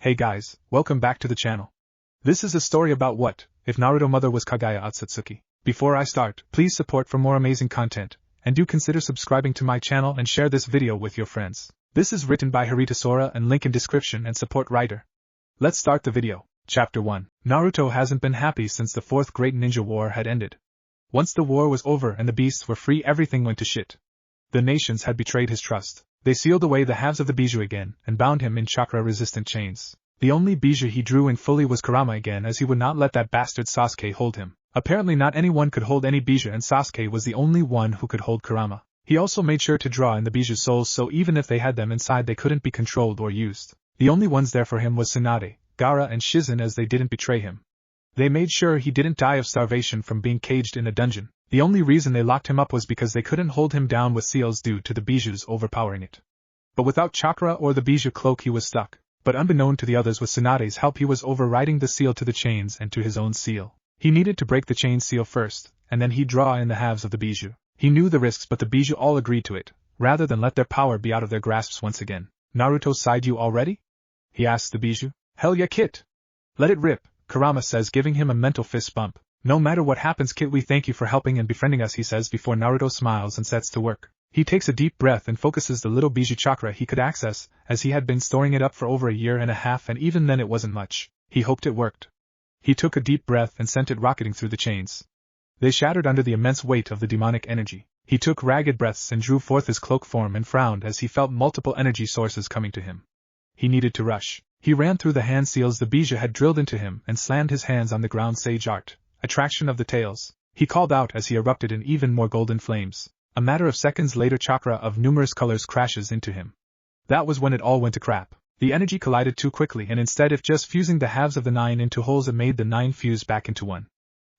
Hey guys, welcome back to the channel. This is a story about what if Naruto mother was Kaguya Otsutsuki. Before I start, please support for more amazing content, and do consider subscribing to my channel and share this video with your friends. This is written by HaretaSora and link in description and support writer. Let's start the video. Chapter 1. Naruto hasn't been happy since the 4th Great Ninja War had ended. Once the war was over and the beasts were free, everything went to shit. The nations had betrayed his trust. They sealed away the halves of the Bijou again, and bound him in chakra-resistant chains. The only Bijou he drew in fully was Kurama again, as he would not let that bastard Sasuke hold him. Apparently not anyone could hold any Bijou, and Sasuke was the only one who could hold Kurama. He also made sure to draw in the Bijou souls, so even if they had them inside they couldn't be controlled or used. The only ones there for him was Tsunade, Gaara and Shizen, as they didn't betray him. They made sure he didn't die of starvation from being caged in a dungeon. The only reason they locked him up was because they couldn't hold him down with seals due to the Bijou's overpowering it. But without chakra or the Bijou cloak he was stuck. But unbeknown to the others, with Tsunade's help he was overriding the seal to the chains and to his own seal. He needed to break the chain seal first, and then he'd draw in the halves of the Bijou. He knew the risks, but the Bijou all agreed to it, rather than let their power be out of their grasps once again. Naruto sighed. You all ready? He asked the Bijou. Hell yeah, Kit! Let it rip, Kurama says, giving him a mental fist bump. No matter what happens, Kit, we thank you for helping and befriending us, he says before Naruto smiles and sets to work. He takes a deep breath and focuses the little Bijou chakra he could access, as he had been storing it up for over a year and a half, and even then it wasn't much. He hoped it worked. He took a deep breath and sent it rocketing through the chains. They shattered under the immense weight of the demonic energy. He took ragged breaths and drew forth his cloak form and frowned as he felt multiple energy sources coming to him. He needed to rush. He ran through the hand seals the Bijou had drilled into him and slammed his hands on the ground. Sage art, attraction of the tails, he called out as he erupted in even more golden flames. A matter of seconds later, chakra of numerous colors crashes into him. That was when it all went to crap. The energy collided too quickly, and instead of just fusing the halves of the 9 into holes, it made the 9 fuse back into one.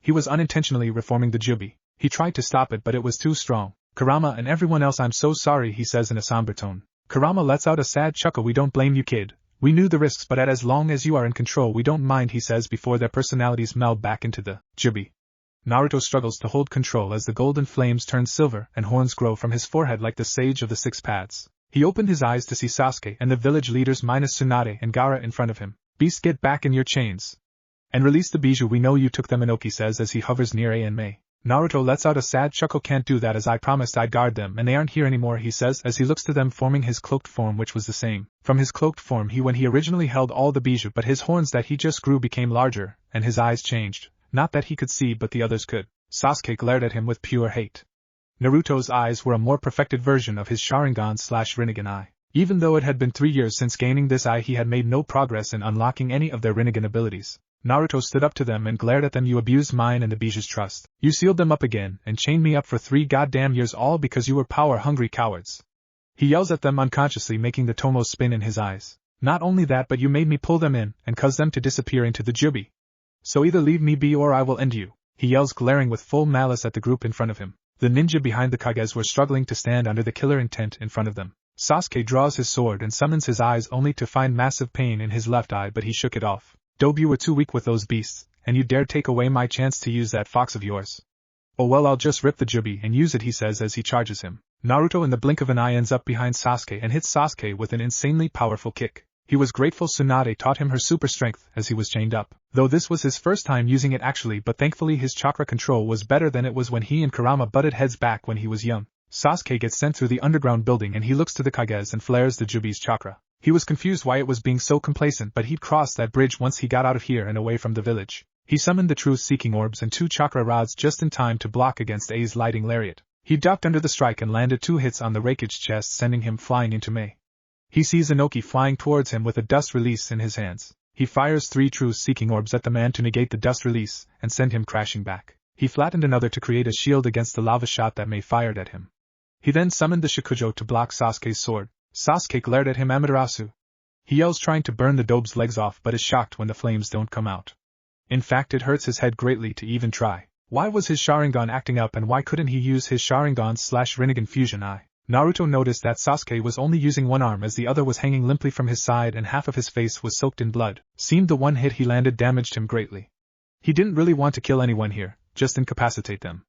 He was unintentionally reforming the Jubi. He tried to stop it, but it was too strong. Kurama and everyone else, I'm so sorry, he says in a somber tone. Kurama lets out a sad chuckle. We don't blame you, kid. We knew the risks, but as long as you are in control, we don't mind, he says before their personalities meld back into the Jubi. Naruto struggles to hold control as the golden flames turn silver and horns grow from his forehead like the sage of the 6 paths. He opened his eyes to see Sasuke and the village leaders minus Tsunade and Gaara in front of him. Beast, get back in your chains. And release the Bijou, we know you took them, Inoki says as he hovers near A and Mei. Naruto lets out a sad chuckle. Can't do that, as I promised I'd guard them, and they aren't here anymore, he says as he looks to them forming his cloaked form, which was the same from his cloaked form when he originally held all the Bijou, but his horns that he just grew became larger, and his eyes changed. Not that he could see, but the others could. Sasuke glared at him with pure hate. Naruto's eyes were a more perfected version of his Sharingan/Rinnegan eye. Even though it had been 3 years since gaining this eye, he had made no progress in unlocking any of their Rinnegan abilities. Naruto stood up to them and glared at them. You abused mine and the Bijou's trust. You sealed them up again and chained me up for 3 goddamn years, all because you were power-hungry cowards. He yells at them unconsciously, making the tomos spin in his eyes. Not only that, but you made me pull them in and cause them to disappear into the Jubi. So either leave me be or I will end you, he yells, glaring with full malice at the group in front of him. The ninja behind the Kages were struggling to stand under the killer intent in front of them. Sasuke draws his sword and summons his eyes, only to find massive pain in his left eye, but he shook it off. Dobe, you were too weak with those beasts, and you dared take away my chance to use that fox of yours. Oh well, I'll just rip the Jubi and use it, he says as he charges him. Naruto in the blink of an eye ends up behind Sasuke and hits Sasuke with an insanely powerful kick. He was grateful Tsunade taught him her super strength as he was chained up, though this was his first time using it actually, but thankfully his chakra control was better than it was when he and Kurama butted heads back when he was young. Sasuke gets sent through the underground building and he looks to the Kages and flares the Jubi's chakra. He was confused why it was being so complacent, but he'd cross that bridge once he got out of here and away from the village. He summoned the truth-seeking orbs and 2 chakra rods just in time to block against A's lighting lariat. He ducked under the strike and landed 2 hits on the Raikage chest, sending him flying into Mei. He sees Inoki flying towards him with a dust release in his hands. He fires 3 truth-seeking orbs at the man to negate the dust release and send him crashing back. He flattened another to create a shield against the lava shot that Mei fired at him. He then summoned the Shikujo to block Sasuke's sword. Sasuke glared at him. Amaterasu. He yells, trying to burn the Dobe's legs off, but is shocked when the flames don't come out. In fact, it hurts his head greatly to even try. Why was his Sharingan acting up, and why couldn't he use his Sharingan/Rinnegan fusion eye? Naruto noticed that Sasuke was only using one arm as the other was hanging limply from his side and half of his face was soaked in blood. Seemed the one hit he landed damaged him greatly. He didn't really want to kill anyone here, just incapacitate them.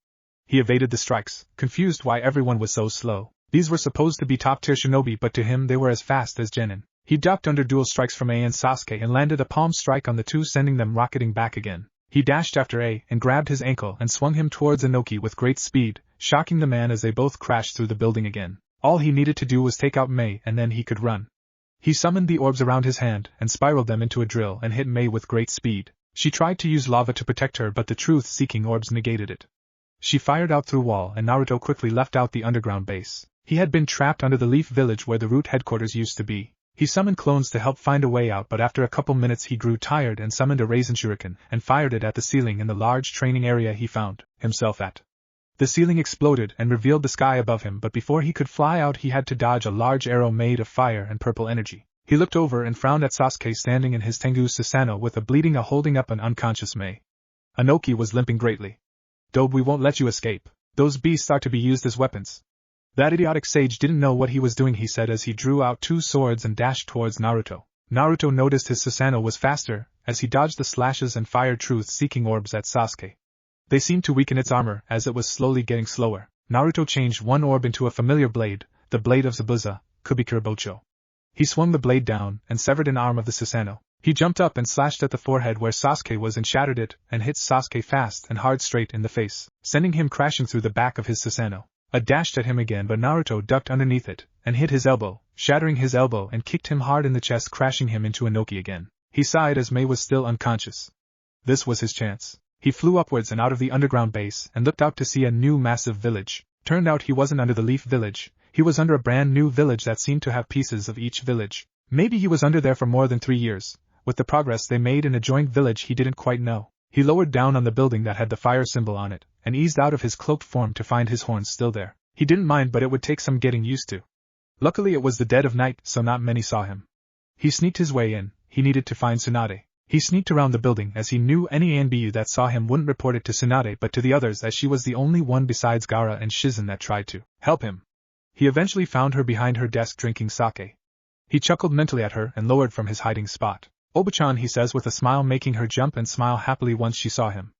He evaded the strikes, confused why everyone was so slow. These were supposed to be top-tier shinobi, but to him they were as fast as genin. He ducked under dual strikes from A and Sasuke and landed a palm strike on the two, sending them rocketing back again. He dashed after A and grabbed his ankle and swung him towards Inoki with great speed, shocking the man as they both crashed through the building again. All he needed to do was take out Mei and then he could run. He summoned the orbs around his hand and spiraled them into a drill and hit Mei with great speed. She tried to use lava to protect her, but the truth-seeking orbs negated it. She fired out through wall and Naruto quickly left out the underground base. He had been trapped under the Leaf Village where the root headquarters used to be. He summoned clones to help find a way out, but after a couple minutes he grew tired and summoned a Raisin Shuriken and fired it at the ceiling in the large training area he found himself at. The ceiling exploded and revealed the sky above him, but before he could fly out he had to dodge a large arrow made of fire and purple energy. He looked over and frowned at Sasuke standing in his Tengu Susanoo with a bleeding holding up an unconscious Mei. Inoki was limping greatly. "Dobe, we won't let you escape. Those beasts are to be used as weapons." "That idiotic sage didn't know what he was doing," he said as he drew out two swords and dashed towards Naruto. Naruto noticed his Susanoo was faster, as he dodged the slashes and fired truth-seeking orbs at Sasuke. They seemed to weaken its armor as it was slowly getting slower. Naruto changed one orb into a familiar blade, the blade of Zabuza, Kubikura Bocho. He swung the blade down and severed an arm of the Susanoo. He jumped up and slashed at the forehead where Sasuke was and shattered it, and hit Sasuke fast and hard straight in the face, sending him crashing through the back of his Susanoo. A dashed at him again, but Naruto ducked underneath it, and hit his elbow, shattering his elbow and kicked him hard in the chest, crashing him into Inoki again. He sighed as Mei was still unconscious. This was his chance. He flew upwards and out of the underground base and looked out to see a new massive village. Turned out he wasn't under the Leaf Village, he was under a brand new village that seemed to have pieces of each village. Maybe he was under there for more than 3 years. With the progress they made in a joint village he didn't quite know. He lowered down on the building that had the fire symbol on it, and eased out of his cloaked form to find his horns still there. He didn't mind, but it would take some getting used to. Luckily it was the dead of night, so not many saw him. He sneaked his way in. He needed to find Tsunade. He sneaked around the building as he knew any ANBU that saw him wouldn't report it to Tsunade but to the others, as she was the only one besides Gaara and Shizen that tried to help him. He eventually found her behind her desk drinking sake. He chuckled mentally at her and lowered from his hiding spot. "Oba-chan," he says with a smile, making her jump and smile happily once she saw him.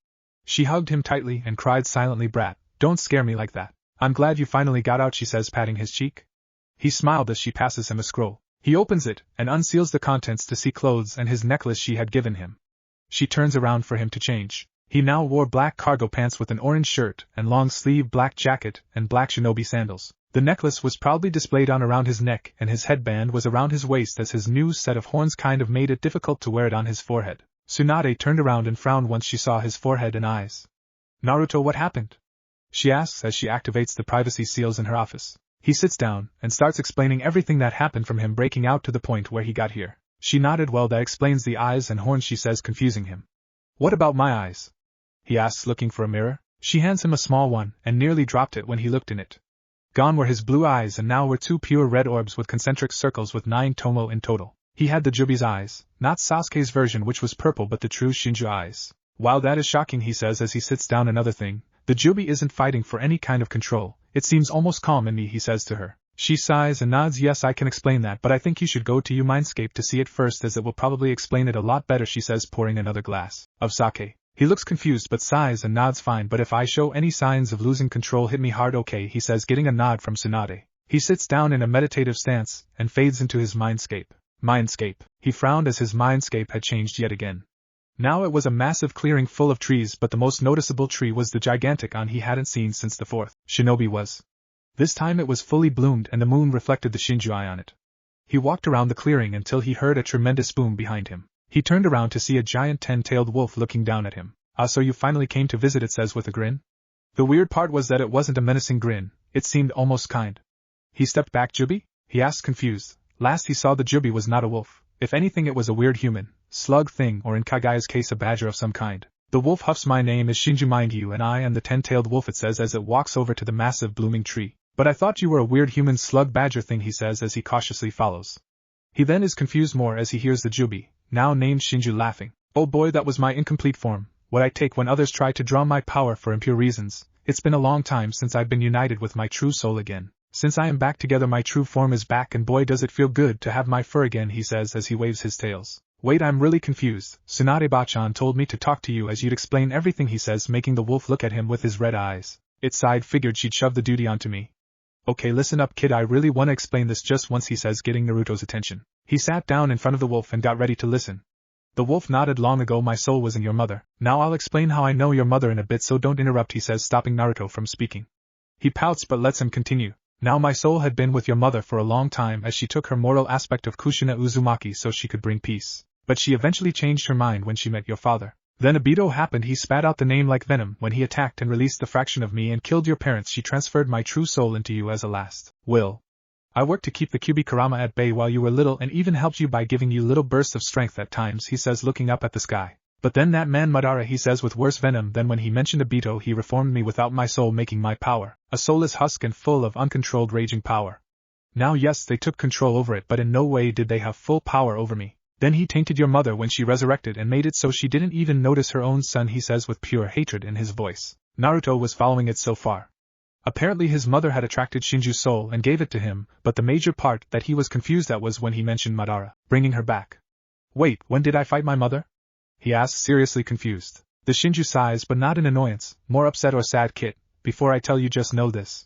She hugged him tightly and cried silently, "Brat, don't scare me like that." "I'm glad you finally got out," she says, patting his cheek. He smiled as she passes him a scroll. He opens it and unseals the contents to see clothes and his necklace she had given him. She turns around for him to change. He now wore black cargo pants with an orange shirt and long-sleeve black jacket and black shinobi sandals. The necklace was proudly displayed on around his neck and his headband was around his waist, as his new set of horns kind of made it difficult to wear it on his forehead. Tsunade turned around and frowned once she saw his forehead and eyes. "Naruto, what happened?" she asks as she activates the privacy seals in her office. He sits down and starts explaining everything that happened, from him breaking out to the point where he got here. She nodded. "Well, that explains the eyes and horns," she says, confusing him. "What about my eyes?" he asks, looking for a mirror. She hands him a small one and nearly dropped it when he looked in it. Gone were his blue eyes, and now were 2 pure red orbs with concentric circles with 9 tomo in total. He had the Jubi's eyes, not Sasuke's version which was purple but the true Shinju eyes. "Wow, that is shocking," he says as he sits down. "Another thing, the Jubi isn't fighting for any kind of control. It seems almost calm in me," he says to her. She sighs and nods. "Yes, I can explain that, but I think you should go to your mindscape to see it first, as it will probably explain it a lot better," she says, pouring another glass of sake. He looks confused but sighs and nods. "Fine, but if I show any signs of losing control, hit me hard, okay?" he says, getting a nod from Tsunade. He sits down in a meditative stance and fades into his mindscape. Mindscape. He frowned as his mindscape had changed yet again. Now it was a massive clearing full of trees, but the most noticeable tree was the gigantic one he hadn't seen since the 4th shinobi was. This time it was fully bloomed and the moon reflected the Shinju eye on it. He walked around the clearing until he heard a tremendous boom behind him. He turned around to see a giant 10-tailed wolf looking down at him. "Ah, so you finally came to visit," it says with a grin. The weird part was that it wasn't a menacing grin, it seemed almost kind. He stepped back. "Jubi?" he asked, confused. Last he saw the Jubi was not a wolf. If anything, it was a weird human, slug thing, or in Kaguya's case a badger of some kind. The wolf huffs. "My name is Shinju, mind you, and I am the 10-tailed wolf," it says as it walks over to the massive blooming tree. "But I thought you were a weird human slug badger thing," he says as he cautiously follows. He then is confused more as he hears the Jubi, now named Shinju, laughing. "Oh boy, that was my incomplete form, what I take when others try to draw my power for impure reasons. It's been a long time since I've been united with my true soul again. Since I am back together, my true form is back, and boy does it feel good to have my fur again," he says as he waves his tails. "Wait, I'm really confused. Tsunade-bachan told me to talk to you as you'd explain everything," he says, making the wolf look at him with his red eyes. "It sighed, figured she'd shove the duty onto me." "Okay, listen up, kid, I really wanna explain this just once," he says, getting Naruto's attention. He sat down in front of the wolf and got ready to listen. The wolf nodded. Long ago my soul was in your mother. Now I'll explain how I know your mother in a bit, so don't interrupt, he says, stopping Naruto from speaking. He pouts but lets him continue. Now my soul had been with your mother for a long time, as she took her mortal aspect of Kushina Uzumaki so she could bring peace. But she eventually changed her mind when she met your father. Then Obito happened. He spat out the name like venom. When he attacked and released the fraction of me and killed your parents, she transferred my true soul into you as a last will. I worked to keep the Kyuubi Kurama at bay while you were little, and even helped you by giving you little bursts of strength at times, he says, looking up at the sky. But then that man Madara, he says with worse venom than when he mentioned Obito, he reformed me without my soul, making my power a soulless husk and full of uncontrolled raging power. Now yes, they took control over it, but in no way did they have full power over me. Then he tainted your mother when she resurrected and made it so she didn't even notice her own son, he says with pure hatred in his voice. Naruto was following it so far. Apparently his mother had attracted Shinju's soul and gave it to him, but the major part that he was confused at was when he mentioned Madara bringing her back. Wait, when did I fight my mother? He asks, seriously confused. The Shinju sighs, but not in annoyance, more upset or sad. Kid, before I tell you, just know this.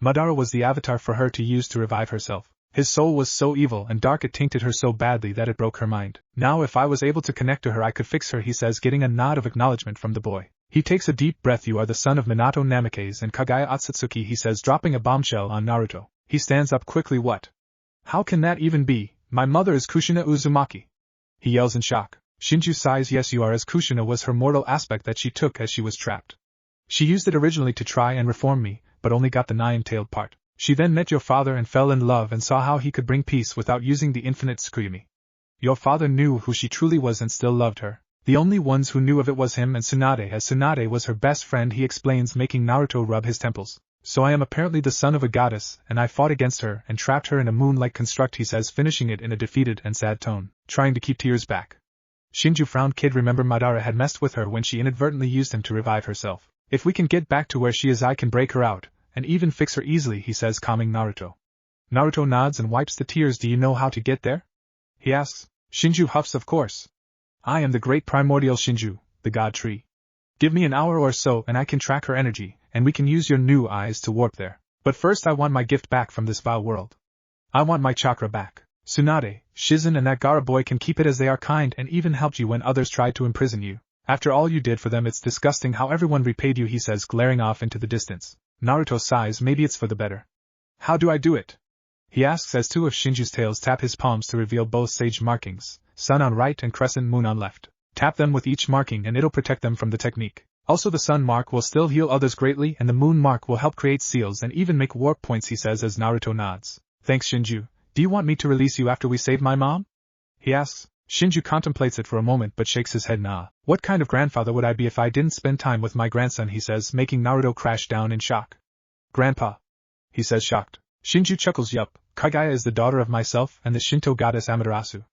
Madara was the avatar for her to use to revive herself. His soul was so evil and dark it tainted her so badly that it broke her mind. Now if I was able to connect to her I could fix her, he says, getting a nod of acknowledgement from the boy. He takes a deep breath. You are the son of Minato Namikaze and Kaguya Otsutsuki, he says, dropping a bombshell on Naruto. He stands up quickly. What? How can that even be? My mother is Kushina Uzumaki. He yells in shock. Shinju sighs. Yes, you are, as Kushina was her mortal aspect that she took as she was trapped. She used it originally to try and reform me, but only got the nine-tailed part. She then met your father and fell in love and saw how he could bring peace without using the infinite Tsukuyumi. Your father knew who she truly was and still loved her. The only ones who knew of it was him and Tsunade, as Tsunade was her best friend, he explains, making Naruto rub his temples. So I am apparently the son of a goddess, and I fought against her and trapped her in a moon-like construct, he says, finishing it in a defeated and sad tone, trying to keep tears back. Shinju frowned. Kid, remember Madara had messed with her when she inadvertently used him to revive herself. If we can get back to where she is, I can break her out, and even fix her easily, he says, calming Naruto. Naruto nods and wipes the tears. Do you know how to get there? He asks. Shinju huffs. Of course. I am the great primordial Shinju, the god tree. Give me an hour or so and I can track her energy, and we can use your new eyes to warp there. But first I want my gift back from this vile world. I want my chakra back. Tsunade, Shizen and that Gaara boy can keep it, as they are kind and even helped you when others tried to imprison you. After all you did for them, it's disgusting how everyone repaid you, he says, glaring off into the distance. Naruto sighs. Maybe it's for the better. How do I do it? He asks as two of Shinju's tails tap his palms to reveal both sage markings, sun on right and crescent moon on left. Tap them with each marking and it'll protect them from the technique. Also the sun mark will still heal others greatly, and the moon mark will help create seals and even make warp points, he says as Naruto nods. Thanks, Shinju. Do you want me to release you after we save my mom? He asks. Shinju contemplates it for a moment but shakes his head. Nah. What kind of grandfather would I be if I didn't spend time with my grandson, he says, making Naruto crash down in shock. Grandpa, he says, shocked. Shinju chuckles. Yup, Kaguya is the daughter of myself and the Shinto goddess Amaterasu.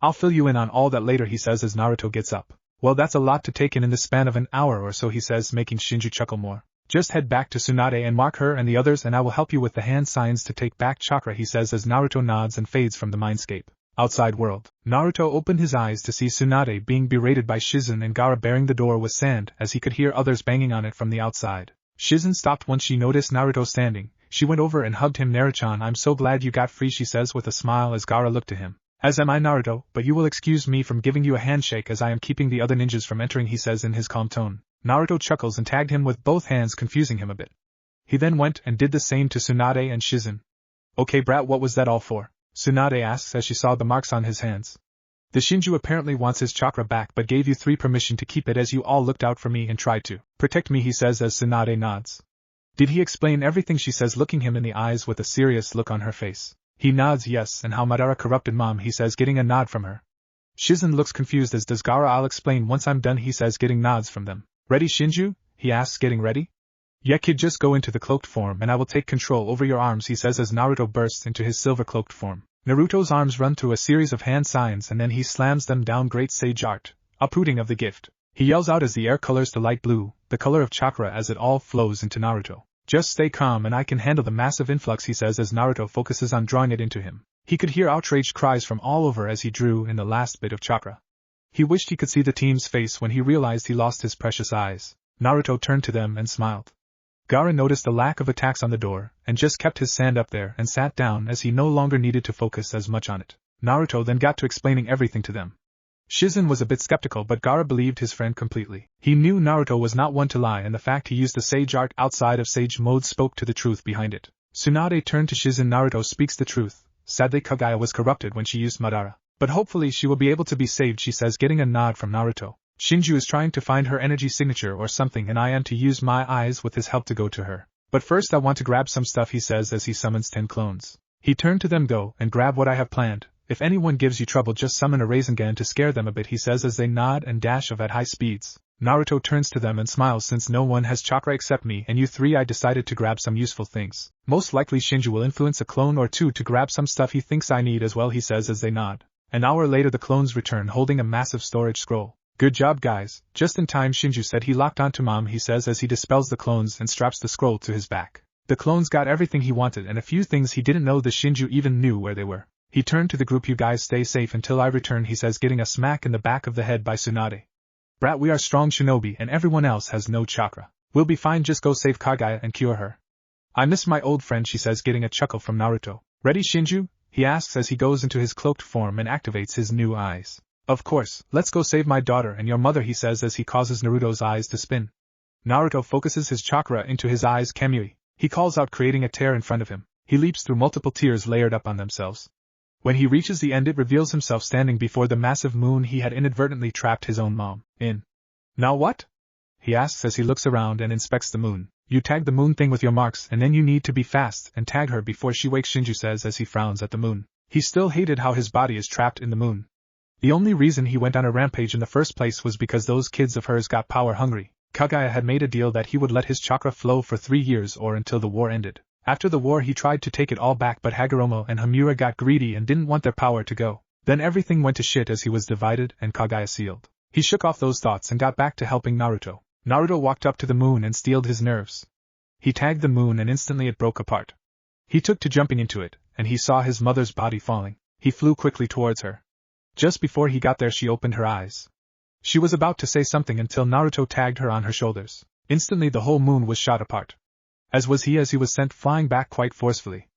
I'll fill you in on all that later, he says as Naruto gets up. Well, that's a lot to take in the span of an hour or so, he says, making Shinju chuckle more. Just head back to Tsunade and mark her and the others, and I will help you with the hand signs to take back chakra, he says as Naruto nods and fades from the mindscape. Outside world. Naruto opened his eyes to see Tsunade being berated by Shizen and Gaara bearing the door with sand, as he could hear others banging on it from the outside. Shizen stopped once she noticed Naruto standing. She went over and hugged him. Naruto-chan, I'm so glad you got free, she says with a smile as Gaara looked to him. As am I, Naruto, but you will excuse me from giving you a handshake as I am keeping the other ninjas from entering, he says in his calm tone. Naruto chuckles and tagged him with both hands, confusing him a bit. He then went and did the same to Tsunade and Shizen. Okay brat, what was that all for? Tsunade asks as she saw the marks on his hands. The Shinju apparently wants his chakra back but gave you three permission to keep it, as you all looked out for me and tried to protect me, he says as Tsunade nods. Did he explain everything, she says, looking him in the eyes with a serious look on her face. He nods yes, and how Madara corrupted mom, he says, getting a nod from her. Shizen looks confused as does Gaara. I'll explain once I'm done, he says, getting nods from them. Ready, Shinju? He asks, getting ready. Yeah kid, just go into the cloaked form and I will take control over your arms, he says as Naruto bursts into his silver cloaked form. Naruto's arms run through a series of hand signs and then he slams them down. Great sage art, uprooting of the gift. He yells out as the air colors to light blue, the color of chakra, as it all flows into Naruto. Just stay calm and I can handle the massive influx, he says as Naruto focuses on drawing it into him. He could hear outraged cries from all over as he drew in the last bit of chakra. He wished he could see the team's face when he realized he lost his precious eyes. Naruto turned to them and smiled. Gaara noticed the lack of attacks on the door, and just kept his sand up there and sat down as he no longer needed to focus as much on it. Naruto then got to explaining everything to them. Shizen was a bit skeptical, but Gaara believed his friend completely. He knew Naruto was not one to lie, and the fact he used the Sage Art outside of Sage Mode spoke to the truth behind it. Tsunade turned to Shizen. Naruto speaks the truth. Sadly, Kaguya was corrupted when she used Madara. But hopefully she will be able to be saved, she says, getting a nod from Naruto. Shinju is trying to find her energy signature or something, and I am to use my eyes with his help to go to her. But first I want to grab some stuff, he says as he summons 10 clones. He turned to them. Go and grab what I have planned. If anyone gives you trouble, just summon a Rasengan to scare them a bit, he says as they nod and dash off at high speeds. Naruto turns to them and smiles. Since no one has chakra except me and you three, I decided to grab some useful things. Most likely Shinju will influence a clone or two to grab some stuff he thinks I need as well, he says as they nod. An hour later the clones return holding a massive storage scroll. Good job guys, just in time, Shinju said. He locked onto Mom, he says as he dispels the clones and straps the scroll to his back. The clones got everything he wanted and a few things he didn't know the Shinju even knew where they were. He turned to the group. You guys stay safe until I return, he says, getting a smack in the back of the head by Tsunade. Brat, we are strong shinobi and everyone else has no chakra. We'll be fine, just go save Kaguya and cure her. I miss my old friend, she says, getting a chuckle from Naruto. Ready, Shinju? He asks as he goes into his cloaked form and activates his new eyes. Of course, let's go save my daughter and your mother, he says as he causes Naruto's eyes to spin. Naruto focuses his chakra into his eyes. Kamui, he calls out, creating a tear in front of him. He leaps through multiple tears layered up on themselves. When he reaches the end, it reveals himself standing before the massive moon he had inadvertently trapped his own mom in. Now what? He asks as he looks around and inspects the moon. You tag the moon thing with your marks and then you need to be fast and tag her before she wakes, Shinju says as he frowns at the moon. He still hated how his body is trapped in the moon. The only reason he went on a rampage in the first place was because those kids of hers got power hungry. Kaguya had made a deal that he would let his chakra flow for 3 years or until the war ended. After the war he tried to take it all back, but Hagoromo and Hamura got greedy and didn't want their power to go. Then everything went to shit as he was divided and Kaguya sealed. He shook off those thoughts and got back to helping Naruto. Naruto walked up to the moon and steeled his nerves. He tagged the moon and instantly it broke apart. He took to jumping into it, and he saw his mother's body falling. He flew quickly towards her. Just before he got there she opened her eyes. She was about to say something until Naruto tagged her on her shoulders. Instantly the whole moon was shot apart. As was he was sent flying back quite forcefully.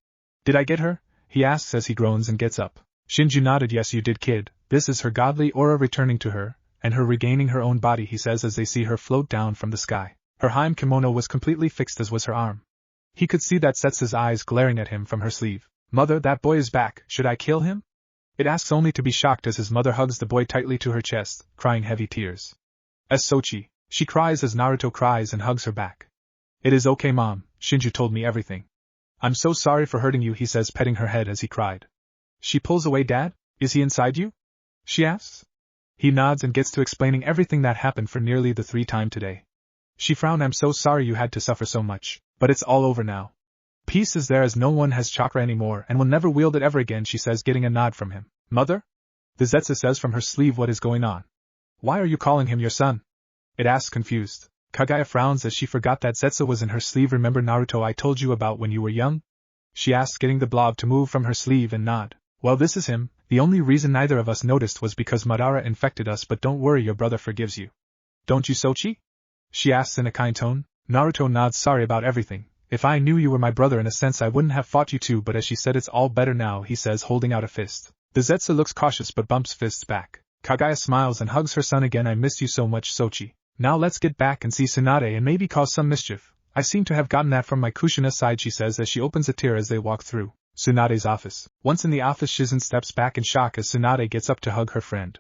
Did I get her? He asks as he groans and gets up. Shinju nodded. Yes you did, kid. This is her godly aura returning to her, and her regaining her own body, he says as they see her float down from the sky. Her hime kimono was completely fixed as was her arm. He could see that Setsu's eyes glaring at him from her sleeve. Mother, that boy is back, should I kill him? It asks only to be shocked as his mother hugs the boy tightly to her chest, crying heavy tears. As Sochi, she cries as Naruto cries and hugs her back. It is okay Mom, Shinju told me everything. I'm so sorry for hurting you, he says, petting her head as he cried. She pulls away. Dad, is he inside you? She asks. He nods and gets to explaining everything that happened for nearly the 3rd time today. She frowned. I'm so sorry you had to suffer so much, but it's all over now. Peace is there as no one has chakra anymore and will never wield it ever again, she says, getting a nod from him. Mother? The Zetsu says from her sleeve. What is going on? Why are you calling him your son? It asks, confused. Kaguya frowns as she forgot that Zetsu was in her sleeve. Remember Naruto I told you about when you were young? She asks, getting the blob to move from her sleeve and nod. Well, this is him. The only reason neither of us noticed was because Madara infected us, but don't worry, your brother forgives you. Don't you, Sochi? She asks in a kind tone. Naruto nods. Sorry about everything. If I knew you were my brother in a sense I wouldn't have fought you too, but as she said, it's all better now, he says, holding out a fist. The Zetsu looks cautious but bumps fists back. Kaguya smiles and hugs her son again. I miss you so much, Sochi. Now let's get back and see Tsunade and maybe cause some mischief. I seem to have gotten that from my Kushina side, she says as she opens a tear as they walk through Tsunade's office. Once in the office, Shizen steps back in shock as Tsunade gets up to hug her friend.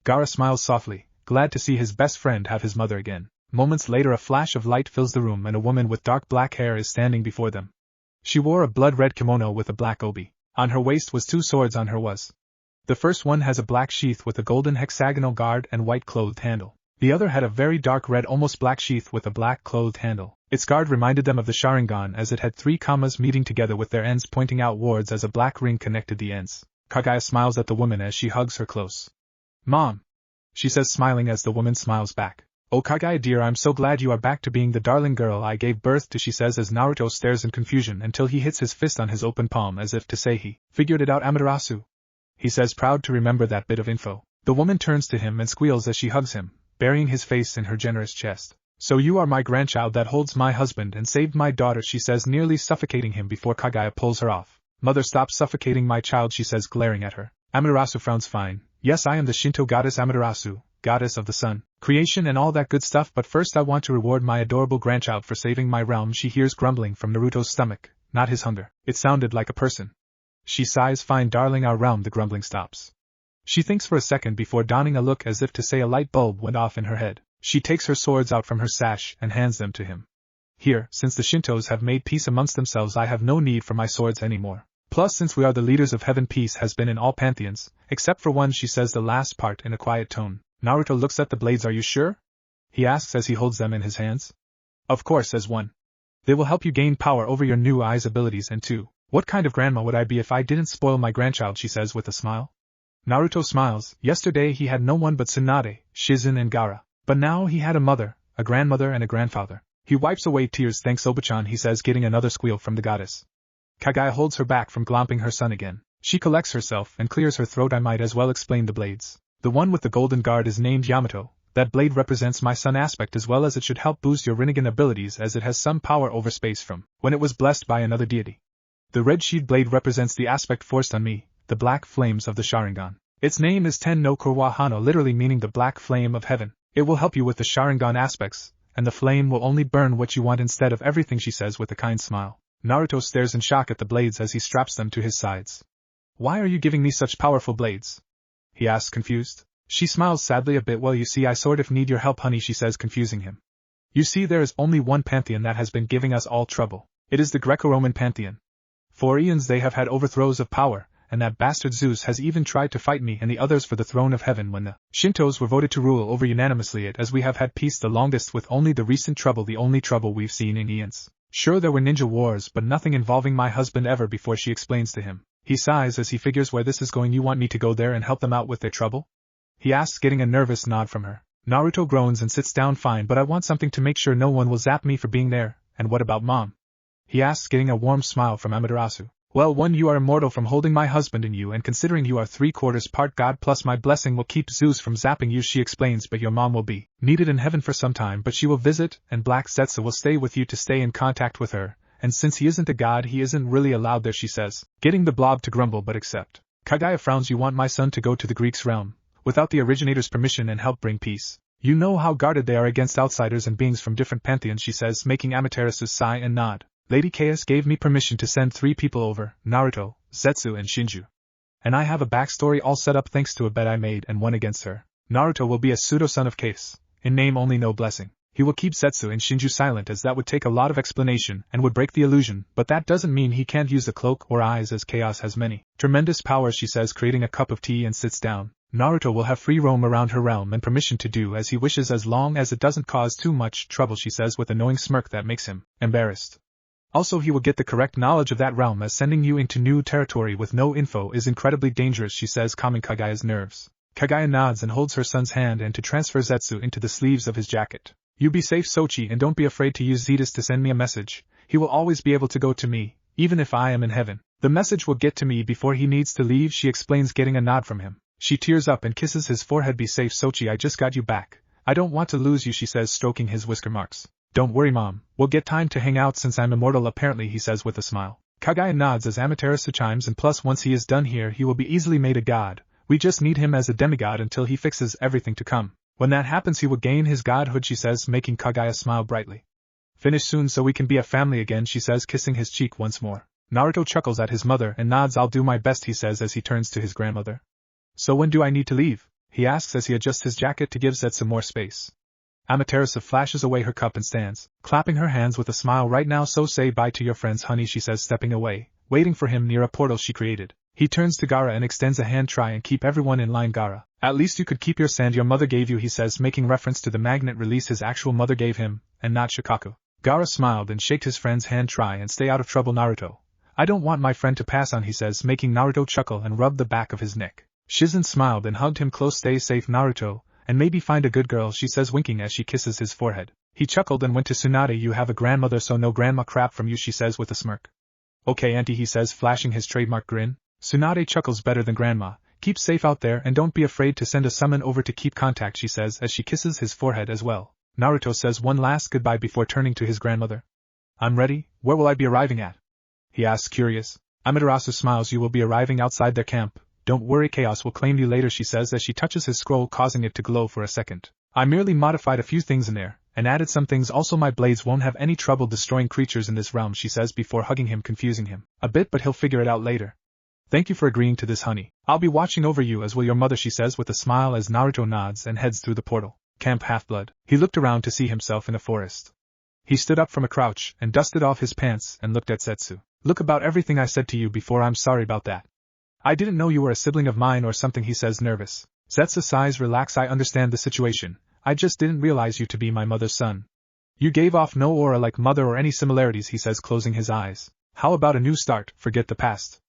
Gaara smiles softly, glad to see his best friend have his mother again. Moments later a flash of light fills the room and a woman with dark black hair is standing before them. She wore a blood-red kimono with a black obi. On her waist was 2 swords. On her was. The first one has a black sheath with a golden hexagonal guard and white clothed handle. The other had a very dark red, almost black sheath with a black clothed handle. Its guard reminded them of the Sharingan as it had 3 commas meeting together with their ends pointing outwards as a black ring connected the ends. Kaguya smiles at the woman as she hugs her close. Mom, she says, smiling as the woman smiles back. Oh Kaguya dear, I'm so glad you are back to being the darling girl I gave birth to, she says as Naruto stares in confusion until he hits his fist on his open palm as if to say he figured it out. Amaterasu, he says, proud to remember that bit of info. The woman turns to him and squeals as she hugs him, burying his face in her generous chest. So you are my grandchild that holds my husband and saved my daughter, she says, nearly suffocating him before Kaguya pulls her off. Mother, stop suffocating my child, she says, glaring at her. Amaterasu frowns. Fine. Yes, I am the Shinto goddess Amaterasu, goddess of the sun, creation and all that good stuff, but first I want to reward my adorable grandchild for saving my realm. She hears grumbling from Naruto's stomach, not his hunger. It sounded like a person. She sighs. Fine darling, our realm. The grumbling stops. She thinks for a second before donning a look as if to say. A light bulb went off in her head. She takes her swords out from her sash and hands them to him. Here, since the Shintos have made peace amongst themselves, I have no need for my swords anymore. Plus, since we are the leaders of heaven, peace has been in all pantheons, except for one. She says the last part in a quiet tone. Naruto looks at the blades. Are you sure? He asks as he holds them in his hands. Of course, says one. They will help you gain power over your new eyes abilities, and two, what kind of grandma would I be if I didn't spoil my grandchild, she says with a smile. Naruto smiles. Yesterday he had no one but Tsunade, Shizen and Gaara, but now he had a mother, a grandmother and a grandfather. He wipes away tears. Thanks Obachan, he says, getting another squeal from the goddess. Kaguya holds her back from glomping her son again. She collects herself and clears her throat. I might as well explain the blades. The one with the golden guard is named Yamato. That blade represents my sun aspect, as well as it should help boost your Rinnegan abilities, as it has some power over space from when it was blessed by another deity. The red sheet blade represents the aspect forced on me, the black flames of the Sharingan. Its name is Ten no Kurwa Hano, literally meaning the black flame of heaven. It will help you with the Sharingan aspects, and the flame will only burn what you want instead of everything, she says with a kind smile. Naruto stares in shock at the blades as he straps them to his sides. Why are you giving me such powerful blades? He asks, confused. She smiles sadly a bit. Well, you see, I sort of need your help, honey, she says, confusing him. You see, there is only one pantheon that has been giving us all trouble. It is the Greco-Roman pantheon. For eons they have had overthrows of power, and that bastard Zeus has even tried to fight me and the others for the throne of heaven when the Shintos were voted to rule over unanimously, as we have had peace the longest with only the recent trouble, the only trouble we've seen in eons. Sure, there were ninja wars, but nothing involving my husband ever before, she explains to him. He sighs as he figures where this is going. You want me to go there and help them out with their trouble? He asks, getting a nervous nod from her. Naruto groans and sits down. Fine, but I want something to make sure no one will zap me for being there. And what about Mom? He asks, getting a warm smile from Amaterasu. Well, one, you are immortal from holding my husband in you, and considering you are 3/4 part god, plus my blessing will keep Zeus from zapping you, she explains. But your mom will be needed in heaven for some time, but she will visit, and Black Zetsu will stay with you to stay in contact with her, and since he isn't a god, he isn't really allowed there, she says, getting the blob to grumble but accept. Kaguya frowns. You want my son to go to the Greeks' realm, without the originator's permission, and help bring peace? You know how guarded they are against outsiders and beings from different pantheons, she says, making Amaterasu sigh and nod. Lady Chaos gave me permission to send 3 people over, Naruto, Zetsu and Shinju. And I have a backstory all set up thanks to a bet I made and won against her. Naruto will be a pseudo-son of Chaos, in name only, no blessing. He will keep Zetsu and Shinju silent, as that would take a lot of explanation and would break the illusion, but that doesn't mean he can't use the cloak or eyes, as Chaos has many tremendous powers, she says, creating a cup of tea and sits down. Naruto will have free roam around her realm and permission to do as he wishes as long as it doesn't cause too much trouble, she says with a knowing smirk that makes him embarrassed. Also, he will get the correct knowledge of that realm, as sending you into new territory with no info is incredibly dangerous, she says, calming Kaguya's nerves. Kaguya nods and holds her son's hand and to transfer Zetsu into the sleeves of his jacket. You be safe, Sochi, and don't be afraid to use Zetus to send me a message. He will always be able to go to me, even if I am in heaven. The message will get to me before he needs to leave, she explains, getting a nod from him. She tears up and kisses his forehead. Be safe, Sochi, I just got you back. I don't want to lose you, she says, stroking his whisker marks. Don't worry, Mom, we'll get time to hang out since I'm immortal apparently, he says with a smile. Kaguya nods as Amaterasu chimes, and plus once he is done here he will be easily made a god. We just need him as a demigod until he fixes everything to come. When that happens he will gain his godhood, she says, making Kaguya smile brightly. Finish soon so we can be a family again, she says, kissing his cheek once more. Naruto chuckles at his mother and nods. I'll do my best, he says as he turns to his grandmother. So when do I need to leave? He asks as he adjusts his jacket to give Zetsu more space. Amaterasu flashes away her cup and stands, clapping her hands with a smile. Right now, so say bye to your friends, honey, she says, stepping away, waiting for him near a portal she created. He turns to Gaara and extends a hand. Try and keep everyone in line, Gaara. At least you could keep your sand your mother gave you, he says, making reference to the magnet release his actual mother gave him, and not Shikaku. Gaara smiled and shaked his friend's hand. Try and stay out of trouble, Naruto. I don't want my friend to pass on, he says, making Naruto chuckle and rub the back of his neck. Shizen smiled and hugged him close. Stay safe, Naruto. And maybe find a good girl, she says, winking as she kisses his forehead. He chuckled and went to Tsunade. You have a grandmother, so no grandma crap from you, she says with a smirk. Okay, auntie, he says, flashing his trademark grin. Tsunade chuckles. Better than grandma. Keep safe out there and don't be afraid to send a summon over to keep contact, she says as she kisses his forehead as well. Naruto says one last goodbye before turning to his grandmother. I'm ready. Where will I be arriving at? He asks, curious. Amaterasu smiles. You will be arriving outside their camp. Don't worry, chaos will claim you later, she says as she touches his scroll, causing it to glow for a second. I merely modified a few things in there, and added some things also. My blades won't have any trouble destroying creatures in this realm, she says before hugging him, confusing him a bit, but he'll figure it out later. Thank you for agreeing to this, honey. I'll be watching over you, as will your mother, she says with a smile as Naruto nods and heads through the portal. Camp Half-Blood. He looked around to see himself in a forest. He stood up from a crouch and dusted off his pants and looked at Zetsu. Look, about everything I said to you before, I'm sorry about that. I didn't know you were a sibling of mine or something, he says, nervous. Zetsu sighs. Relax, I understand the situation. I just didn't realize you to be my mother's son. You gave off no aura like mother or any similarities, he says, closing his eyes. How about a new start, forget the past?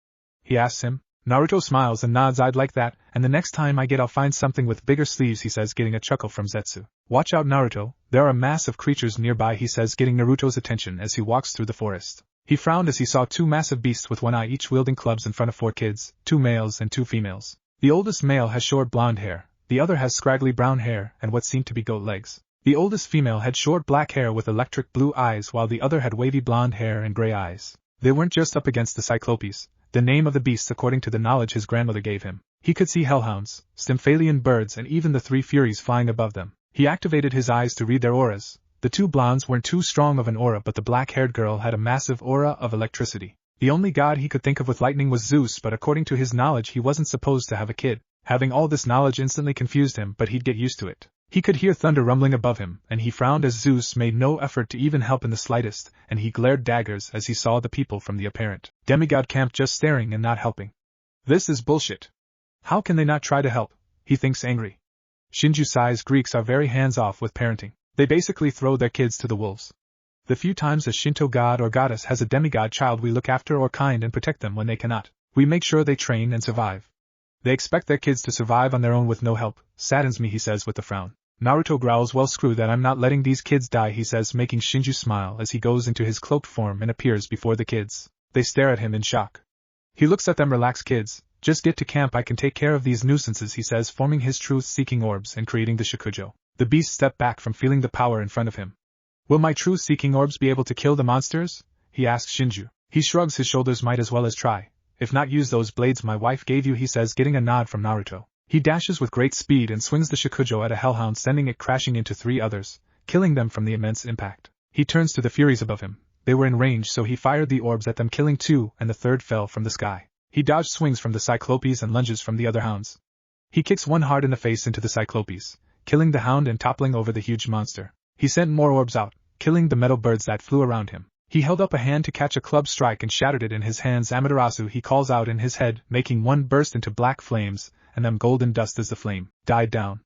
He asks him. Naruto smiles and nods. I'd like that, and the next time I get I'll find something with bigger sleeves, he says, getting a chuckle from Zetsu. Watch out, Naruto, there are massive creatures nearby, he says, getting Naruto's attention as he walks through the forest. He frowned as he saw two massive beasts with one eye, each wielding clubs, in front of 4 kids, 2 males and 2 females. The oldest male has short blonde hair, the other has scraggly brown hair and what seemed to be goat legs. The oldest female had short black hair with electric blue eyes, while the other had wavy blonde hair and gray eyes. They weren't just up against the Cyclopes, the name of the beasts according to the knowledge his grandmother gave him. He could see hellhounds, Stymphalian birds, and even the 3 Furies flying above them. He activated his eyes to read their auras. The 2 blondes weren't too strong of an aura, but the black-haired girl had a massive aura of electricity. The only god he could think of with lightning was Zeus, but according to his knowledge he wasn't supposed to have a kid. Having all this knowledge instantly confused him, but he'd get used to it. He could hear thunder rumbling above him, and he frowned as Zeus made no effort to even help in the slightest, and he glared daggers as he saw the people from the apparent demigod camp just staring and not helping. This is bullshit. How can they not try to help? He thinks, angry. Shinju sighs. Greeks are very hands-off with parenting. They basically throw their kids to the wolves. The few times a Shinto god or goddess has a demigod child, we look after or kind and protect them. When they cannot, we make sure they train and survive. They expect their kids to survive on their own with no help. Saddens me, he says with a frown. Naruto growls. Well, screw that, I'm not letting these kids die, he says, making Shinju smile as he goes into his cloaked form and appears before the kids. They stare at him in shock. He looks at them. Relax, kids. Just get to camp, I can take care of these nuisances, he says, forming his truth-seeking orbs and creating the Shikujo. The beast stepped back from feeling the power in front of him. Will my truth-seeking orbs be able to kill the monsters? He asks Shinju. He shrugs his shoulders. Might as well as try. If not, use those blades my wife gave you, he says, getting a nod from Naruto. He dashes with great speed and swings the Shikujo at a hellhound, sending it crashing into 3 others, killing them from the immense impact. He turns to the Furies above him. They were in range, so he fired the orbs at them, killing 2, and the 3rd fell from the sky. He dodged swings from the Cyclopes and lunges from the other hounds. He kicks one hard in the face into the Cyclopes, killing the hound and toppling over the huge monster. He sent more orbs out, killing the metal birds that flew around him. He held up a hand to catch a club strike and shattered it in his hands. Amaterasu, he calls out in his head, making one burst into black flames, and them golden dust as the flame died down.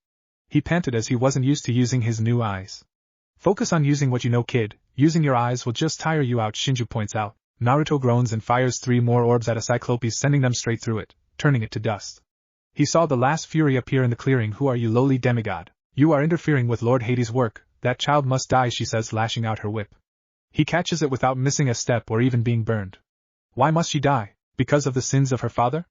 He panted as he wasn't used to using his new eyes. Focus on using what you know, kid. Using your eyes will just tire you out, Shinju points out. Naruto groans and fires 3 more orbs at a Cyclopes, sending them straight through it, turning it to dust. He saw the last Fury appear in the clearing. Who are you, lowly demigod? You are interfering with Lord Hades' work. That child must die, she says, lashing out her whip. He catches it without missing a step or even being burned. Why must she die? Because of the sins of her father?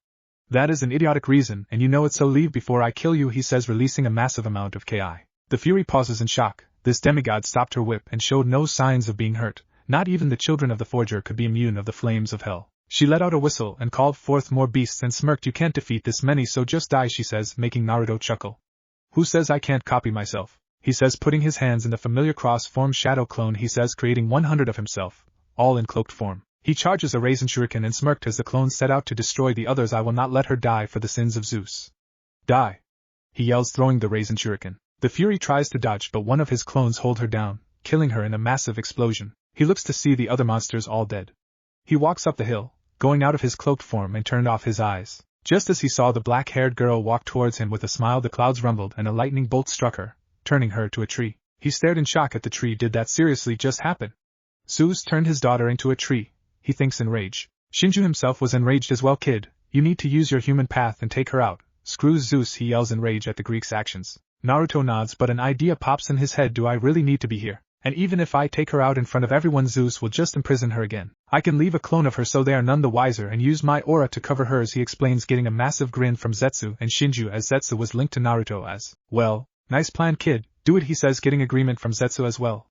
That is an idiotic reason, and you know it, so leave before I kill you, he says, releasing a massive amount of Ki. The Fury pauses in shock. This demigod stopped her whip and showed no signs of being hurt. Not even the children of the Forger could be immune of the flames of hell. She let out a whistle and called forth more beasts and smirked. You can't defeat this many, so just die, she says, making Naruto chuckle. Who says I can't copy myself? He says, putting his hands in the familiar cross-form shadow clone, he says, creating 100 of himself, all in cloaked form. He charges a Raisin Shuriken and smirked as the clones set out to destroy the others. I will not let her die for the sins of Zeus. Die! He yells, throwing the Raisin Shuriken. The Fury tries to dodge, but one of his clones hold her down, killing her in a massive explosion. He looks to see the other monsters all dead. He walks up the hill, going out of his cloaked form, and turned off his eyes. Just as he saw the black-haired girl walk towards him with a smile, the clouds rumbled and a lightning bolt struck her, turning her to a tree. He stared in shock at the tree. Did that seriously just happen? Zeus turned his daughter into a tree, he thinks in rage. Shinju himself was enraged as well. Kid, you need to use your human path and take her out. Screw Zeus, he yells in rage at the Greek's actions. Naruto nods, but an idea pops in his head. Do I really need to be here? And even if I take her out in front of everyone, Zeus will just imprison her again. I can leave a clone of her so they are none the wiser and use my aura to cover hers, he explains, getting a massive grin from Zetsu and Shinju as Zetsu was linked to Naruto as, well, nice plan, kid, do it, he says, getting agreement from Zetsu as well.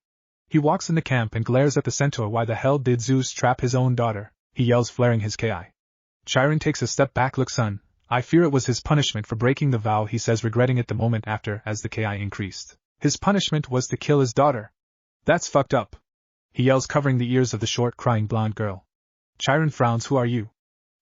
He walks in the camp and glares at the centaur. Why the hell did Zeus trap his own daughter? He yells, flaring his Ki. Chiron takes a step back. Look, son, I fear it was his punishment for breaking the vow, he says, regretting it the moment after as the ki increased. His punishment was to kill his daughter. That's fucked up, he yells, covering the ears of the short, crying blonde girl. Chiron frowns. Who are you?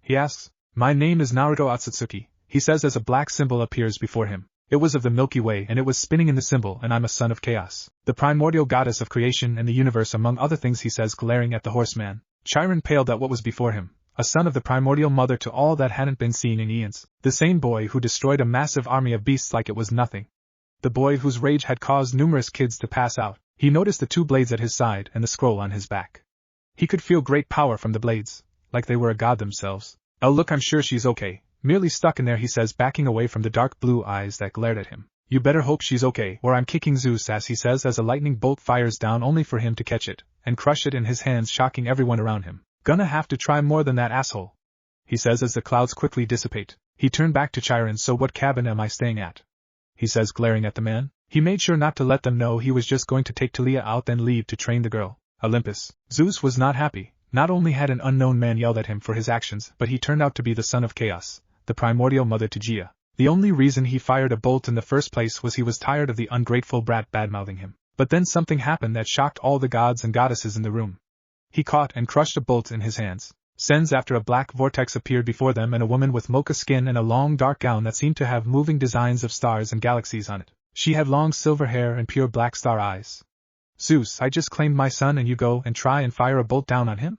He asks. My name is Naruto Otsutsuki, he says as a black symbol appears before him. It was of the Milky Way and it was spinning in the symbol, and I'm a son of chaos, the primordial goddess of creation and the universe among other things, he says, glaring at the horseman. Chiron paled at what was before him, a son of the primordial mother to all that hadn't been seen in eons, the same boy who destroyed a massive army of beasts like it was nothing. The boy whose rage had caused numerous kids to pass out. He noticed the two blades at his side and the scroll on his back. He could feel great power from the blades, like they were a god themselves. Oh look, I'm sure she's okay. Merely stuck in there, he says, backing away from the dark blue eyes that glared at him. You better hope she's okay, or I'm kicking Zeus' ass, he says as a lightning bolt fires down only for him to catch it, and crush it in his hands, shocking everyone around him. Gonna have to try more than that, asshole, he says as the clouds quickly dissipate. He turned back to Chiron. So what cabin am I staying at? He says, glaring at the man. He made sure not to let them know he was just going to take Talia out then leave to train the girl. Olympus. Zeus was not happy. Not only had an unknown man yelled at him for his actions, but he turned out to be the son of chaos, the primordial mother to Gaia. The only reason he fired a bolt in the first place was he was tired of the ungrateful brat badmouthing him. But then something happened that shocked all the gods and goddesses in the room. He caught and crushed a bolt in his hands. Sends after a black vortex appeared before them, and a woman with mocha skin and a long dark gown that seemed to have moving designs of stars and galaxies on it. She had long silver hair and pure black star eyes. Zeus, I just claimed my son and you go and try and fire a bolt down on him?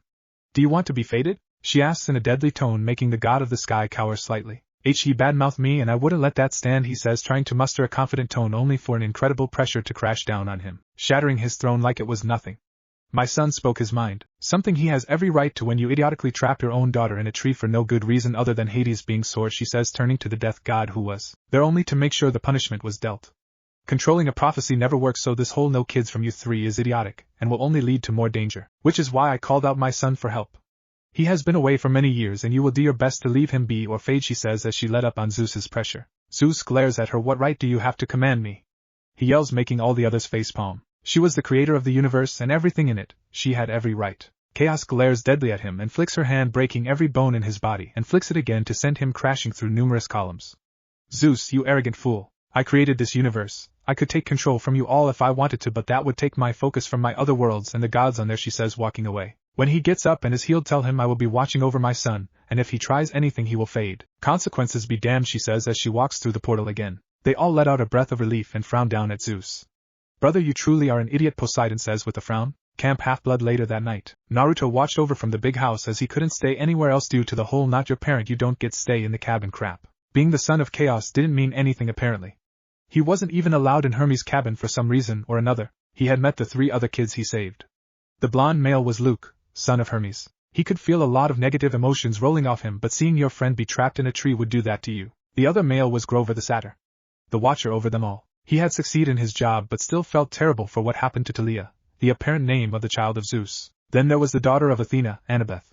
Do you want to be fated? She asks in a deadly tone, making the god of the sky cower slightly. He badmouthed me and I wouldn't let that stand, he says, trying to muster a confident tone only for an incredible pressure to crash down on him, shattering his throne like it was nothing. My son spoke his mind, something he has every right to when you idiotically trap your own daughter in a tree for no good reason other than Hades being sore, she says, turning to the death god who was there only to make sure the punishment was dealt. Controlling a prophecy never works, so this whole no kids from you three is idiotic, and will only lead to more danger, which is why I called out my son for help. He has been away for many years and you will do your best to leave him be or fade, she says as she let up on Zeus's pressure. Zeus glares at her. What right do you have to command me? He yells, making all the others facepalm. She was the creator of the universe and everything in it. She had every right. Chaos glares deadly at him and flicks her hand, breaking every bone in his body, and flicks it again to send him crashing through numerous columns. Zeus, you arrogant fool. I created this universe. I could take control from you all if I wanted to, but that would take my focus from my other worlds and the gods on there, she says, walking away. When he gets up and is healed, tell him I will be watching over my son, and if he tries anything he will fade. Consequences be damned, she says as she walks through the portal again. They all let out a breath of relief and frown down at Zeus. Brother, you truly are an idiot, Poseidon says with a frown. Camp Half-Blood. Later that night, Naruto watched over from the big house as he couldn't stay anywhere else due to the whole not your parent you don't get stay in the cabin crap. Being the son of chaos didn't mean anything apparently. He wasn't even allowed in Hermes' cabin for some reason or another. He had met the 3 other kids he saved. The blonde male was Luke, son of Hermes. He could feel a lot of negative emotions rolling off him, but seeing your friend be trapped in a tree would do that to you. The other male was Grover the Satyr, the watcher over them all. He had succeeded in his job but still felt terrible for what happened to Talia, the apparent name of the child of Zeus. Then there was the daughter of Athena, Annabeth.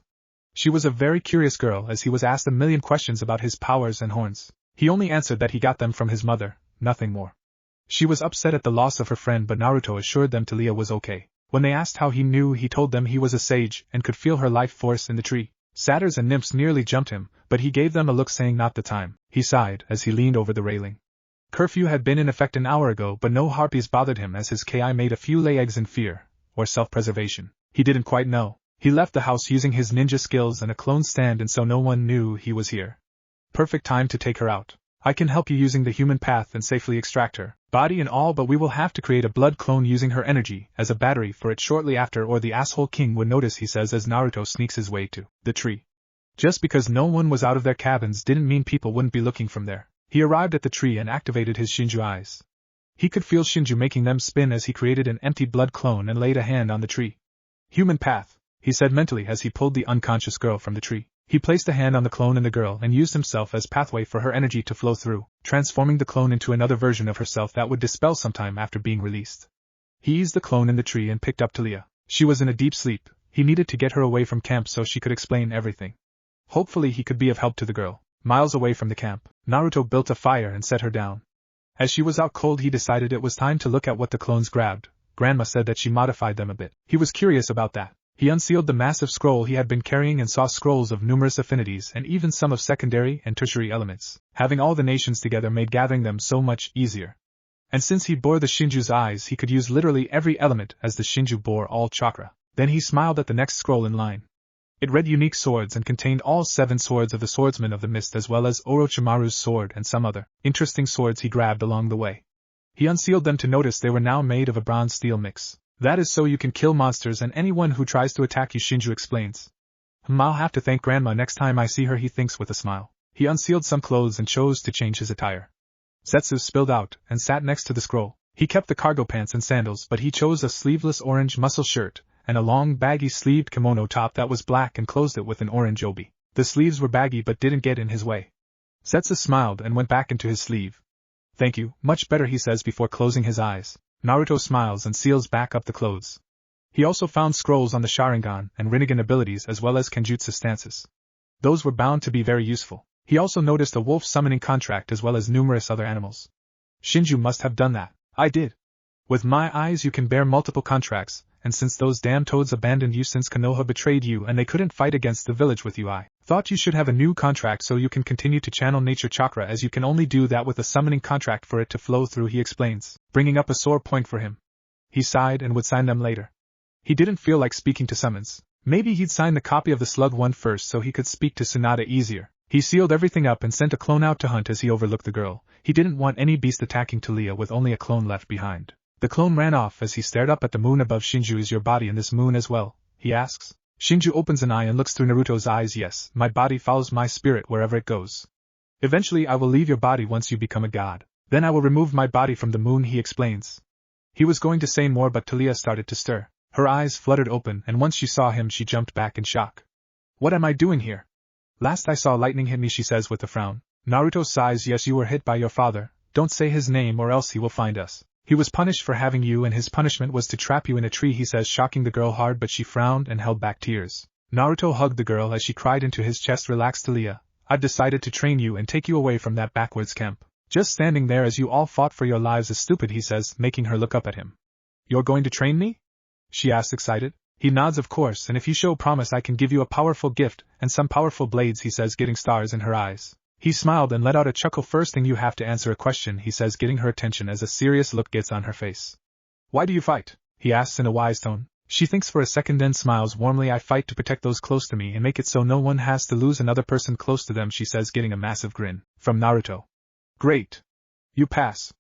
She was a very curious girl as he was asked a million questions about his powers and horns. He only answered that he got them from his mother, nothing more. She was upset at the loss of her friend, but Naruto assured them Talia was okay. When they asked how he knew, he told them he was a sage and could feel her life force in the tree. Satyrs and nymphs nearly jumped him, but he gave them a look saying not the time. He sighed as he leaned over the railing. Curfew had been in effect an hour ago, but no harpies bothered him as his Ki made a few lay eggs in fear, or self-preservation. He didn't quite know. He left the house using his ninja skills and a clone stand, and so no one knew he was here. Perfect time to take her out. I can help you using the human path and safely extract her, body and all, but we will have to create a blood clone using her energy as a battery for it shortly after, or the asshole king would notice, he says as Naruto sneaks his way to the tree. Just because no one was out of their cabins didn't mean people wouldn't be looking from there. He arrived at the tree and activated his Shinju eyes. He could feel Shinju making them spin as he created an empty blood clone and laid a hand on the tree. Human path, he said mentally as he pulled the unconscious girl from the tree. He placed a hand on the clone and the girl and used himself as pathway for her energy to flow through, transforming the clone into another version of herself that would dispel sometime after being released. He eased the clone in the tree and picked up Talia. She was in a deep sleep. He needed to get her away from camp so she could explain everything. Hopefully he could be of help to the girl. Miles away from the camp, Naruto built a fire and set her down. As she was out cold, he decided it was time to look at what the clones grabbed. Grandma said that she modified them a bit. He was curious about that. He unsealed the massive scroll he had been carrying and saw scrolls of numerous affinities and even some of secondary and tertiary elements. Having all the nations together made gathering them so much easier. And since he bore the Shinju's eyes, he could use literally every element as the Shinju bore all chakra. Then he smiled at the next scroll in line. It read unique swords and contained all 7 swords of the swordsman of the mist as well as Orochimaru's sword and some other interesting swords he grabbed along the way. He unsealed them to notice they were now made of a bronze-steel mix. That is so you can kill monsters and anyone who tries to attack you, Shinju explains. I'll have to thank Grandma next time I see her, he thinks with a smile. He unsealed some clothes and chose to change his attire. Setsu spilled out and sat next to the scroll. He kept the cargo pants and sandals, but he chose a sleeveless orange muscle shirt and a long baggy sleeved kimono top that was black and closed it with an orange obi. The sleeves were baggy but didn't get in his way. Setsu smiled and went back into his sleeve. Thank you, much better, he says before closing his eyes. Naruto smiles and seals back up the clothes. He also found scrolls on the Sharingan and Rinnegan abilities as well as Kenjutsu stances. Those were bound to be very useful. He also noticed a wolf summoning contract as well as numerous other animals. Shinju must have done that. I did. With my eyes you can bear multiple contracts, and since those damn toads abandoned you since Konoha betrayed you and they couldn't fight against the village with you, I thought you should have a new contract so you can continue to channel nature chakra, as you can only do that with a summoning contract for it to flow through, he explains, bringing up a sore point for him. He sighed and would sign them later. He didn't feel like speaking to summons. Maybe he'd sign the copy of the slug one first so he could speak to Tsunade easier. He sealed everything up and sent a clone out to hunt as he overlooked the girl. He didn't want any beast attacking Talia with only a clone left behind. The clone ran off as he stared up at the moon above. Shinju, is your body in this moon as well? He asks. Shinju opens an eye and looks through Naruto's eyes. Yes, my body follows my spirit wherever it goes. Eventually I will leave your body once you become a god. Then I will remove my body from the moon, he explains. He was going to say more but Talia started to stir. Her eyes fluttered open and once she saw him she jumped back in shock. What am I doing here? Last I saw lightning hit me, she says with a frown. Naruto sighs. Yes, you were hit by your father. Don't say his name or else he will find us. He was punished for having you and his punishment was to trap you in a tree, he says, shocking the girl hard, but she frowned and held back tears. Naruto hugged the girl as she cried into his chest. Relax, Talia. I've decided to train you and take you away from that backwards camp. Just standing there as you all fought for your lives is stupid, he says, making her look up at him. You're going to train me? She asks, excited. He nods, of course, and if you show promise I can give you a powerful gift and some powerful blades, he says, getting stars in her eyes. He smiled and let out a chuckle. First thing, you have to answer a question, he says, getting her attention as a serious look gets on her face. Why do you fight? He asks in a wise tone. She thinks for a second then smiles warmly. I fight to protect those close to me and make it so no one has to lose another person close to them, she says, getting a massive grin from Naruto. Great. You pass.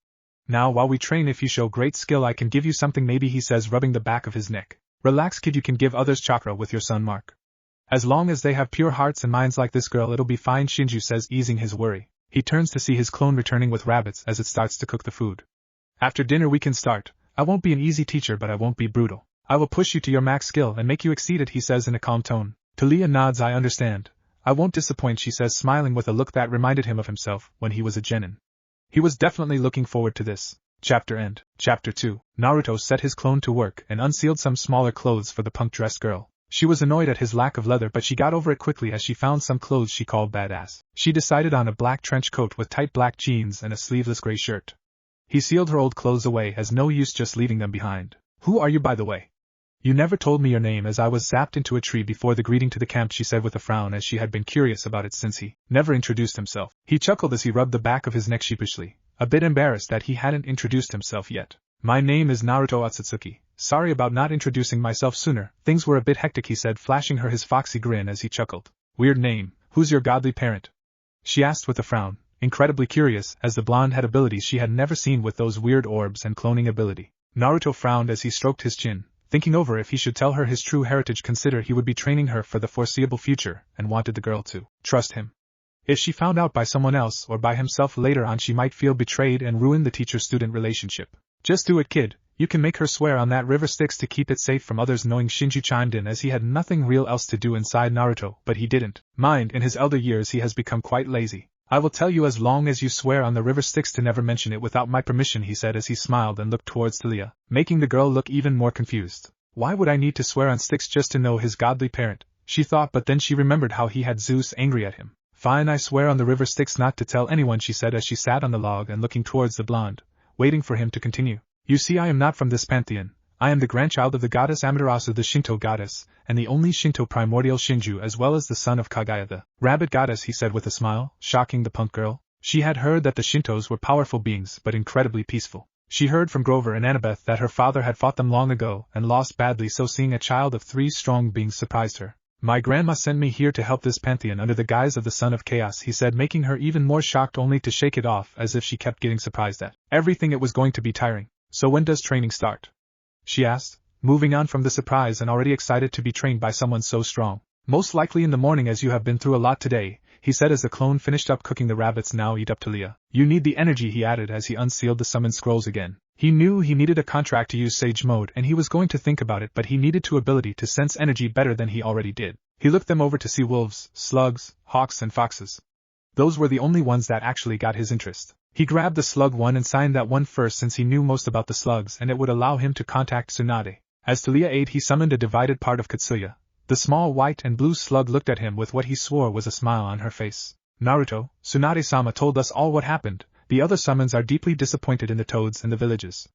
Now while we train, if you show great skill I can give you something maybe, he says, rubbing the back of his neck. Relax, kid, you can give others chakra with your sun mark. As long as they have pure hearts and minds like this girl it'll be fine, Shinju says, easing his worry. He turns to see his clone returning with rabbits as it starts to cook the food. After dinner we can start. I won't be an easy teacher but I won't be brutal. I will push you to your max skill and make you exceed it, he says in a calm tone. Talia nods. I understand. I won't disappoint, she says, smiling with a look that reminded him of himself when he was a genin. He was definitely looking forward to this. Chapter end. Chapter 2. Naruto set his clone to work and unsealed some smaller clothes for the punk-dressed girl. She was annoyed at his lack of leather but she got over it quickly as she found some clothes she called badass. She decided on a black trench coat with tight black jeans and a sleeveless gray shirt. He sealed her old clothes away as no use just leaving them behind. Who are you, by the way? You never told me your name, as I was zapped into a tree before the greeting to the camp, she said with a frown, as she had been curious about it since he never introduced himself. He chuckled as he rubbed the back of his neck sheepishly, a bit embarrassed that he hadn't introduced himself yet. My name is Naruto Otsutsuki. Sorry about not introducing myself sooner. Things were a bit hectic, he said, flashing her his foxy grin as he chuckled. Weird name. Who's your godly parent? She asked with a frown, incredibly curious, as the blonde had abilities she had never seen with those weird orbs and cloning ability. Naruto frowned as he stroked his chin, thinking over if he should tell her his true heritage, consider he would be training her for the foreseeable future, and wanted the girl to trust him. If she found out by someone else or by himself later on, she might feel betrayed and ruin the teacher-student relationship. Just do it, kid. You can make her swear on that river Styx to keep it safe from others knowing, Shinju chimed in as he had nothing real else to do inside Naruto, but he didn't mind. In his elder years he has become quite lazy. I will tell you as long as you swear on the river Styx to never mention it without my permission, he said as he smiled and looked towards Talia, making the girl look even more confused. Why would I need to swear on Styx just to know his godly parent? She thought, but then she remembered how he had Zeus angry at him. Fine, I swear on the river Styx not to tell anyone, she said as she sat on the log and looking towards the blonde, waiting for him to continue. You see, I am not from this pantheon. I am the grandchild of the goddess Amaterasu, the Shinto goddess, and the only Shinto primordial Shinju, as well as the son of Kaguya, the rabbit goddess, he said with a smile, shocking the punk girl. She had heard that the Shintos were powerful beings but incredibly peaceful. She heard from Grover and Annabeth that her father had fought them long ago and lost badly, so seeing a child of 3 strong beings surprised her. My grandma sent me here to help this pantheon under the guise of the Son of Chaos, he said, making her even more shocked, only to shake it off as if she kept getting surprised at everything. It was going to be tiring. So when does training start? She asked, moving on from the surprise and already excited to be trained by someone so strong. Most likely in the morning, as you have been through a lot today, he said as the clone finished up cooking the rabbits. Now eat up, Talia. You need the energy, he added as he unsealed the summon scrolls again. He knew he needed a contract to use Sage Mode, and he was going to think about it, but he needed to ability to sense energy better than he already did. He looked them over to see wolves, slugs, hawks and foxes. Those were the only ones that actually got his interest. He grabbed the slug one and signed that one first, since he knew most about the slugs and it would allow him to contact Tsunade. As Talia ate, he summoned a divided part of Katsuya. The small white and blue slug looked at him with what he swore was a smile on her face. Naruto, Tsunade-sama told us all what happened. The other summons are deeply disappointed in the toads and the villages.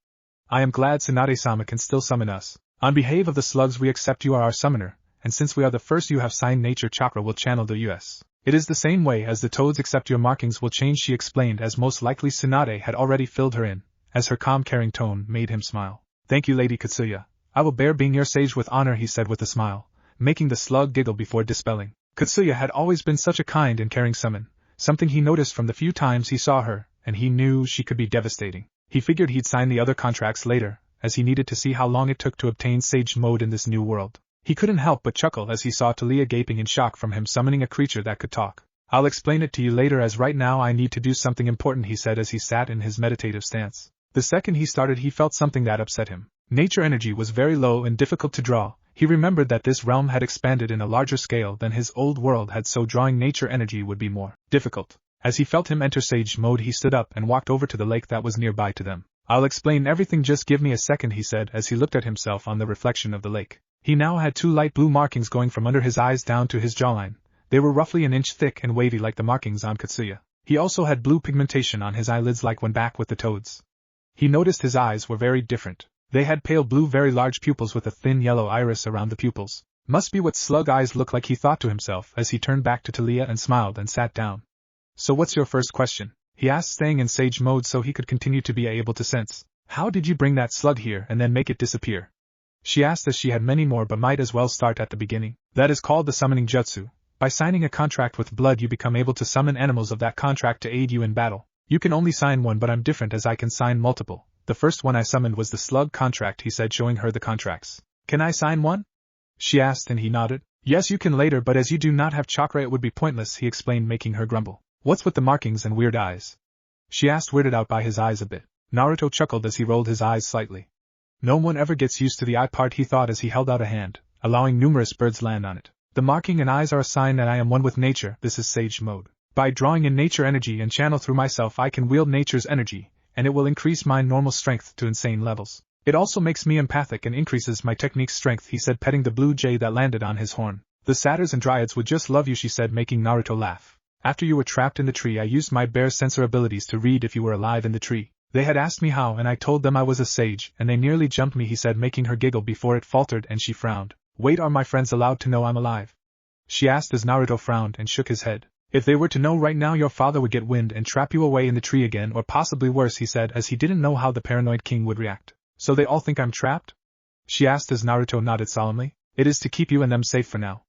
I am glad Tsunade-sama can still summon us. On behalf of the slugs, we accept you are our summoner, and since we are the first you have signed, nature chakra will channel the US. It is the same way as the toads, except your markings will change, she explained, as most likely Tsunade had already filled her in, as her calm, caring tone made him smile. Thank you, Lady Katsuya. I will bear being your sage with honor, he said with a smile, making the slug giggle before dispelling. Katsuya had always been such a kind and caring summon, something he noticed from the few times he saw her, and he knew she could be devastating. He figured he'd sign the other contracts later, as he needed to see how long it took to obtain Sage Mode in this new world. He couldn't help but chuckle as he saw Talia gaping in shock from him summoning a creature that could talk. I'll explain it to you later, as right now I need to do something important, he said as he sat in his meditative stance. The second he started, he felt something that upset him. Nature energy was very low and difficult to draw. He remembered that this realm had expanded in a larger scale than his old world had, so drawing nature energy would be more difficult. As he felt him enter Sage Mode, he stood up and walked over to the lake that was nearby to them. I'll explain everything, just give me a second, he said as he looked at himself on the reflection of the lake. He now had 2 light blue markings going from under his eyes down to his jawline. They were roughly an inch thick and wavy like the markings on Katsuya. He also had blue pigmentation on his eyelids like when back with the toads. He noticed his eyes were very different. They had pale blue, very large pupils with a thin yellow iris around the pupils. Must be what slug eyes look like, he thought to himself as he turned back to Talia and smiled and sat down. So what's your first question? He asked, staying in Sage Mode so he could continue to be able to sense. How did you bring that slug here and then make it disappear? She asked, as she had many more but might as well start at the beginning. That is called the summoning jutsu. By signing a contract with blood, you become able to summon animals of that contract to aid you in battle. You can only sign one, but I'm different as I can sign multiple. The first one I summoned was the slug contract, he said, showing her the contracts. Can I sign one? She asked, and he nodded. Yes, you can later, but as you do not have chakra it would be pointless, he explained, making her grumble. What's with the markings and weird eyes? She asked, weirded out by his eyes a bit. Naruto chuckled as he rolled his eyes slightly. No one ever gets used to the eye part, he thought as he held out a hand, allowing numerous birds land on it. The marking and eyes are a sign that I am one with nature. This is Sage Mode. By drawing in nature energy and channel through myself, I can wield nature's energy, and it will increase my normal strength to insane levels. It also makes me empathic and increases my technique's strength, he said, petting the blue jay that landed on his horn. The satyrs and dryads would just love you, she said, making Naruto laugh. After you were trapped in the tree, I used my bear sensor abilities to read if you were alive in the tree. They had asked me how, and I told them I was a sage, and they nearly jumped me, he said, making her giggle before it faltered and she frowned. Wait, are my friends allowed to know I'm alive? She asked as Naruto frowned and shook his head. If they were to know right now, your father would get wind and trap you away in the tree again, or possibly worse, he said, as he didn't know how the paranoid king would react. So they all think I'm trapped? She asked as Naruto nodded solemnly. It is to keep you and them safe for now.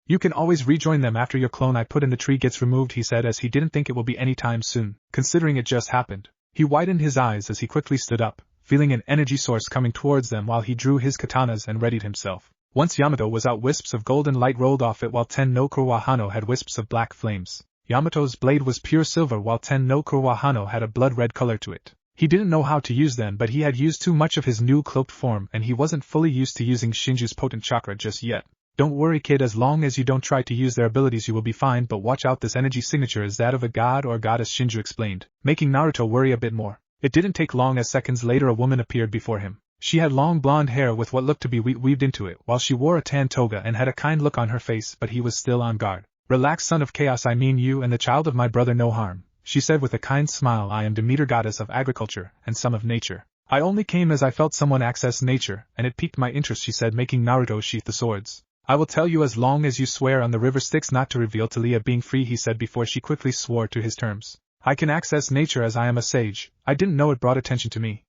You can always rejoin them after your clone I put in the tree gets removed, he said, as he didn't think it will be any time soon, considering it just happened. He widened his eyes as he quickly stood up, feeling an energy source coming towards them while he drew his katanas and readied himself. Once Yamato was out, wisps of golden light rolled off it while Ten no Kurohano had wisps of black flames. Yamato's blade was pure silver while Ten no Kurohano had a blood-red color to it. He didn't know how to use them, but he had used too much of his new cloaked form and he wasn't fully used to using Shinju's potent chakra just yet. Don't worry, kid, as long as you don't try to use their abilities you will be fine, but watch out, this energy signature is that of a god or goddess, Shinju explained, making Naruto worry a bit more. It didn't take long as seconds later a woman appeared before him. She had long blonde hair with what looked to be wheat weaved into it, while she wore a tan toga and had a kind look on her face, but he was still on guard. Relax, son of chaos, I mean you and the child of my brother no harm, she said with a kind smile. I am Demeter, goddess of agriculture and some of nature. I only came as I felt someone access nature, and it piqued my interest, she said, making Naruto sheath the swords. I will tell you as long as you swear on the river Styx not to reveal Talia being free, he said before she quickly swore to his terms. I can access nature as I am a sage. I didn't know it brought attention to me.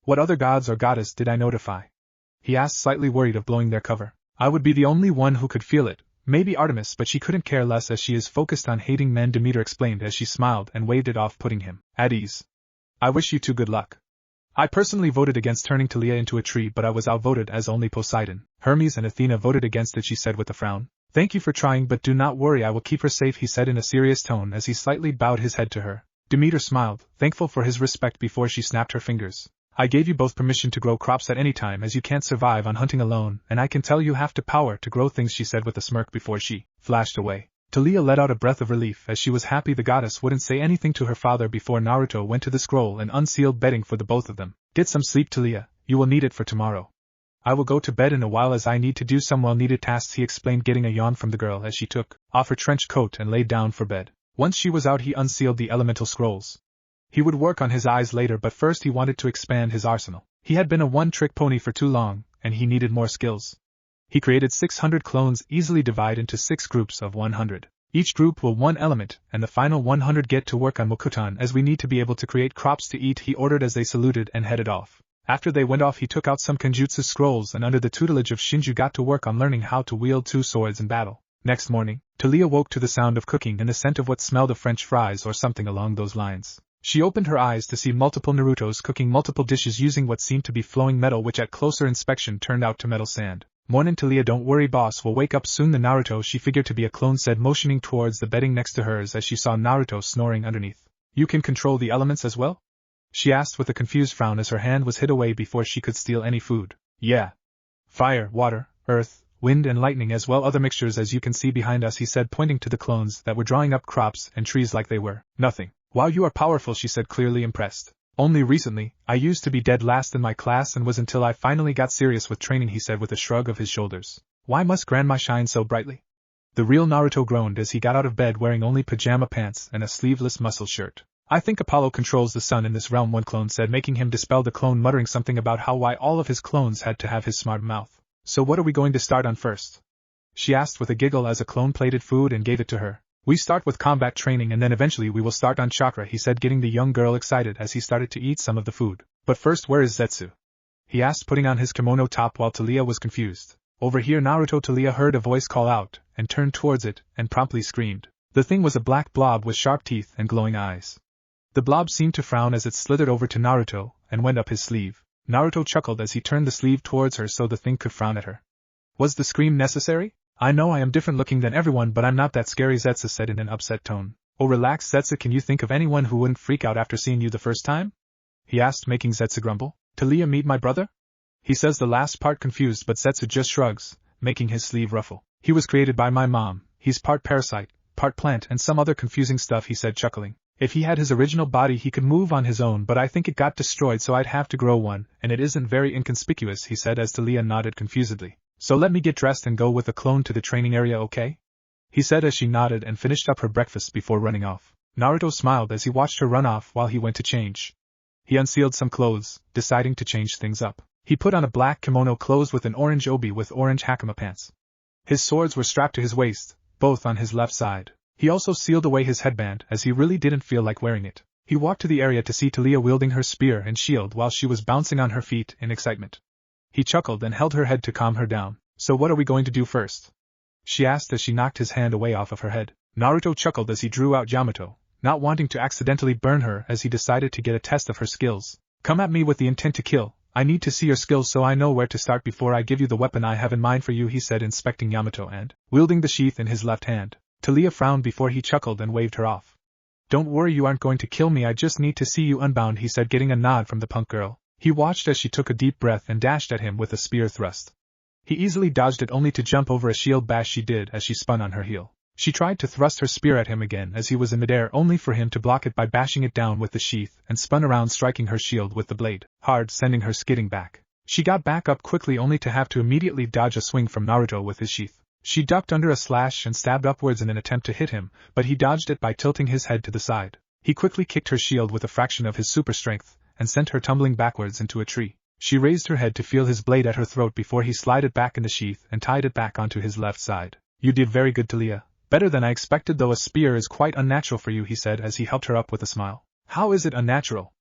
What other gods or goddess did I notify? He asked, slightly worried of blowing their cover. I would be the only one who could feel it. Maybe Artemis, but she couldn't care less as she is focused on hating men, Demeter explained as she smiled and waved it off, putting him at ease. I wish you two good luck. I personally voted against turning Talia into a tree, but I was outvoted as only Poseidon, Hermes and Athena voted against it, she said with a frown. Thank you for trying, but do not worry, I will keep her safe, he said in a serious tone as he slightly bowed his head to her. Demeter smiled, thankful for his respect, before she snapped her fingers. I gave you both permission to grow crops at any time, as you can't survive on hunting alone, and I can tell you have the power to grow things, she said with a smirk before she flashed away. Talia let out a breath of relief as she was happy the goddess wouldn't say anything to her father before Naruto went to the scroll and unsealed bedding for the both of them. Get some sleep, Talia, you will need it for tomorrow. I will go to bed in a while as I need to do some well-needed tasks, he explained, getting a yawn from the girl as she took off her trench coat and laid down for bed. Once she was out, he unsealed the elemental scrolls. He would work on his eyes later, but first he wanted to expand his arsenal. He had been a one-trick pony for too long, and he needed more skills. He created 600 clones, easily divide into 6 groups of 100. Each group will one element, and the final 100 get to work on Mokutan, as we need to be able to create crops to eat, he ordered as they saluted and headed off. After they went off, he took out some Kenjutsu scrolls and under the tutelage of Shinju got to work on learning how to wield 2 swords in battle. Next morning, Talia woke to the sound of cooking and the scent of what smelled of French fries or something along those lines. She opened her eyes to see multiple Narutos cooking multiple dishes using what seemed to be flowing metal, which at closer inspection turned out to metal sand. Mornin', Talia, don't worry, boss will wake up soon. The Naruto she figured to be a clone said, motioning towards the bedding next to hers as she saw Naruto snoring underneath. You can control the elements as well? She asked with a confused frown as her hand was hid away before she could steal any food. Yeah. Fire, water, earth, wind and lightning, as well other mixtures as you can see behind us, he said, pointing to the clones that were drawing up crops and trees like they were nothing. Wow, you are powerful, she said, clearly impressed. Only recently, I used to be dead last in my class and was until I finally got serious with training, he said with a shrug of his shoulders. Why must grandma shine so brightly? The real Naruto groaned as he got out of bed wearing only pajama pants and a sleeveless muscle shirt. I think Apollo controls the sun in this realm, one clone said, making him dispel the clone, muttering something about how why all of his clones had to have his smart mouth. So what are we going to start on first? She asked with a giggle as a clone plated food and gave it to her. We start with combat training and then eventually we will start on chakra, he said, getting the young girl excited as he started to eat some of the food. But first, where is Zetsu? He asked, putting on his kimono top while Talia was confused. Over here, Naruto. Talia heard a voice call out, and turned towards it, and promptly screamed. The thing was a black blob with sharp teeth and glowing eyes. The blob seemed to frown as it slithered over to Naruto, and went up his sleeve. Naruto chuckled as he turned the sleeve towards her so the thing could frown at her. Was the scream necessary? I know I am different looking than everyone, but I'm not that scary, Zetsu said in an upset tone. Oh, relax, Zetsu, can you think of anyone who wouldn't freak out after seeing you the first time? He asked, making Zetsu grumble. Talia, meet my brother? He says the last part confused, but Zetsu just shrugs, making his sleeve ruffle. He was created by my mom. He's part parasite, part plant and some other confusing stuff, he said, chuckling. If he had his original body he could move on his own, but I think it got destroyed so I'd have to grow one, and it isn't very inconspicuous, he said as Talia nodded confusedly. So let me get dressed and go with the clone to the training area, okay? He said as she nodded and finished up her breakfast before running off. Naruto smiled as he watched her run off while he went to change. He unsealed some clothes, deciding to change things up. He put on a black kimono clothes with an orange obi with orange hakama pants. His swords were strapped to his waist, both on his left side. He also sealed away his headband as he really didn't feel like wearing it. He walked to the area to see Talia wielding her spear and shield while she was bouncing on her feet in excitement. He chuckled and held her head to calm her down. So what are we going to do first? She asked as she knocked his hand away off of her head. Naruto chuckled as he drew out Yamato, not wanting to accidentally burn her as he decided to get a test of her skills. Come at me with the intent to kill. I need to see your skills so I know where to start before I give you the weapon I have in mind for you, he said, inspecting Yamato and wielding the sheath in his left hand. Talia frowned before he chuckled and waved her off. Don't worry, you aren't going to kill me, I just need to see you unbound, he said, getting a nod from the punk girl. He watched as she took a deep breath and dashed at him with a spear thrust. He easily dodged it only to jump over a shield bash she did as she spun on her heel. She tried to thrust her spear at him again as he was in midair only for him to block it by bashing it down with the sheath and spun around, striking her shield with the blade hard, sending her skidding back. She got back up quickly only to have to immediately dodge a swing from Naruto with his sheath. She ducked under a slash and stabbed upwards in an attempt to hit him, but he dodged it by tilting his head to the side. He quickly kicked her shield with a fraction of his super strength, and sent her tumbling backwards into a tree. She raised her head to feel his blade at her throat before he slid it back in the sheath and tied it back onto his left side. You did very good, Talia. Better than I expected, though a spear is quite unnatural for you, he said as he helped her up with a smile. How is it unnatural?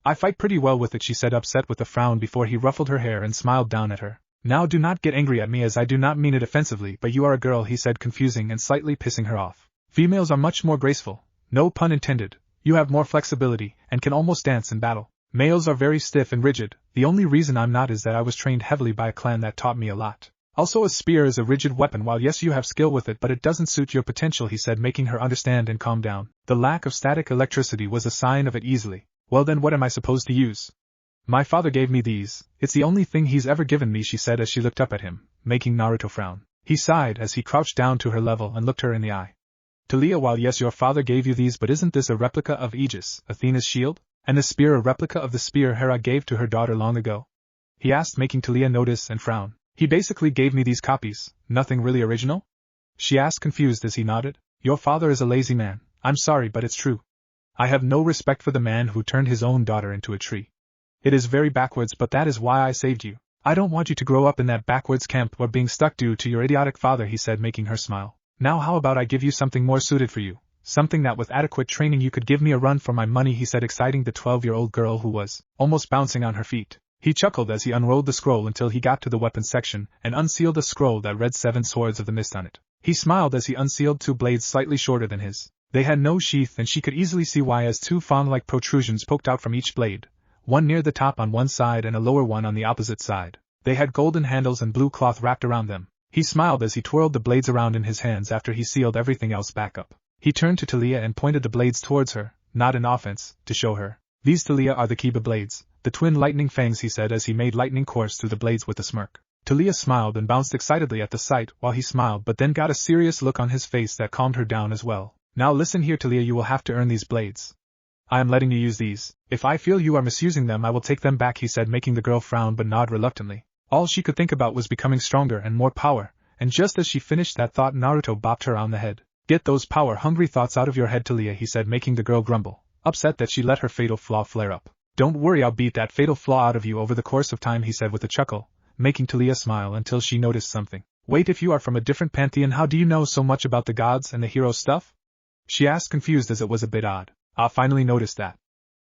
I fight pretty well with it, she said, upset with a frown before he ruffled her hair and smiled down at her. Now do not get angry at me, as I do not mean it offensively, but you are a girl, he said, confusing and slightly pissing her off. Females are much more graceful, no pun intended. You have more flexibility, and can almost dance in battle. Males are very stiff and rigid. The only reason I'm not is that I was trained heavily by a clan that taught me a lot. Also, a spear is a rigid weapon. While yes, you have skill with it, but it doesn't suit your potential, he said, making her understand and calm down. The lack of static electricity was a sign of it easily. Well then, what am I supposed to use? My father gave me these. It's the only thing he's ever given me, she said as she looked up at him, making Naruto frown. He sighed as he crouched down to her level and looked her in the eye. Talia, while yes, your father gave you these, but isn't this a replica of Aegis, Athena's shield? And the spear a replica of the spear Hera gave to her daughter long ago? He asked, making Talia notice and frown. He basically gave me these copies, nothing really original? She asked, confused as he nodded. Your father is a lazy man. I'm sorry, but it's true. I have no respect for the man who turned his own daughter into a tree. It is very backwards, but that is why I saved you. I don't want you to grow up in that backwards camp or being stuck due to your idiotic father, he said, making her smile. Now how about I give you something more suited for you? Something that with adequate training you could give me a run for my money, he said, exciting the 12-year-old girl who was almost bouncing on her feet. He chuckled as he unrolled the scroll until he got to the weapons section and unsealed a scroll that read 7 Swords of the Mist on it. He smiled as he unsealed 2 blades slightly shorter than his. They had no sheath, and she could easily see why, as 2 fawn-like protrusions poked out from each blade, one near the top on one side and a lower one on the opposite side. They had golden handles and blue cloth wrapped around them. He smiled as he twirled the blades around in his hands after he sealed everything else back up. He turned to Talia and pointed the blades towards her, not in offense, to show her. These, Talia, are the Kiba blades, the twin lightning fangs, he said as he made lightning course through the blades with a smirk. Talia smiled and bounced excitedly at the sight while he smiled, but then got a serious look on his face that calmed her down as well. Now listen here, Talia, you will have to earn these blades. I am letting you use these. If I feel you are misusing them, I will take them back, he said, making the girl frown but nod reluctantly. All she could think about was becoming stronger and more power, and just as she finished that thought, Naruto bopped her on the head. Get those power-hungry thoughts out of your head, Talia, he said, making the girl grumble, upset that she let her fatal flaw flare up. Don't worry, I'll beat that fatal flaw out of you over the course of time, he said with a chuckle, making Talia smile until she noticed something. Wait, if you are from a different pantheon, how do you know so much about the gods and the hero stuff? She asked, confused as it was a bit odd. I finally noticed that.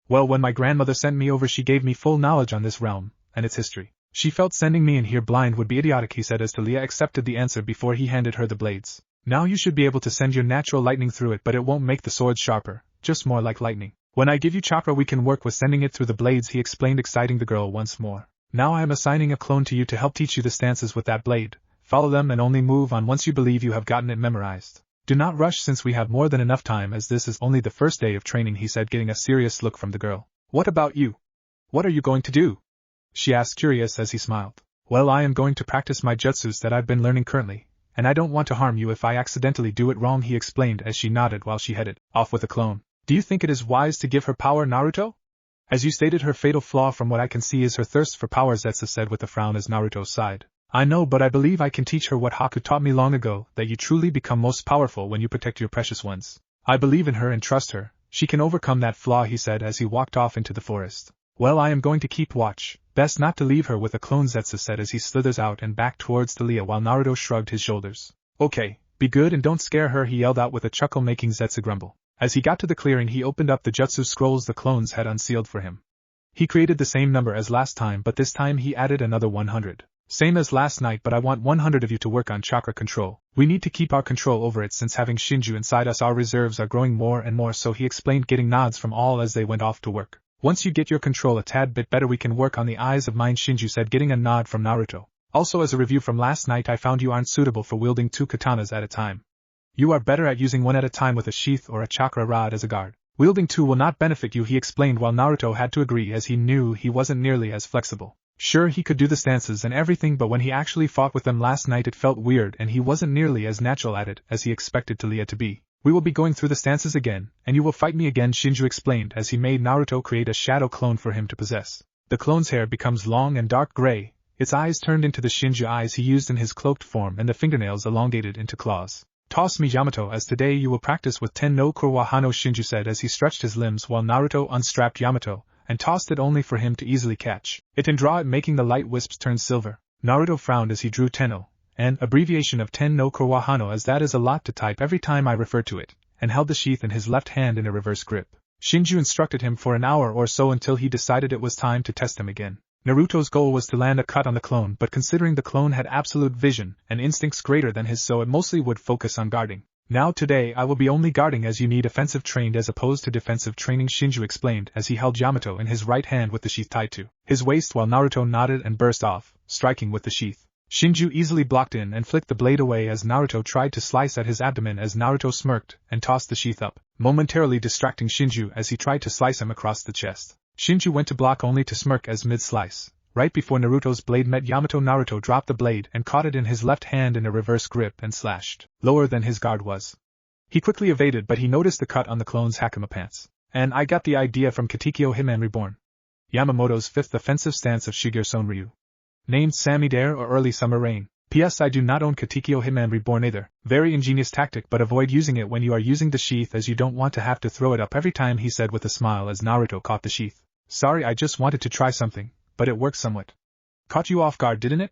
Well, when my grandmother sent me over, she gave me full knowledge on this realm and its history. She felt sending me in here blind would be idiotic, he said as Talia accepted the answer before he handed her the blades. Now you should be able to send your natural lightning through it, but it won't make the swords sharper, just more like lightning. When I give you chakra, we can work with sending it through the blades, he explained, exciting the girl once more. Now I am assigning a clone to you to help teach you the stances with that blade. Follow them and only move on once you believe you have gotten it memorized. Do not rush, since we have more than enough time, as this is only the first day of training, he said, getting a serious look from the girl. What about you? What are you going to do? She asked, curious as he smiled. Well, I am going to practice my jutsus that I've been learning currently, and I don't want to harm you if I accidentally do it wrong, he explained as she nodded while she headed off with a clone. Do you think it is wise to give her power, Naruto? As you stated, her fatal flaw from what I can see is her thirst for power, Zetsu said with a frown as Naruto sighed. I know, but I believe I can teach her what Haku taught me long ago, that you truly become most powerful when you protect your precious ones. I believe in her and trust her. She can overcome that flaw, he said as he walked off into the forest. Well, I am going to keep watch. Best not to leave her with a clone, Zetsu said as he slithers out and back towards Talia while Naruto shrugged his shoulders. Okay, be good and don't scare her, he yelled out with a chuckle, making Zetsu grumble. As he got to the clearing, he opened up the jutsu scrolls the clones had unsealed for him. He created the same number as last time, but this time he added another 100. Same as last night, but I want 100 of you to work on chakra control. We need to keep our control over it, since having Shinju inside us, our reserves are growing more and more, so he explained, getting nods from all as they went off to work. Once you get your control a tad bit better, we can work on the eyes of mine, Shinju said, getting a nod from Naruto. Also, as a review from last night, I found you aren't suitable for wielding 2 katanas at a time. You are better at using one at a time with a sheath or a chakra rod as a guard. Wielding 2 will not benefit you, he explained, while Naruto had to agree as he knew he wasn't nearly as flexible. Sure, he could do the stances and everything, but when he actually fought with them last night it felt weird and he wasn't nearly as natural at it as he expected Talia to be. We will be going through the stances again, and you will fight me again, Shinju explained as he made Naruto create a shadow clone for him to possess. The clone's hair becomes long and dark gray, its eyes turned into the Shinju eyes he used in his cloaked form, and the fingernails elongated into claws. Toss me Yamato, as today you will practice with 10 no Kurowa Hano, Shinju said as he stretched his limbs while Naruto unstrapped Yamato, and tossed it only for him to easily catch it and draw it, making the light wisps turn silver. Naruto frowned as he drew Tenno, an abbreviation of Ten no Kurwahano, as that is a lot to type every time I refer to it, and held the sheath in his left hand in a reverse grip. Shinju instructed him for an hour or so until he decided it was time to test him again. Naruto's goal was to land a cut on the clone, but considering the clone had absolute vision and instincts greater than his, so it mostly would focus on guarding. Now today I will be only guarding, as you need offensive trained as opposed to defensive training, Shinju explained as he held Yamato in his right hand with the sheath tied to his waist while Naruto nodded and burst off, striking with the sheath. Shinju easily blocked in and flicked the blade away as Naruto tried to slice at his abdomen, as Naruto smirked and tossed the sheath up, momentarily distracting Shinju as he tried to slice him across the chest. Shinju went to block only to smirk as mid-slice, right before Naruto's blade met Yamato, Naruto dropped the blade and caught it in his left hand in a reverse grip and slashed lower than his guard was. He quickly evaded, but he noticed the cut on the clone's hakama pants. And I got the idea from Katekyo Hitman Reborn, Yamamoto's fifth offensive stance of Shigeru Sonryu. Named Sammy Dare or Early Summer Rain. P.S. I do not own Katekyo Hitman Reborn either. Very ingenious tactic, but avoid using it when you are using the sheath, as you don't want to have to throw it up every time, he said with a smile as Naruto caught the sheath. Sorry, I just wanted to try something, but it worked somewhat. Caught you off guard, didn't it?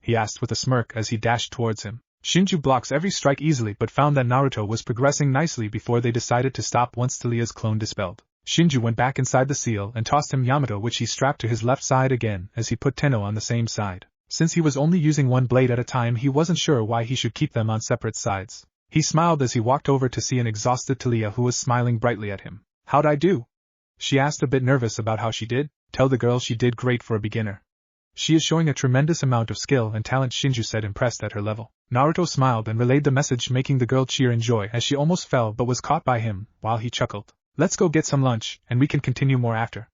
He asked with a smirk as he dashed towards him. Shinju blocks every strike easily but found that Naruto was progressing nicely before they decided to stop once Talia's clone dispelled. Shinju went back inside the seal and tossed him Yamato, which he strapped to his left side again as he put Tenno on the same side. Since he was only using one blade at a time, he wasn't sure why he should keep them on separate sides. He smiled as he walked over to see an exhausted Talia who was smiling brightly at him. How'd I do? She asked, a bit nervous about how she did. Tell the girl she did great for a beginner. She is showing a tremendous amount of skill and talent, Shinju said, impressed at her level. Naruto smiled and relayed the message, making the girl cheer in joy as she almost fell but was caught by him, while he chuckled. Let's go get some lunch, and we can continue more after.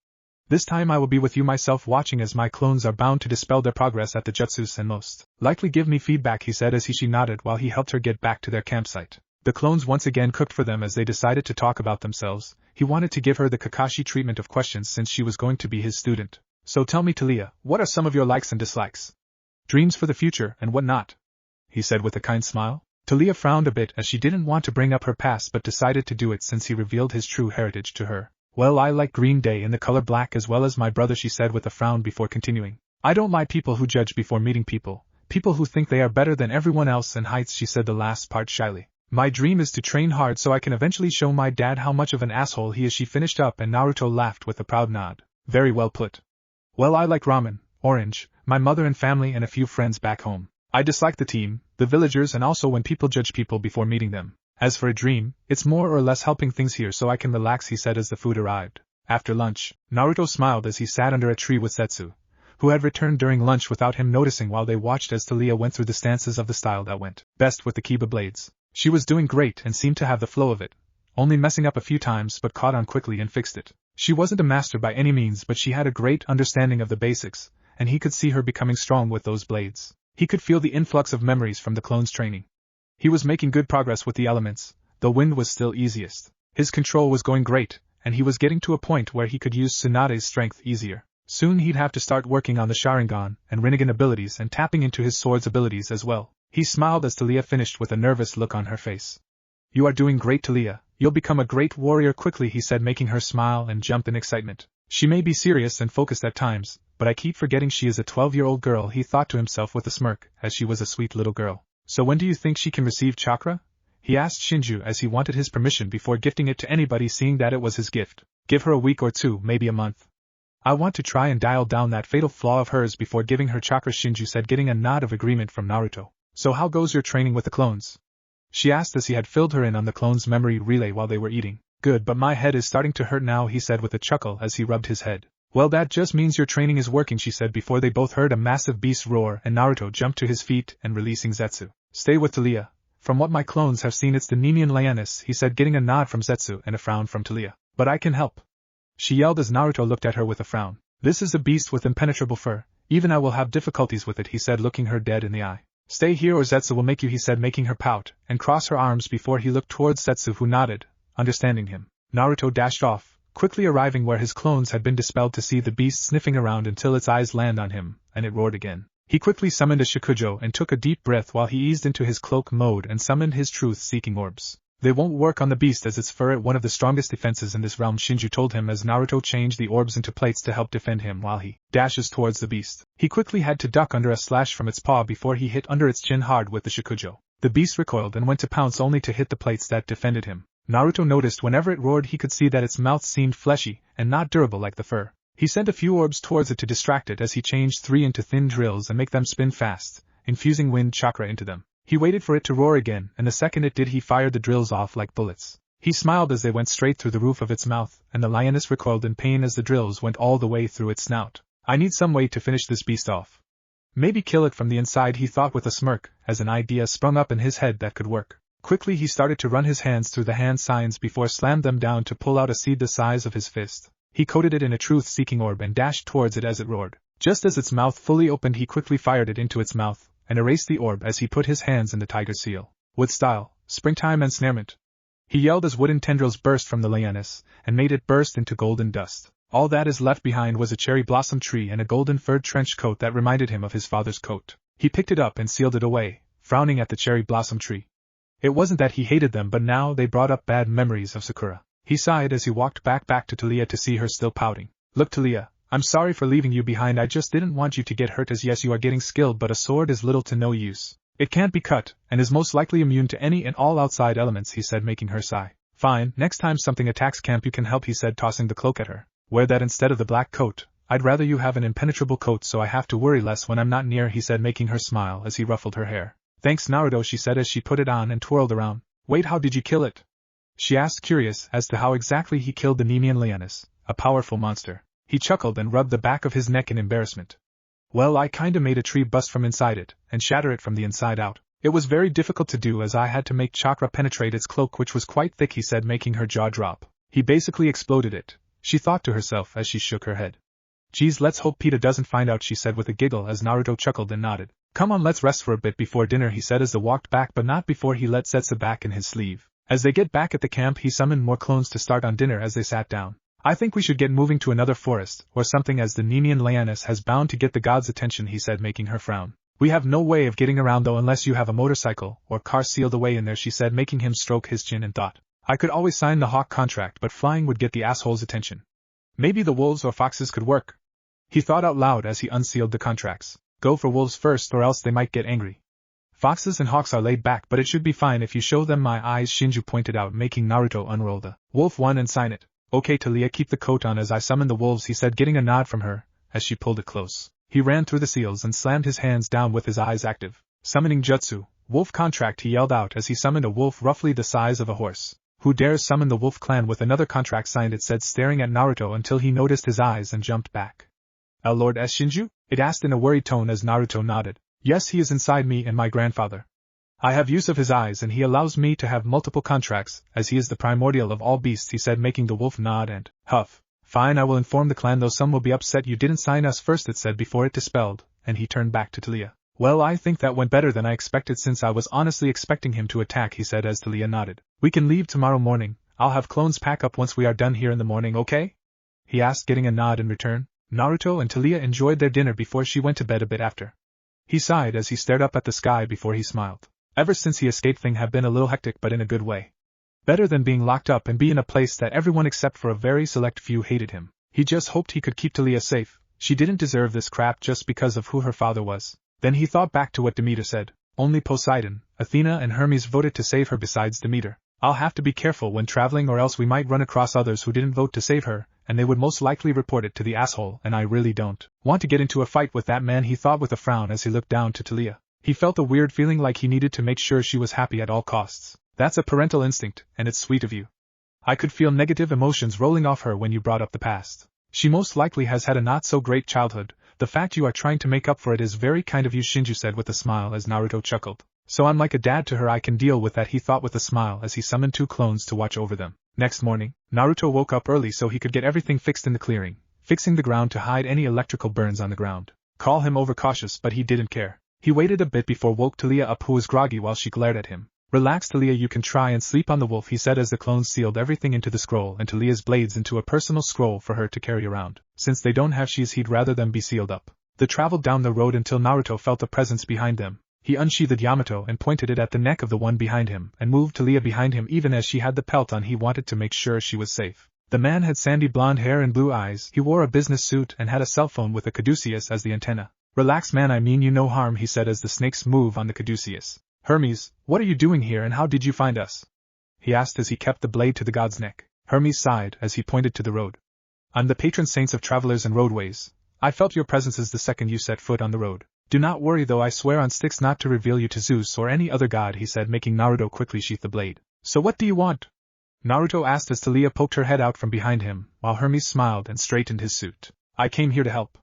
This time I will be with you myself, watching, as my clones are bound to dispel their progress at the jutsus and most likely give me feedback, he said as she nodded while he helped her get back to their campsite. The clones once again cooked for them as they decided to talk about themselves. He wanted to give her the Kakashi treatment of questions since she was going to be his student. So tell me, Talia, what are some of your likes and dislikes? Dreams for the future and what not? He said with a kind smile. Talia frowned a bit as she didn't want to bring up her past but decided to do it since he revealed his true heritage to her. Well, I like Green Day in the color black as well as my brother, she said with a frown before continuing. I don't like people who judge before meeting people who think they are better than everyone else, and heights, she said the last part shyly. My dream is to train hard so I can eventually show my dad how much of an asshole he is, she finished up, and Naruto laughed with a proud nod. Very well put. Well, I like ramen, orange, my mother and family and a few friends back home. I dislike the team, the villagers, and also when people judge people before meeting them. As for a dream, it's more or less helping things here so I can relax, he said as the food arrived. After lunch, Naruto smiled as he sat under a tree with Setsu, who had returned during lunch without him noticing, while they watched as Talia went through the stances of the style that went best with the Kiba blades. She was doing great and seemed to have the flow of it, only messing up a few times but caught on quickly and fixed it. She wasn't a master by any means, but she had a great understanding of the basics, and he could see her becoming strong with those blades. He could feel the influx of memories from the clone's training. He was making good progress with the elements, though wind was still easiest. His control was going great, and he was getting to a point where he could use Tsunade's strength easier. Soon he'd have to start working on the Sharingan and Rinnegan abilities and tapping into his sword's abilities as well. He smiled as Talia finished with a nervous look on her face. You are doing great, Talia. You'll become a great warrior quickly, he said, making her smile and jump in excitement. She may be serious and focused at times, but I keep forgetting she is a 12-year-old girl, he thought to himself with a smirk, as she was a sweet little girl. So when do you think she can receive chakra? He asked Shinju as he wanted his permission before gifting it to anybody, seeing that it was his gift. Give her a week or two, maybe a month. I want to try and dial down that fatal flaw of hers before giving her chakra, Shinju said, getting a nod of agreement from Naruto. So how goes your training with the clones? She asked as he had filled her in on the clone's memory relay while they were eating. Good, but my head is starting to hurt now, he said with a chuckle as he rubbed his head. Well, that just means your training is working, she said before they both heard a massive beast roar and Naruto jumped to his feet and releasing Zetsu. Stay with Talia. From what my clones have seen, it's the Ninian Lioness, he said, getting a nod from Zetsu and a frown from Talia. But I can help, she yelled as Naruto looked at her with a frown. This is a beast with impenetrable fur. Even I will have difficulties with it, he said, looking her dead in the eye. Stay here or Zetsu will make you, he said, making her pout and cross her arms before he looked towards Zetsu, who nodded, understanding him. Naruto dashed off, quickly arriving where his clones had been dispelled to see the beast sniffing around until its eyes land on him, and it roared again. He quickly summoned a Shikujo and took a deep breath while he eased into his cloak mode and summoned his truth-seeking orbs. They won't work on the beast as its fur is one of the strongest defenses in this realm, Shinju told him as Naruto changed the orbs into plates to help defend him while he dashes towards the beast. He quickly had to duck under a slash from its paw before he hit under its chin hard with the Shikujo. The beast recoiled and went to pounce only to hit the plates that defended him. Naruto noticed whenever it roared he could see that its mouth seemed fleshy and not durable like the fur. He sent a few orbs towards it to distract it as he changed 3 into thin drills and make them spin fast, infusing wind chakra into them. He waited for it to roar again, and the second it did he fired the drills off like bullets. He smiled as they went straight through the roof of its mouth, and the lioness recoiled in pain as the drills went all the way through its snout. I need some way to finish this beast off. Maybe kill it from the inside, he thought with a smirk, as an idea sprung up in his head that could work. Quickly he started to run his hands through the hand signs before slammed them down to pull out a seed the size of his fist. He coated it in a truth-seeking orb and dashed towards it as it roared. Just as its mouth fully opened he quickly fired it into its mouth, and erased the orb as he put his hands in the tiger seal. With style, springtime ensnarement. He yelled as wooden tendrils burst from the lioness, and made it burst into golden dust. All that is left behind was a cherry blossom tree and a golden furred trench coat that reminded him of his father's coat. He picked it up and sealed it away, frowning at the cherry blossom tree. It wasn't that he hated them, but now they brought up bad memories of Sakura. He sighed as he walked back to Talia to see her still pouting. Look, Talia, I'm sorry for leaving you behind. I just didn't want you to get hurt, as yes, you are getting skilled, but a sword is little to no use. It can't be cut, and is most likely immune to any and all outside elements, he said, making her sigh. Fine, next time something attacks camp you can help, he said, tossing the cloak at her. Wear that instead of the black coat. I'd rather you have an impenetrable coat so I have to worry less when I'm not near, he said, making her smile as he ruffled her hair. Thanks, Naruto, she said as she put it on and twirled around. Wait, how did you kill it? She asked, curious as to how exactly he killed the Nemean lioness, a powerful monster. He chuckled and rubbed the back of his neck in embarrassment. Well, I kinda made a tree bust from inside it, and shatter it from the inside out. It was very difficult to do as I had to make chakra penetrate its cloak, which was quite thick, he said, making her jaw drop. He basically exploded it, she thought to herself as she shook her head. Geez, let's hope Pita doesn't find out, she said with a giggle as Naruto chuckled and nodded. Come on, let's rest for a bit before dinner, he said as they walked back, but not before he let Setsu back in his sleeve. As they get back at the camp he summoned more clones to start on dinner as they sat down. I think we should get moving to another forest, or something, as the Nemean lioness has bound to get the god's attention, he said, making her frown. We have no way of getting around though unless you have a motorcycle or car sealed away in there, she said, making him stroke his chin and thought. I could always sign the hawk contract, but flying would get the asshole's attention. Maybe the wolves or foxes could work. He thought out loud as he unsealed the contracts. Go for wolves first or else they might get angry. Foxes and hawks are laid back, but it should be fine if you show them my eyes, Shinju pointed out, making Naruto unroll the wolf one and sign it. Okay, Talia, keep the coat on as I summon the wolves, he said, getting a nod from her, as she pulled it close. He ran through the seals and slammed his hands down with his eyes active. Summoning jutsu, wolf contract, he yelled out as he summoned a wolf roughly the size of a horse. Who dares summon the wolf clan with another contract signed, it said, staring at Naruto until he noticed his eyes and jumped back. Lord S. Shinju? It asked in a worried tone as Naruto nodded. Yes, he is inside me and my grandfather. I have use of his eyes and he allows me to have multiple contracts, as he is the primordial of all beasts, he said, making the wolf nod and huff. Fine, I will inform the clan, though some will be upset you didn't sign us first, it said before it dispelled, and he turned back to Talia. Well, I think that went better than I expected, since I was honestly expecting him to attack, he said as Talia nodded. We can leave tomorrow morning. I'll have clones pack up once we are done here in the morning, okay? He asked, getting a nod in return. Naruto and Talia enjoyed their dinner before she went to bed a bit after. He sighed as he stared up at the sky before he smiled. Ever since he escaped, things have been a little hectic, but in a good way. Better than being locked up and be in a place that everyone except for a very select few hated him. He just hoped he could keep Talia safe. She didn't deserve this crap just because of who her father was. Then he thought back to what Demeter said. Only Poseidon, Athena and Hermes voted to save her besides Demeter. I'll have to be careful when traveling or else we might run across others who didn't vote to save her, and they would most likely report it to the asshole, and I really don't want to get into a fight with that man, he thought with a frown as he looked down to Talia. He felt a weird feeling like he needed to make sure she was happy at all costs. That's a parental instinct, and it's sweet of you. I could feel negative emotions rolling off her when you brought up the past. She most likely has had a not-so-great childhood. The fact you are trying to make up for it is very kind of you, Shinju said with a smile as Naruto chuckled. So I'm like a dad to her, I can deal with that, he thought with a smile as he summoned 2 clones to watch over them. Next morning, Naruto woke up early so he could get everything fixed in the clearing, fixing the ground to hide any electrical burns on the ground. Call him overcautious, but he didn't care. He waited a bit before woke Talia up, who was groggy while she glared at him. Relax, Talia, you can try and sleep on the wolf, he said as the clones sealed everything into the scroll and Talia's blades into a personal scroll for her to carry around. Since they don't have sheaths, he'd rather them be sealed up. They traveled down the road until Naruto felt a presence behind them. He unsheathed Yamato and pointed it at the neck of the one behind him, and moved Talia behind him even as she had the pelt on. He wanted to make sure she was safe. The man had sandy blonde hair and blue eyes. He wore a business suit and had a cell phone with a caduceus as the antenna. Relax man, I mean you no harm, he said as the snakes move on the caduceus. Hermes, what are you doing here and how did you find us? He asked as he kept the blade to the god's neck. Hermes sighed as he pointed to the road. I'm the patron saints of travelers and roadways. I felt your presences the second you set foot on the road. Do not worry though, I swear on sticks not to reveal you to Zeus or any other god, he said, making Naruto quickly sheath the blade. So what do you want? Naruto asked as Talia poked her head out from behind him, while Hermes smiled and straightened his suit. I came here to help.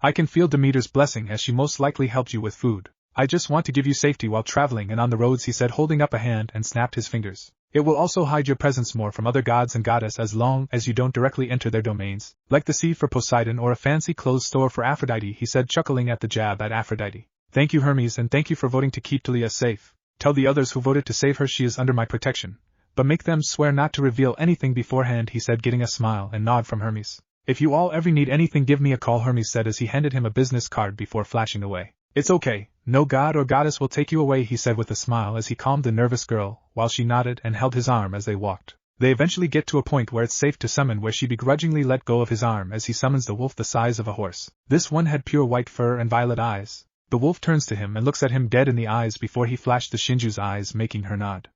I can feel Demeter's blessing as she most likely helped you with food. I just want to give you safety while traveling and on the roads, he said, holding up a hand and snapped his fingers. It will also hide your presence more from other gods and goddess as long as you don't directly enter their domains, like the sea for Poseidon or a fancy clothes store for Aphrodite, he said, chuckling at the jab at Aphrodite. Thank you Hermes, and thank you for voting to keep Talia safe. Tell the others who voted to save her she is under my protection. But make them swear not to reveal anything beforehand, he said, getting a smile and nod from Hermes. If you all ever need anything give me a call, Hermes said as he handed him a business card before flashing away. It's okay, no god or goddess will take you away, he said with a smile as he calmed the nervous girl, while she nodded and held his arm as they walked. They eventually get to a point where it's safe to summon, where she begrudgingly let go of his arm as he summons the wolf the size of a horse. This one had pure white fur and violet eyes. The wolf turns to him and looks at him dead in the eyes before he flashed the Shinju's eyes, making her nod.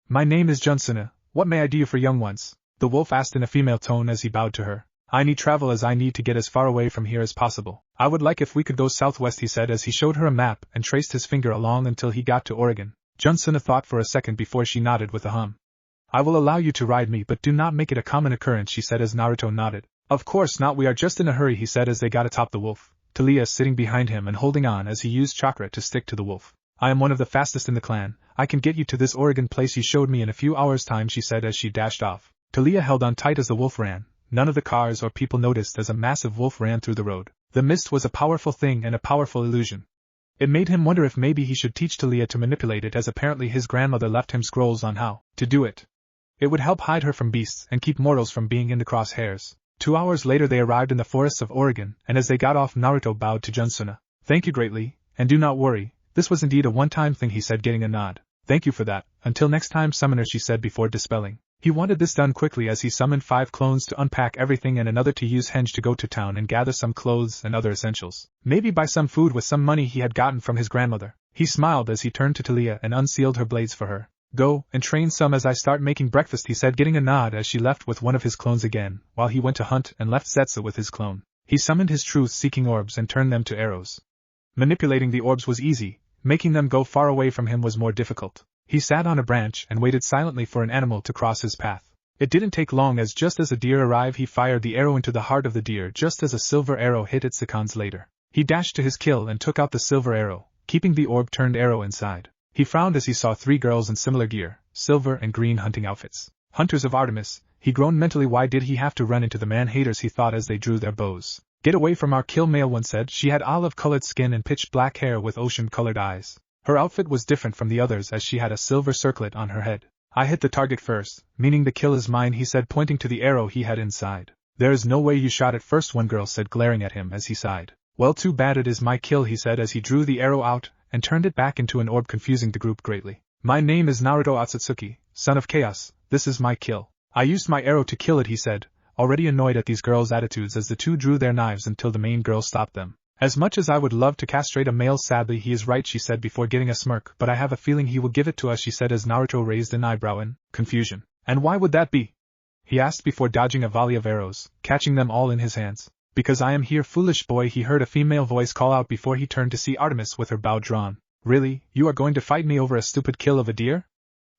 My name is Junsuna, what may I do for young ones? The wolf asked in a female tone as he bowed to her. I need travel as I need to get as far away from here as possible. I would like if we could go southwest, he said as he showed her a map and traced his finger along until he got to Oregon. Junsuna thought for a second before she nodded with a hum. I will allow you to ride me, but do not make it a common occurrence, she said as Naruto nodded. Of course not, we are just in a hurry, he said as they got atop the wolf, Talia sitting behind him and holding on as he used chakra to stick to the wolf. I am one of the fastest in the clan. I can get you to this Oregon place you showed me in a few hours' time, she said as she dashed off. Talia held on tight as the wolf ran. None of the cars or people noticed as a massive wolf ran through the road. The mist was a powerful thing and a powerful illusion. It made him wonder if maybe he should teach Talia to manipulate it, as apparently his grandmother left him scrolls on how to do it. It would help hide her from beasts and keep mortals from being in the crosshairs. 2 hours later they arrived in the forests of Oregon, and as they got off Naruto bowed to Junsuna. Thank you greatly, and do not worry, this was indeed a one-time thing, he said, getting a nod. Thank you for that. Until next time, summoner, she said before dispelling. He wanted this done quickly as he summoned 5 clones to unpack everything and another to use Henge to go to town and gather some clothes and other essentials. Maybe buy some food with some money he had gotten from his grandmother. He smiled as he turned to Talia and unsealed her blades for her. Go and train some as I start making breakfast, he said, getting a nod as she left with one of his clones again, while he went to hunt and left Zetsu with his clone. He summoned his truth-seeking orbs and turned them to arrows. Manipulating the orbs was easy, making them go far away from him was more difficult. He sat on a branch and waited silently for an animal to cross his path. It didn't take long as just as a deer arrived he fired the arrow into the heart of the deer just as a silver arrow hit it seconds later. He dashed to his kill and took out the silver arrow, keeping the orb-turned arrow inside. He frowned as he saw 3 girls in similar gear, silver and green hunting outfits. Hunters of Artemis, he groaned mentally. Why did he have to run into the man-haters, he thought as they drew their bows. Get away from our kill, male one said. She had olive-colored skin and pitch-black hair with ocean-colored eyes. Her outfit was different from the others as she had a silver circlet on her head. I hit the target first, meaning the kill is mine, he said, pointing to the arrow he had inside. There is no way you shot it first, one girl said, glaring at him as he sighed. Well, too bad, it is my kill, he said as he drew the arrow out and turned it back into an orb, confusing the group greatly. My name is Naruto Otsutsuki, son of Chaos. This is my kill. I used my arrow to kill it, he said, already annoyed at these girls' attitudes as the two drew their knives until the main girl stopped them. As much as I would love to castrate a male, sadly he is right, she said before getting a smirk, but I have a feeling he will give it to us, she said as Naruto raised an eyebrow in confusion. And why would that be? He asked before dodging a volley of arrows, catching them all in his hands. Because I am here, foolish boy, he heard a female voice call out before he turned to see Artemis with her bow drawn. Really, you are going to fight me over a stupid kill of a deer?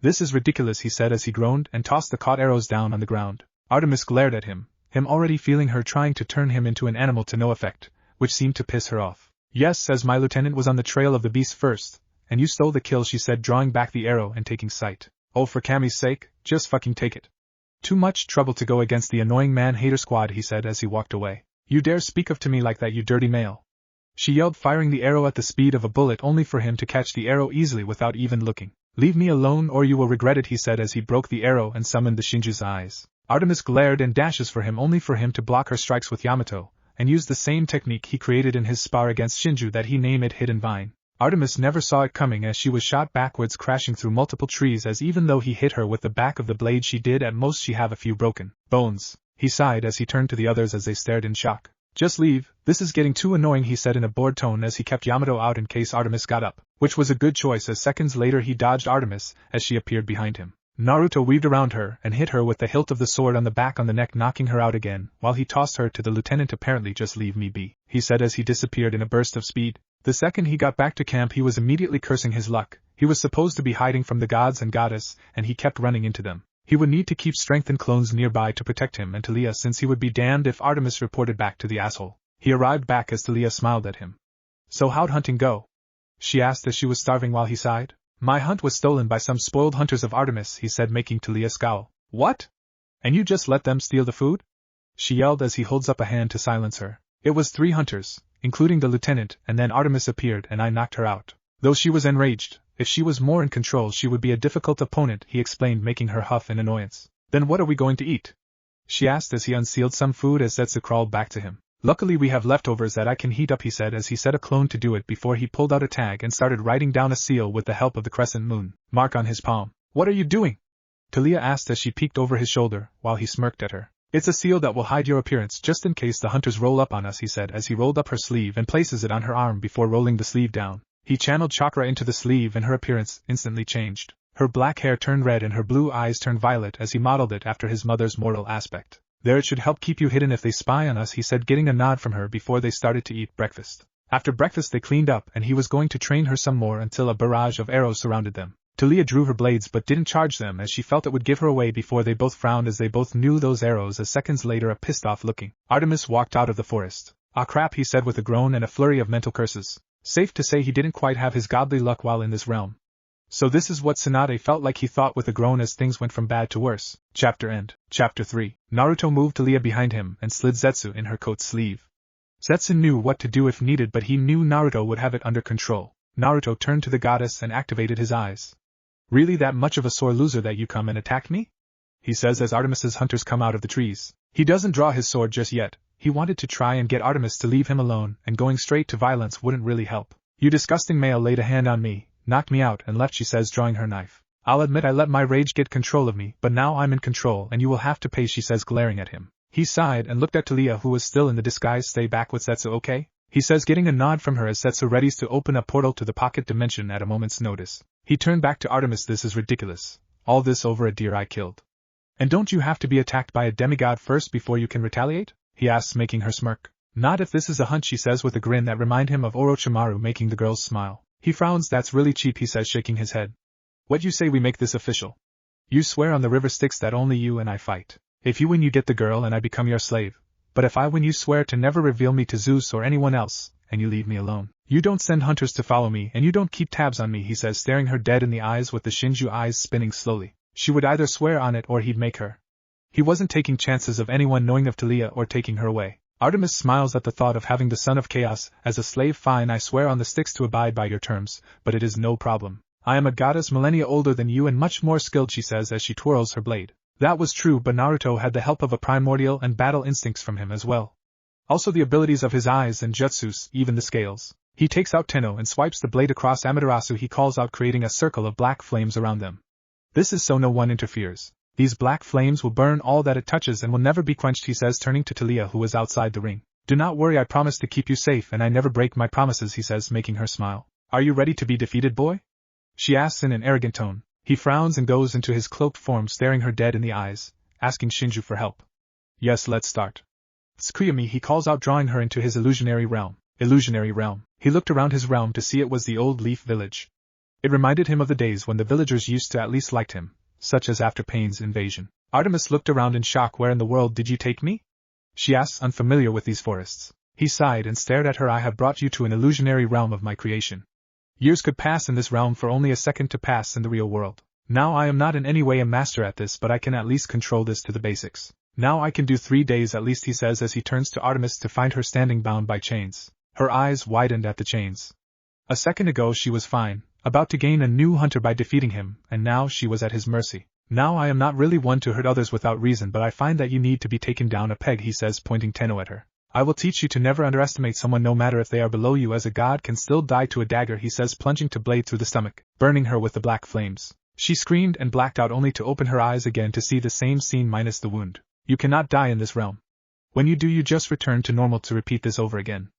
This is ridiculous, he said as he groaned and tossed the caught arrows down on the ground. Artemis glared at him already feeling her trying to turn him into an animal to no effect, which seemed to piss her off. Yes, as my lieutenant was on the trail of the beast first, and you stole the kill, she said, drawing back the arrow and taking sight. Oh, for Kami's sake, just fucking take it. Too much trouble to go against the annoying man-hater squad, he said as he walked away. You dare speak of to me like that, you dirty male? She yelled, firing the arrow at the speed of a bullet only for him to catch the arrow easily without even looking. Leave me alone or you will regret it, he said as he broke the arrow and summoned the Shinju's eyes. Artemis glared and dashes for him only for him to block her strikes with Yamato, and used the same technique he created in his spar against Shinju that he named it Hidden Vine. Artemis never saw it coming as she was shot backwards, crashing through multiple trees, as even though he hit her with the back of the blade she did at most she have a few broken bones. He sighed as he turned to the others as they stared in shock. Just leave, this is getting too annoying, he said in a bored tone as he kept Yamato out in case Artemis got up, which was a good choice as seconds later he dodged Artemis as she appeared behind him. Naruto weaved around her and hit her with the hilt of the sword on the back on the neck, knocking her out again, while he tossed her to the lieutenant. Apparently, just leave me be, he said as he disappeared in a burst of speed. The second he got back to camp he was immediately cursing his luck. He was supposed to be hiding from the gods and goddess, and he kept running into them. He would need to keep strength and clones nearby to protect him and Talia, since he would be damned if Artemis reported back to the asshole. He arrived back as Talia smiled at him. So how'd hunting go? She asked as she was starving while he sighed. My hunt was stolen by some spoiled hunters of Artemis, he said, making Talia scowl. What? And you just let them steal the food? She yelled as he holds up a hand to silence her. It was 3 hunters, including the lieutenant, and then Artemis appeared and I knocked her out. Though she was enraged, if she was more in control she would be a difficult opponent, he explained, making her huff in annoyance. Then what are we going to eat? She asked as he unsealed some food as Zetsu crawled back to him. Luckily we have leftovers that I can heat up, he said as he set a clone to do it before he pulled out a tag and started writing down a seal with the help of the crescent moon mark on his palm. What are you doing? Talia asked as she peeked over his shoulder, while he smirked at her. It's a seal that will hide your appearance just in case the hunters roll up on us, he said as he rolled up her sleeve and places it on her arm before rolling the sleeve down. He channeled chakra into the sleeve and her appearance instantly changed. Her black hair turned red and her blue eyes turned violet as he modeled it after his mother's mortal aspect. There, it should help keep you hidden if they spy on us, he said, getting a nod from her before they started to eat breakfast. After breakfast they cleaned up and he was going to train her some more until a barrage of arrows surrounded them. Talia drew her blades but didn't charge them as she felt it would give her away before they both frowned as they both knew those arrows as seconds later a pissed off looking Artemis walked out of the forest. Ah crap, he said with a groan and a flurry of mental curses. Safe to say he didn't quite have his godly luck while in this realm. So this is what Tsunade felt like, he thought with a groan as things went from bad to worse. Chapter end. Chapter 3. Naruto moved Talia behind him and slid Zetsu in her coat sleeve. Zetsu knew what to do if needed, but he knew Naruto would have it under control. Naruto turned to the goddess and activated his eyes. Really that much of a sore loser that you come and attack me? He says as Artemis's hunters come out of the trees. He doesn't draw his sword just yet. He wanted to try and get Artemis to leave him alone, and going straight to violence wouldn't really help. You disgusting male laid a hand on me, knocked me out and left, she says, drawing her knife. I'll admit I let my rage get control of me, but now I'm in control and you will have to pay, she says, glaring at him. He sighed and looked at Talia, who was still in the disguise. Stay back with Zetsu, okay? He says, getting a nod from her as Zetsu readies to open a portal to the pocket dimension at a moment's notice. He turned back to Artemis. This is ridiculous. All this over a deer I killed. And don't you have to be attacked by a demigod first before you can retaliate? He asks, making her smirk. Not if this is a hunt, she says with a grin that reminded him of Orochimaru, making the girls smile. He frowns. That's really cheap, he says, shaking his head. What you say we make this official? You swear on the river Styx that only you and I fight. If you win you get the girl and I become your slave. But if I win you swear to never reveal me to Zeus or anyone else, and you leave me alone. You don't send hunters to follow me and you don't keep tabs on me, he says, staring her dead in the eyes with the Shinju eyes spinning slowly. She would either swear on it or he'd make her. He wasn't taking chances of anyone knowing of Talia or taking her away. Artemis smiles at the thought of having the son of chaos as a slave. Fine, I swear on the Styx to abide by your terms, but it is no problem. I am a goddess millennia older than you and much more skilled, she says as she twirls her blade. That was true, but Naruto had the help of a primordial and battle instincts from him as well. Also the abilities of his eyes and jutsus, even the scales. He takes out Tenno and swipes the blade across Amaterasu. He calls out, creating a circle of black flames around them. This is so no one interferes. These black flames will burn all that it touches and will never be quenched, he says, turning to Talia, who is outside the ring. Do not worry, I promise to keep you safe and I never break my promises, he says, making her smile. Are you ready to be defeated, boy? She asks in an arrogant tone. He frowns and goes into his cloaked form, staring her dead in the eyes, asking Shinju for help. Yes, let's start. Tsukuyami, he calls out, drawing her into his illusionary realm. Illusionary realm. He looked around his realm to see it was the old leaf village. It reminded him of the days when the villagers used to at least liked him, such as after Pain's invasion. Artemis looked around in shock. Where in the world did you take me? She asks, unfamiliar with these forests. He sighed and stared at her. I have brought you to an illusionary realm of my creation. Years could pass in this realm for only a second to pass in the real world. Now I am not in any way a master at this, but I can at least control this to the basics. Now I can do 3 days at least, he says as he turns to Artemis to find her standing bound by chains. Her eyes widened at the chains. A second ago she was fine, about to gain a new hunter by defeating him, and now she was at his mercy. Now I am not really one to hurt others without reason, but I find that you need to be taken down a peg, he says, pointing Tenno at her. I will teach you to never underestimate someone no matter if they are below you, as a god can still die to a dagger, he says, plunging to blade through the stomach, burning her with the black flames. She screamed and blacked out, only to open her eyes again to see the same scene minus the wound. You cannot die in this realm. When you do, you just return to normal to repeat this over again.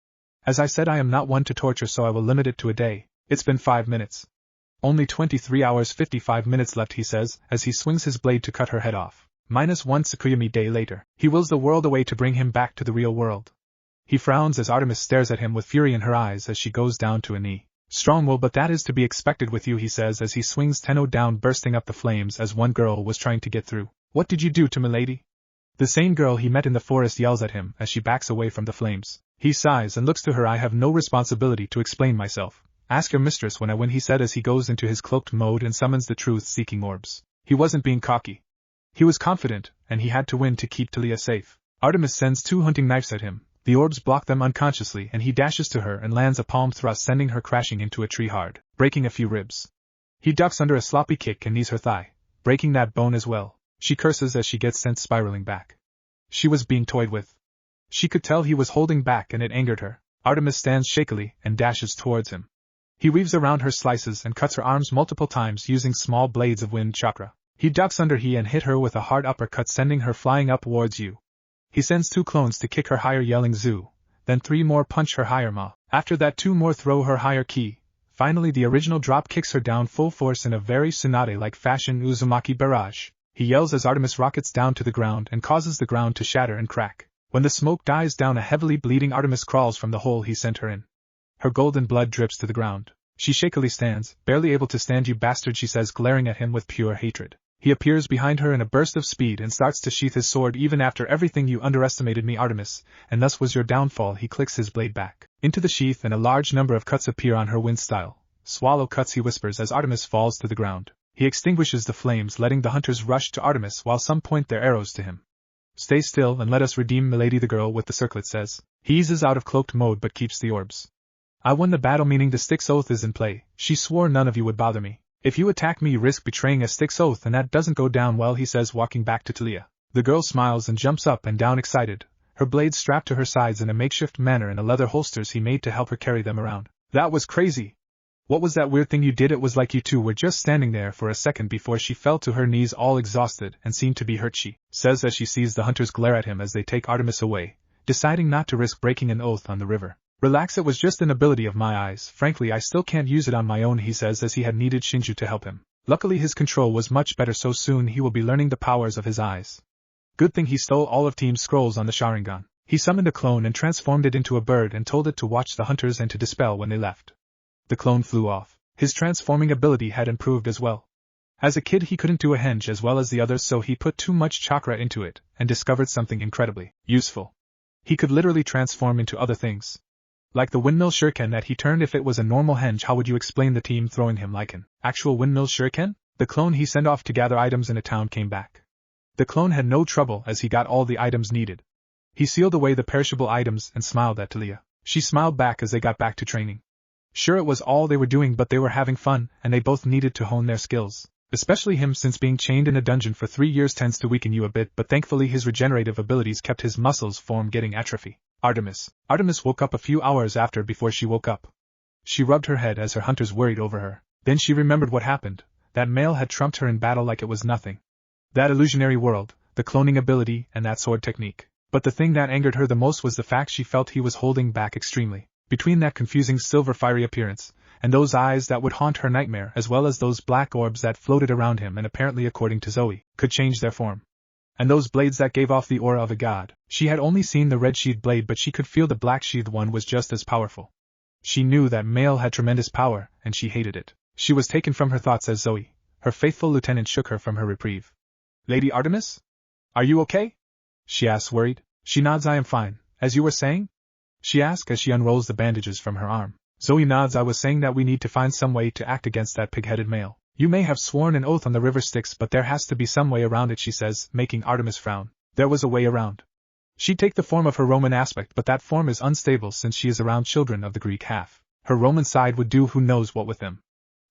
As I said, I am not one to torture, so I will limit it to a day. It's been 5 minutes. Only 23 hours 55 minutes left, he says, as he swings his blade to cut her head off. -1 Tsukuyami day later. He wills the world away to bring him back to the real world. He frowns as Artemis stares at him with fury in her eyes as she goes down to a knee. Strong will, but that is to be expected with you, he says as he swings Tenno down, bursting up the flames as one girl was trying to get through. What did you do to milady? The same girl he met in the forest yells at him as she backs away from the flames. He sighs and looks to her. I have no responsibility to explain myself. Ask your mistress when I win, he said as he goes into his cloaked mode and summons the truth-seeking orbs. He wasn't being cocky. He was confident, and he had to win to keep Talia safe. Artemis sends 2 hunting knives at him. The orbs block them unconsciously and he dashes to her and lands a palm thrust, sending her crashing into a tree hard, breaking a few ribs. He ducks under a sloppy kick and knees her thigh, breaking that bone as well. She curses as she gets sent spiraling back. She was being toyed with. She could tell he was holding back and it angered her. Artemis stands shakily and dashes towards him. He weaves around her, slices and cuts her arms multiple times using small blades of wind chakra. He ducks under he and hit her with a hard uppercut, sending her flying upwards you. He sends 2 clones to kick her higher, yelling Zoo, then 3 more punch her higher ma. After that 2 more throw her higher ki. Finally the original drop kicks her down full force in a very Tsunade-like fashion, Uzumaki barrage. He yells as Artemis rockets down to the ground and causes the ground to shatter and crack. When the smoke dies down, a heavily bleeding Artemis crawls from the hole he sent her in. Her golden blood drips to the ground. She shakily stands, barely able to stand. You bastard, she says, glaring at him with pure hatred. He appears behind her in a burst of speed and starts to sheath his sword. Even after everything, you underestimated me, Artemis, and thus was your downfall. He clicks his blade back into the sheath and a large number of cuts appear on her wind style. Swallow cuts, he whispers as Artemis falls to the ground. He extinguishes the flames, letting the hunters rush to Artemis while some point their arrows to him. Stay still and let us redeem milady, the girl with the circlet says. He eases out of cloaked mode but keeps the orbs. I won the battle, meaning the Styx oath is in play. She swore none of you would bother me. If you attack me, you risk betraying a Styx oath, and that doesn't go down well, he says, walking back to Talia. The girl smiles and jumps up and down excited, her blades strapped to her sides in a makeshift manner in a leather holsters he made to help her carry them around. That was crazy. What was that weird thing you did? It was like you two were just standing there for a second before she fell to her knees, all exhausted and seemed to be hurt, she says as she sees the hunters glare at him as they take Artemis away, deciding not to risk breaking an oath on the river. Relax, it was just an ability of my eyes. Frankly, I still can't use it on my own, he says as he had needed Shinju to help him. Luckily his control was much better, so soon he will be learning the powers of his eyes. Good thing he stole all of Team Scroll's on the Sharingan. He summoned a clone and transformed it into a bird and told it to watch the hunters and to dispel when they left. The clone flew off. His transforming ability had improved as well. As a kid he couldn't do a henge as well as the others, so he put too much chakra into it and discovered something incredibly useful. He could literally transform into other things. Like the windmill shuriken that he turned. If it was a normal henge, how would you explain the team throwing him like an actual windmill shuriken? The clone he sent off to gather items in a town came back. The clone had no trouble as he got all the items needed. He sealed away the perishable items and smiled at Talia. She smiled back as they got back to training. Sure, it was all they were doing, but they were having fun, and they both needed to hone their skills. Especially him, since being chained in a dungeon for 3 years tends to weaken you a bit, but thankfully his regenerative abilities kept his muscles from getting atrophy. Artemis woke up a few hours after before she woke up. She rubbed her head as her hunters worried over her. Then she remembered what happened. That male had trumped her in battle like it was nothing. That illusionary world, the cloning ability, and that sword technique. But the thing that angered her the most was the fact she felt he was holding back extremely. Between that confusing silver fiery appearance, and those eyes that would haunt her nightmare, as well as those black orbs that floated around him and apparently, according to Zoe, could change their form. And those blades that gave off the aura of a god. She had only seen the red-sheathed blade, but she could feel the black-sheathed one was just as powerful. She knew that male had tremendous power, and she hated it. She was taken from her thoughts as Zoe, her faithful lieutenant, shook her from her reprieve. Lady Artemis? Are you okay? She asks, worried. She nods. I am fine. As you were saying? She asks as she unrolls the bandages from her arm. Zoe nods. I was saying that we need to find some way to act against that pig-headed male. You may have sworn an oath on the river Styx, but there has to be some way around it, she says, making Artemis frown. There was a way around. She'd take the form of her Roman aspect, but that form is unstable since she is around children of the Greek half. Her Roman side would do who knows what with them.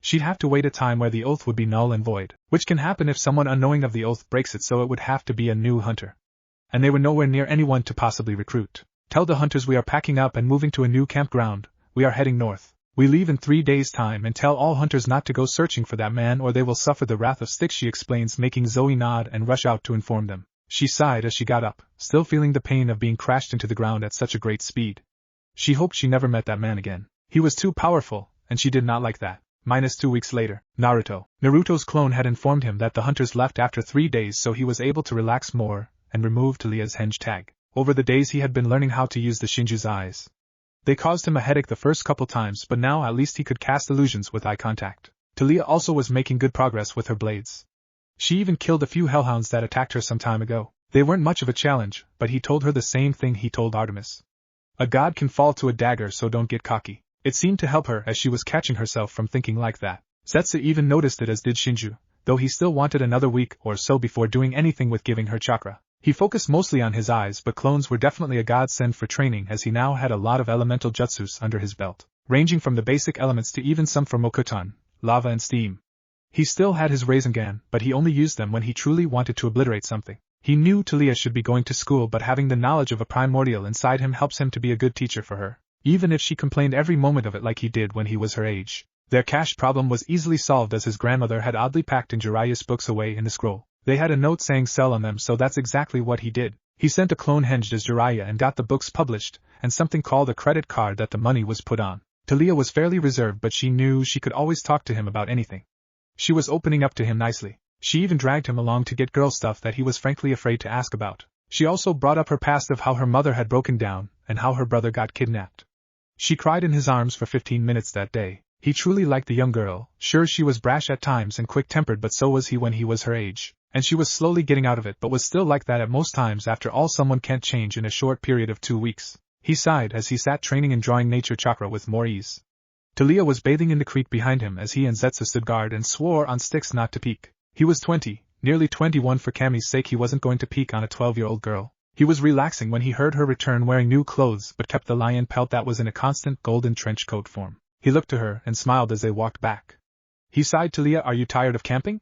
She'd have to wait a time where the oath would be null and void, which can happen if someone unknowing of the oath breaks it, so it would have to be a new hunter. And they were nowhere near anyone to possibly recruit. Tell the hunters we are packing up and moving to a new campground. We are heading north. We leave in 3 days' time, and tell all hunters not to go searching for that man or they will suffer the wrath of Styx, she explains, making Zoe nod and rush out to inform them. She sighed as she got up, still feeling the pain of being crashed into the ground at such a great speed. She hoped she never met that man again. He was too powerful, and she did not like that. -2 weeks later, Naruto's clone had informed him that the hunters left after 3 days, so he was able to relax more and remove Talia's henge tag. Over the days he had been learning how to use the Shinju's eyes. They caused him a headache the first couple times, but now at least he could cast illusions with eye contact. Talia also was making good progress with her blades. She even killed a few hellhounds that attacked her some time ago. They weren't much of a challenge, but he told her the same thing he told Artemis. A god can fall to a dagger, so don't get cocky. It seemed to help her as she was catching herself from thinking like that. Zetsu even noticed it, as did Shinju, though he still wanted another week or so before doing anything with giving her chakra. He focused mostly on his eyes, but clones were definitely a godsend for training, as he now had a lot of elemental jutsus under his belt, ranging from the basic elements to even some from Mokuton, lava and steam. He still had his Rasengan, but he only used them when he truly wanted to obliterate something. He knew Talia should be going to school, but having the knowledge of a primordial inside him helps him to be a good teacher for her, even if she complained every moment of it like he did when he was her age. Their cash problem was easily solved, as his grandmother had oddly packed in Jiraiya's books away in the scroll. They had a note saying sell on them, so that's exactly what he did. He sent a clone henged as Jiraiya and got the books published, and something called a credit card that the money was put on. Talia was fairly reserved, but she knew she could always talk to him about anything. She was opening up to him nicely. She even dragged him along to get girl stuff that he was frankly afraid to ask about. She also brought up her past of how her mother had broken down, and how her brother got kidnapped. She cried in his arms for 15 minutes that day. He truly liked the young girl. Sure, she was brash at times and quick-tempered, but so was he when he was her age. And she was slowly getting out of it, but was still like that at most times. After all, someone can't change in a short period of 2 weeks. He sighed as he sat training and drawing nature chakra with more ease. Talia was bathing in the creek behind him as he and Zetsu stood guard and swore on Styx not to peek. He was 20, nearly 21. For Kami's sake, he wasn't going to peek on a 12-year-old girl. He was relaxing when he heard her return wearing new clothes, but kept the lion pelt that was in a constant golden trench coat form. He looked to her and smiled as they walked back. He sighed. Talia, are you tired of camping?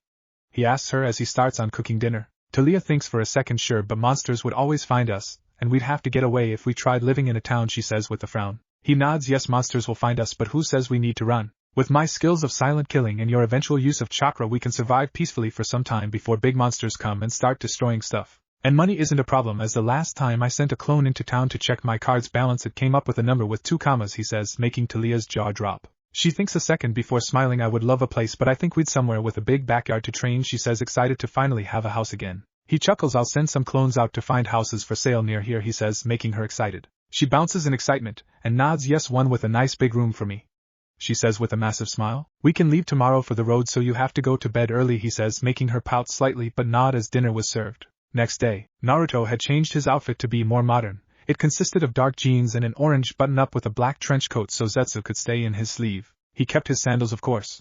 He asks her as he starts on cooking dinner. Talia thinks for a second. Sure, but monsters would always find us, and we'd have to get away if we tried living in a town, she says with a frown. He nods. Yes, monsters will find us, but who says we need to run? With my skills of silent killing and your eventual use of chakra, we can survive peacefully for some time before big monsters come and start destroying stuff. And money isn't a problem, as the last time I sent a clone into town to check my card's balance, it came up with a number with 2 commas, he says, making Talia's jaw drop. She thinks a second before smiling. I would love a place, but I think we'd somewhere with a big backyard to train, she says, excited to finally have a house again. He chuckles. I'll send some clones out to find houses for sale near here, he says, making her excited. She bounces in excitement, and nods. Yes, one with a nice big room for me, she says with a massive smile. We can leave tomorrow for the road, so you have to go to bed early, he says, making her pout slightly but nod as dinner was served. Next day, Naruto had changed his outfit to be more modern. It consisted of dark jeans and an orange button-up with a black trench coat so Zetsu could stay in his sleeve. He kept his sandals, of course.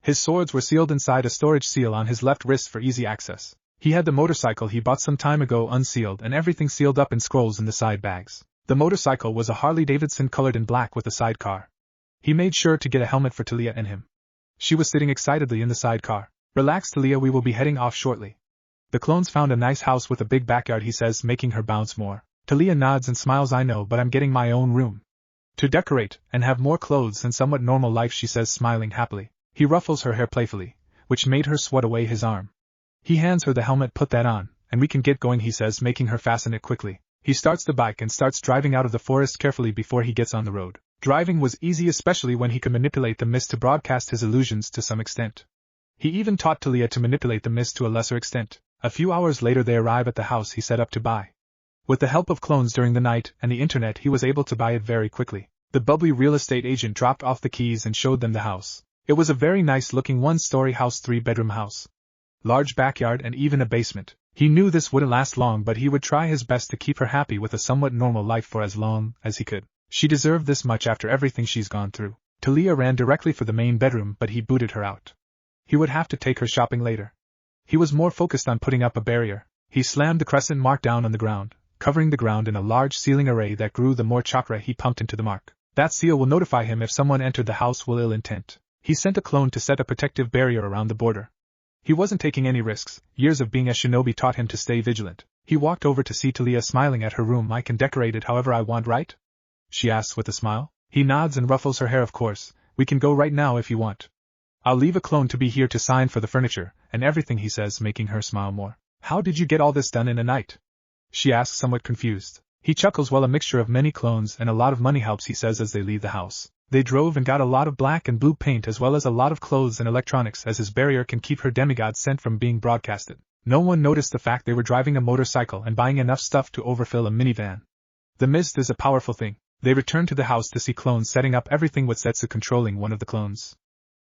His swords were sealed inside a storage seal on his left wrist for easy access. He had the motorcycle he bought some time ago unsealed, and everything sealed up in scrolls in the side bags. The motorcycle was a Harley-Davidson colored in black with a sidecar. He made sure to get a helmet for Talia and him. She was sitting excitedly in the sidecar. Relax, Talia, we will be heading off shortly. The clones found a nice house with a big backyard, he says, making her bounce more. Talia nods and smiles. I know, but I'm getting my own room to decorate and have more clothes and somewhat normal life, she says, smiling happily. He ruffles her hair playfully, which made her swat away his arm. He hands her the helmet. Put that on, and we can get going, he says, making her fasten it quickly. He starts the bike and starts driving out of the forest carefully before he gets on the road. Driving was easy, especially when he could manipulate the mist to broadcast his illusions to some extent. He even taught Talia to manipulate the mist to a lesser extent. A few hours later they arrive at the house he set up to buy. With the help of clones during the night and the internet, he was able to buy it very quickly. The bubbly real estate agent dropped off the keys and showed them the house. It was a very nice-looking 1-story house, 3-bedroom house. Large backyard and even a basement. He knew this wouldn't last long, but he would try his best to keep her happy with a somewhat normal life for as long as he could. She deserved this much after everything she's gone through. Talia ran directly for the main bedroom, but he booted her out. He would have to take her shopping later. He was more focused on putting up a barrier. He slammed the crescent mark down on the ground, covering the ground in a large sealing array that grew the more chakra he pumped into the mark. That seal will notify him if someone entered the house with ill intent. He sent a clone to set a protective barrier around the border. He wasn't taking any risks. Years of being a shinobi taught him to stay vigilant. He walked over to see Talia smiling at her room. I can decorate it however I want, right? She asks with a smile. He nods and ruffles her hair. Of course, we can go right now if you want. I'll leave a clone to be here to sign for the furniture and everything, he says, making her smile more. How did you get all this done in a night? She asks, somewhat confused. He chuckles. Well, a mixture of many clones and a lot of money helps, he says as they leave the house. They drove and got a lot of black and blue paint as well as a lot of clothes and electronics, as his barrier can keep her demigod scent from being broadcasted. No one noticed the fact they were driving a motorcycle and buying enough stuff to overfill a minivan. The mist is a powerful thing. They return to the house to see clones setting up everything, with Setsu controlling one of the clones.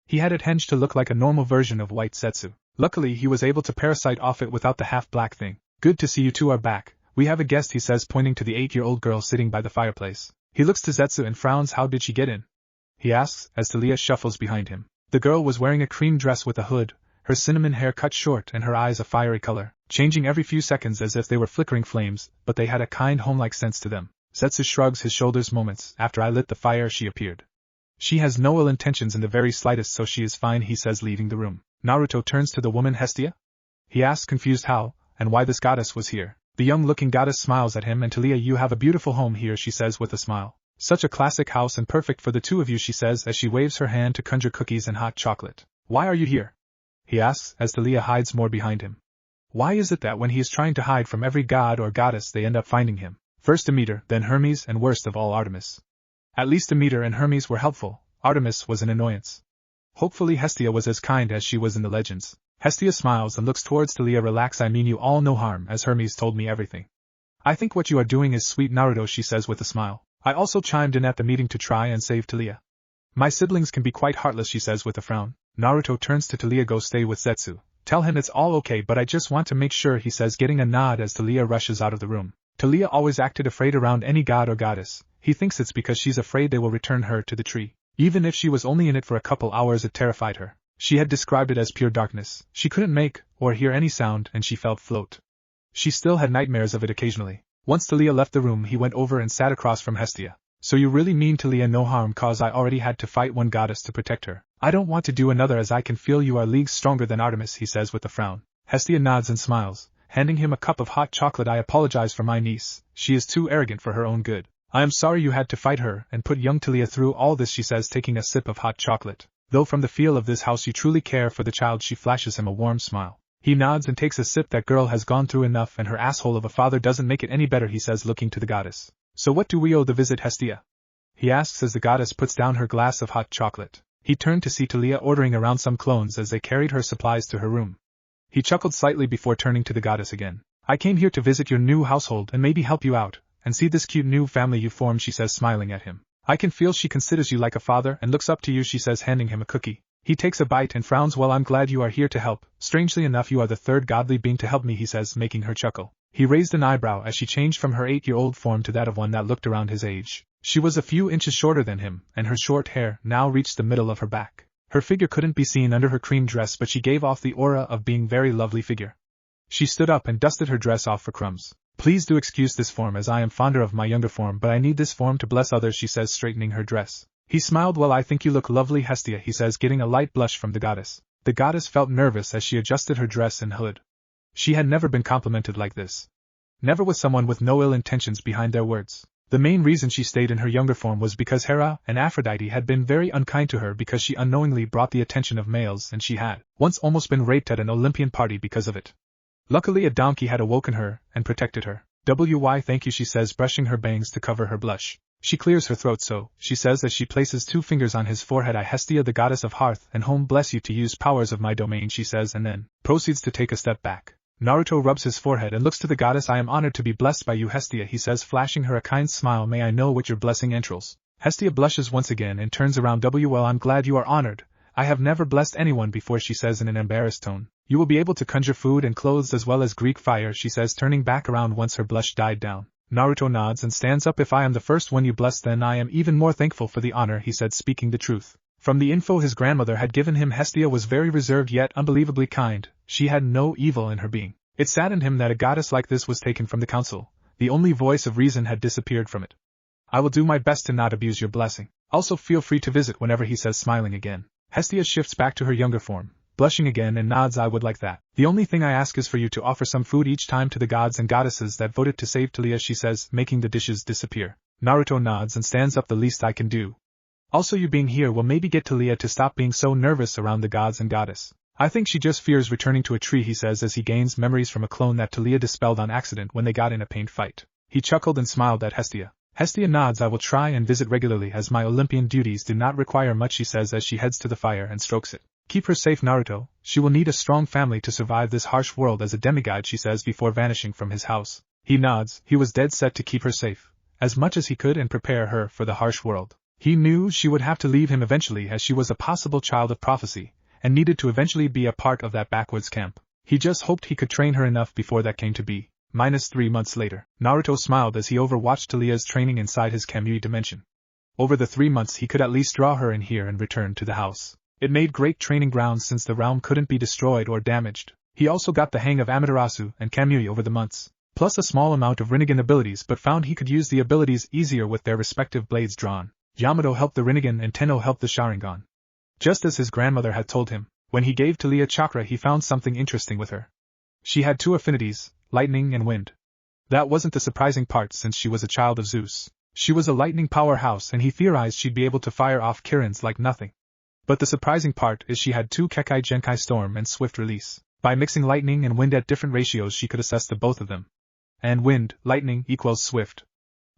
He had it hinged to look like a normal version of white Setsu. Luckily, he was able to parasite off it without the half-black thing. Good to see you two are back. We have a guest, he says, pointing to the 8-year-old girl sitting by the fireplace. He looks to Setsu and frowns. How did she get in? He asks, as Talia shuffles behind him. The girl was wearing a cream dress with a hood, her cinnamon hair cut short and her eyes a fiery color, changing every few seconds as if they were flickering flames, but they had a kind home-like sense to them. Setsu shrugs his shoulders. Moments after I lit the fire she appeared. She has no ill intentions in the very slightest, so she is fine, he says, leaving the room. Naruto turns to the woman. Hestia? He asks, confused how and why this goddess was here. The young-looking goddess smiles at him. And Talia, you have a beautiful home here, she says with a smile. Such a classic house and perfect for the two of you, she says as she waves her hand to conjure cookies and hot chocolate. Why are you here? He asks as Talia hides more behind him. Why is it that when he is trying to hide from every god or goddess they end up finding him? First Demeter, then Hermes, and worst of all Artemis. At least Demeter and Hermes were helpful, Artemis was an annoyance. Hopefully Hestia was as kind as she was in the legends. Hestia smiles and looks towards Talia. Relax, I mean you all no harm, as Hermes told me everything. I think what you are doing is sweet, Naruto, she says with a smile. I also chimed in at the meeting to try and save Talia. My siblings can be quite heartless, she says with a frown. Naruto turns to Talia. Go stay with Setsu. Tell him it's all okay, but I just want to make sure, he says, getting a nod as Talia rushes out of the room. Talia always acted afraid around any god or goddess. He thinks it's because she's afraid they will return her to the tree. Even if she was only in it for a couple hours, it terrified her. She had described it as pure darkness. She couldn't make or hear any sound, and she felt float. She still had nightmares of it occasionally. Once Talia left the room, he went over and sat across from Hestia. So you really mean, Talia, no harm, cause I already had to fight one goddess to protect her. I don't want to do another, as I can feel you are leagues stronger than Artemis, he says with a frown. Hestia nods and smiles, handing him a cup of hot chocolate. I apologize for my niece. She is too arrogant for her own good. I am sorry you had to fight her and put young Talia through all this, she says, taking a sip of hot chocolate. Though from the feel of this house you truly care for the child, she flashes him a warm smile. He nods and takes a sip. That girl has gone through enough, and her asshole of a father doesn't make it any better, he says, looking to the goddess. So what do we owe the visit, Hestia? He asks as the goddess puts down her glass of hot chocolate. He turned to see Talia ordering around some clones as they carried her supplies to her room. He chuckled slightly before turning to the goddess again. I came here to visit your new household and maybe help you out, and see this cute new family you formed, she says, smiling at him. I can feel she considers you like a father and looks up to you, she says, handing him a cookie. He takes a bite and frowns. Well, I'm glad you are here to help. Strangely enough, you are the third godly being to help me, he says, making her chuckle. He raised an eyebrow as she changed from her 8-year-old form to that of one that looked around his age. She was a few inches shorter than him, and her short hair now reached the middle of her back. Her figure couldn't be seen under her cream dress, but she gave off the aura of being very lovely figure. She stood up and dusted her dress off for crumbs. Please do excuse this form, as I am fonder of my younger form, but I need this form to bless others, she says, straightening her dress. He smiled. Well, I think you look lovely, Hestia, he says, getting a light blush from the goddess. The goddess felt nervous as she adjusted her dress and hood. She had never been complimented like this. Never with someone with no ill intentions behind their words. The main reason she stayed in her younger form was because Hera and Aphrodite had been very unkind to her because she unknowingly brought the attention of males, and she had once almost been raped at an Olympian party because of it. Luckily, a donkey had awoken her and protected her. Why thank you, she says, brushing her bangs to cover her blush. She clears her throat. So, she says as she places 2 fingers on his forehead. I, Hestia, the goddess of hearth and home, bless you to use powers of my domain, she says, and then proceeds to take a step back. Naruto rubs his forehead and looks to the goddess. I am honored to be blessed by you, Hestia, he says, flashing her a kind smile. May I know what your blessing entails? Hestia blushes once again and turns around. Well, I'm glad you are honored. I have never blessed anyone before, she says in an embarrassed tone. You will be able to conjure food and clothes as well as Greek fire, she says, turning back around once her blush died down. Naruto nods and stands up. If I am the first one you bless, then I am even more thankful for the honor, he said, speaking the truth. From the info his grandmother had given him, Hestia was very reserved yet unbelievably kind. She had no evil in her being. It saddened him that a goddess like this was taken from the council. The only voice of reason had disappeared from it. I will do my best to not abuse your blessing. Also feel free to visit whenever, he says, smiling again. Hestia shifts back to her younger form, blushing again and nods. I would like that. The only thing I ask is for you to offer some food each time to the gods and goddesses that voted to save Talia, she says, making the dishes disappear. Naruto nods and stands up. The least I can do. Also, you being here will maybe get Talia to stop being so nervous around the gods and goddess. I think she just fears returning to a tree, he says as he gains memories from a clone that Talia dispelled on accident when they got in a paint fight. He chuckled and smiled at Hestia. Hestia nods. I will try and visit regularly as my Olympian duties do not require much, she says as she heads to the fire and strokes it. Keep her safe, Naruto. She will need a strong family to survive this harsh world as a demigod, she says before vanishing from his house. He nods. He was dead set to keep her safe, as much as he could, and prepare her for the harsh world. He knew she would have to leave him eventually as she was a possible child of prophecy, and needed to eventually be a part of that backwoods camp. He just hoped he could train her enough before that came to be. -3 months later, Naruto smiled as he overwatched Talia's training inside his Kamui dimension. Over the 3 months he could at least draw her in here and return to the house. It made great training grounds since the realm couldn't be destroyed or damaged. He also got the hang of Amaterasu and Kamui over the months, plus a small amount of Rinnegan abilities, but found he could use the abilities easier with their respective blades drawn. Yamato helped the Rinnegan and Tenno helped the Sharingan. Just as his grandmother had told him, when he gave Talia chakra he found something interesting with her. She had 2 affinities, lightning and wind. That wasn't the surprising part since she was a child of Zeus. She was a lightning powerhouse and he theorized she'd be able to fire off Kirins like nothing. But the surprising part is she had 2 Kekai Genkai Storm and Swift Release. By mixing lightning and wind at different ratios she could assess the both of them. And wind, lightning equals swift.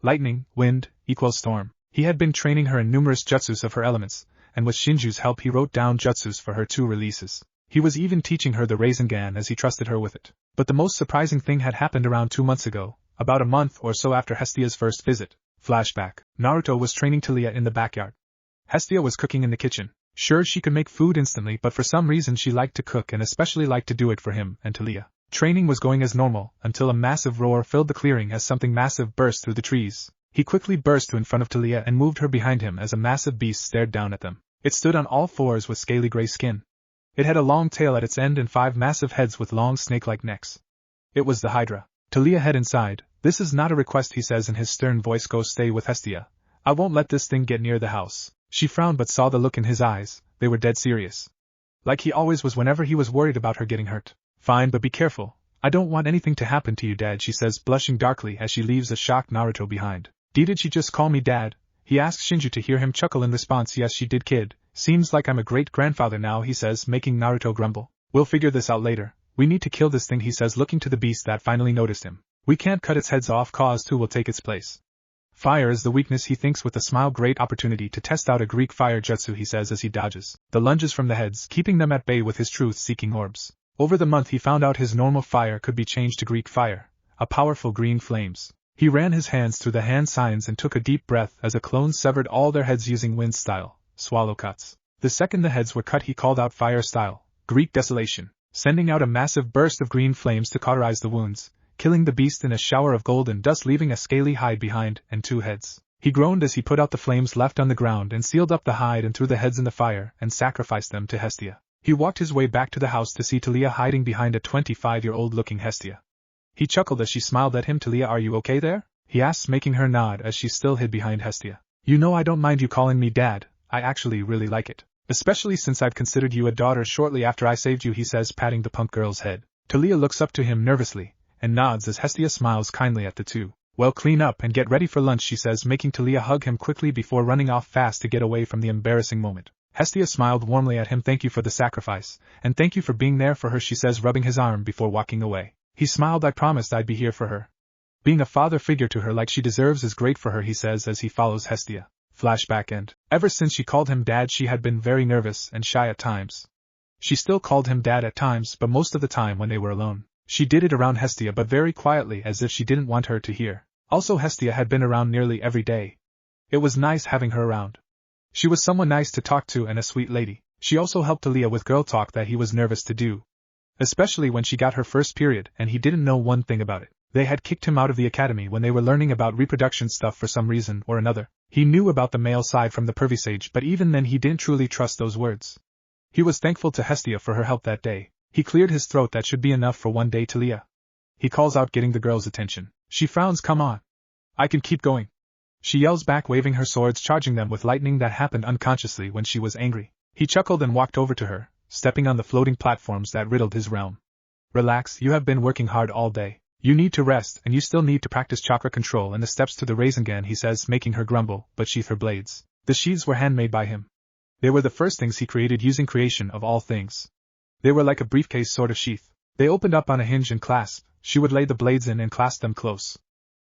Lightning, wind, equals storm. He had been training her in numerous jutsus of her elements, and with Shinju's help he wrote down jutsus for her 2 releases. He was even teaching her the Rasengan as he trusted her with it. But the most surprising thing had happened around 2 months ago, about a month or so after Hestia's first visit. Flashback. Naruto was training Talia in the backyard. Hestia was cooking in the kitchen. Sure, she could make food instantly, but for some reason she liked to cook and especially liked to do it for him and Talia. Training was going as normal, until a massive roar filled the clearing as something massive burst through the trees. He quickly burst in front of Talia and moved her behind him as a massive beast stared down at them. It stood on all 4s with scaly gray skin. It had a long tail at its end and 5 massive heads with long snake-like necks. It was the Hydra. Talia head inside. This is not a request, he says in his stern voice. Go stay with Hestia. I won't let this thing get near the house. She frowned but saw the look in his eyes. They were dead serious. Like he always was whenever he was worried about her getting hurt. Fine, but be careful. I don't want anything to happen to you, Dad, she says, blushing darkly as she leaves a shocked Naruto behind. Did she just call me Dad? He asks Shinju to hear him chuckle in response. Yes, she did, kid. Seems like I'm a great-grandfather now, he says, making Naruto grumble. We'll figure this out later. We need to kill this thing, he says, looking to the beast that finally noticed him. We can't cut its heads off, cause 2 will take its place. Fire is the weakness, he thinks with a smile. Great opportunity to test out a Greek fire jutsu, he says as he dodges the lunges from the heads, keeping them at bay with his truth-seeking orbs. Over the month he found out his normal fire could be changed to Greek fire, a powerful green flames. He ran his hands through the hand signs and took a deep breath as a clone severed all their heads using wind style, swallow cuts. The second the heads were cut he called out fire style, Greek desolation, sending out a massive burst of green flames to cauterize the wounds, killing the beast in a shower of gold and dust, leaving a scaly hide behind and 2 heads. He groaned as he put out the flames left on the ground and sealed up the hide and threw the heads in the fire and sacrificed them to Hestia. He walked his way back to the house to see Talia hiding behind a 25-year-old looking Hestia. He chuckled as she smiled at him. Talia, are you okay there? He asks, making her nod as she still hid behind Hestia. You know I don't mind you calling me Dad, I actually really like it. Especially since I've considered you a daughter shortly after I saved you, he says, patting the punk girl's head. Talia looks up to him nervously, and nods as Hestia smiles kindly at the 2. Well, clean up and get ready for lunch, she says, making Talia hug him quickly before running off fast to get away from the embarrassing moment. Hestia smiled warmly at him. Thank you for the sacrifice, and thank you for being there for her, she says, rubbing his arm before walking away. He smiled. I promised I'd be here for her. Being a father figure to her like she deserves is great for her, he says as he follows Hestia. Flashback end. Ever since she called him Dad she had been very nervous and shy at times. She still called him Dad at times, but most of the time when they were alone. She did it around Hestia, but very quietly, as if she didn't want her to hear. Also, Hestia had been around nearly every day. It was nice having her around. She was someone nice to talk to and a sweet lady. She also helped Talia with girl talk that he was nervous to do. Especially when she got her first period and he didn't know one thing about it. They had kicked him out of the academy when they were learning about reproduction stuff for some reason or another. He knew about the male side from the pervy sage, but even then he didn't truly trust those words. He was thankful to Hestia for her help that day. He cleared his throat. That should be enough for one day, Talia. He calls out, getting the girl's attention. She frowns. Come on. I can keep going. She yells back, waving her swords, charging them with lightning that happened unconsciously when she was angry. He chuckled and walked over to her, stepping on the floating platforms that riddled his realm. Relax, you have been working hard all day. You need to rest, and you still need to practice chakra control and the steps to the Rasengan, he says, making her grumble, but sheath her blades. The sheaths were handmade by him. They were the first things he created using creation of all things. They were like a briefcase sort of sheath. They opened up on a hinge and clasp. She would lay the blades in and clasp them close.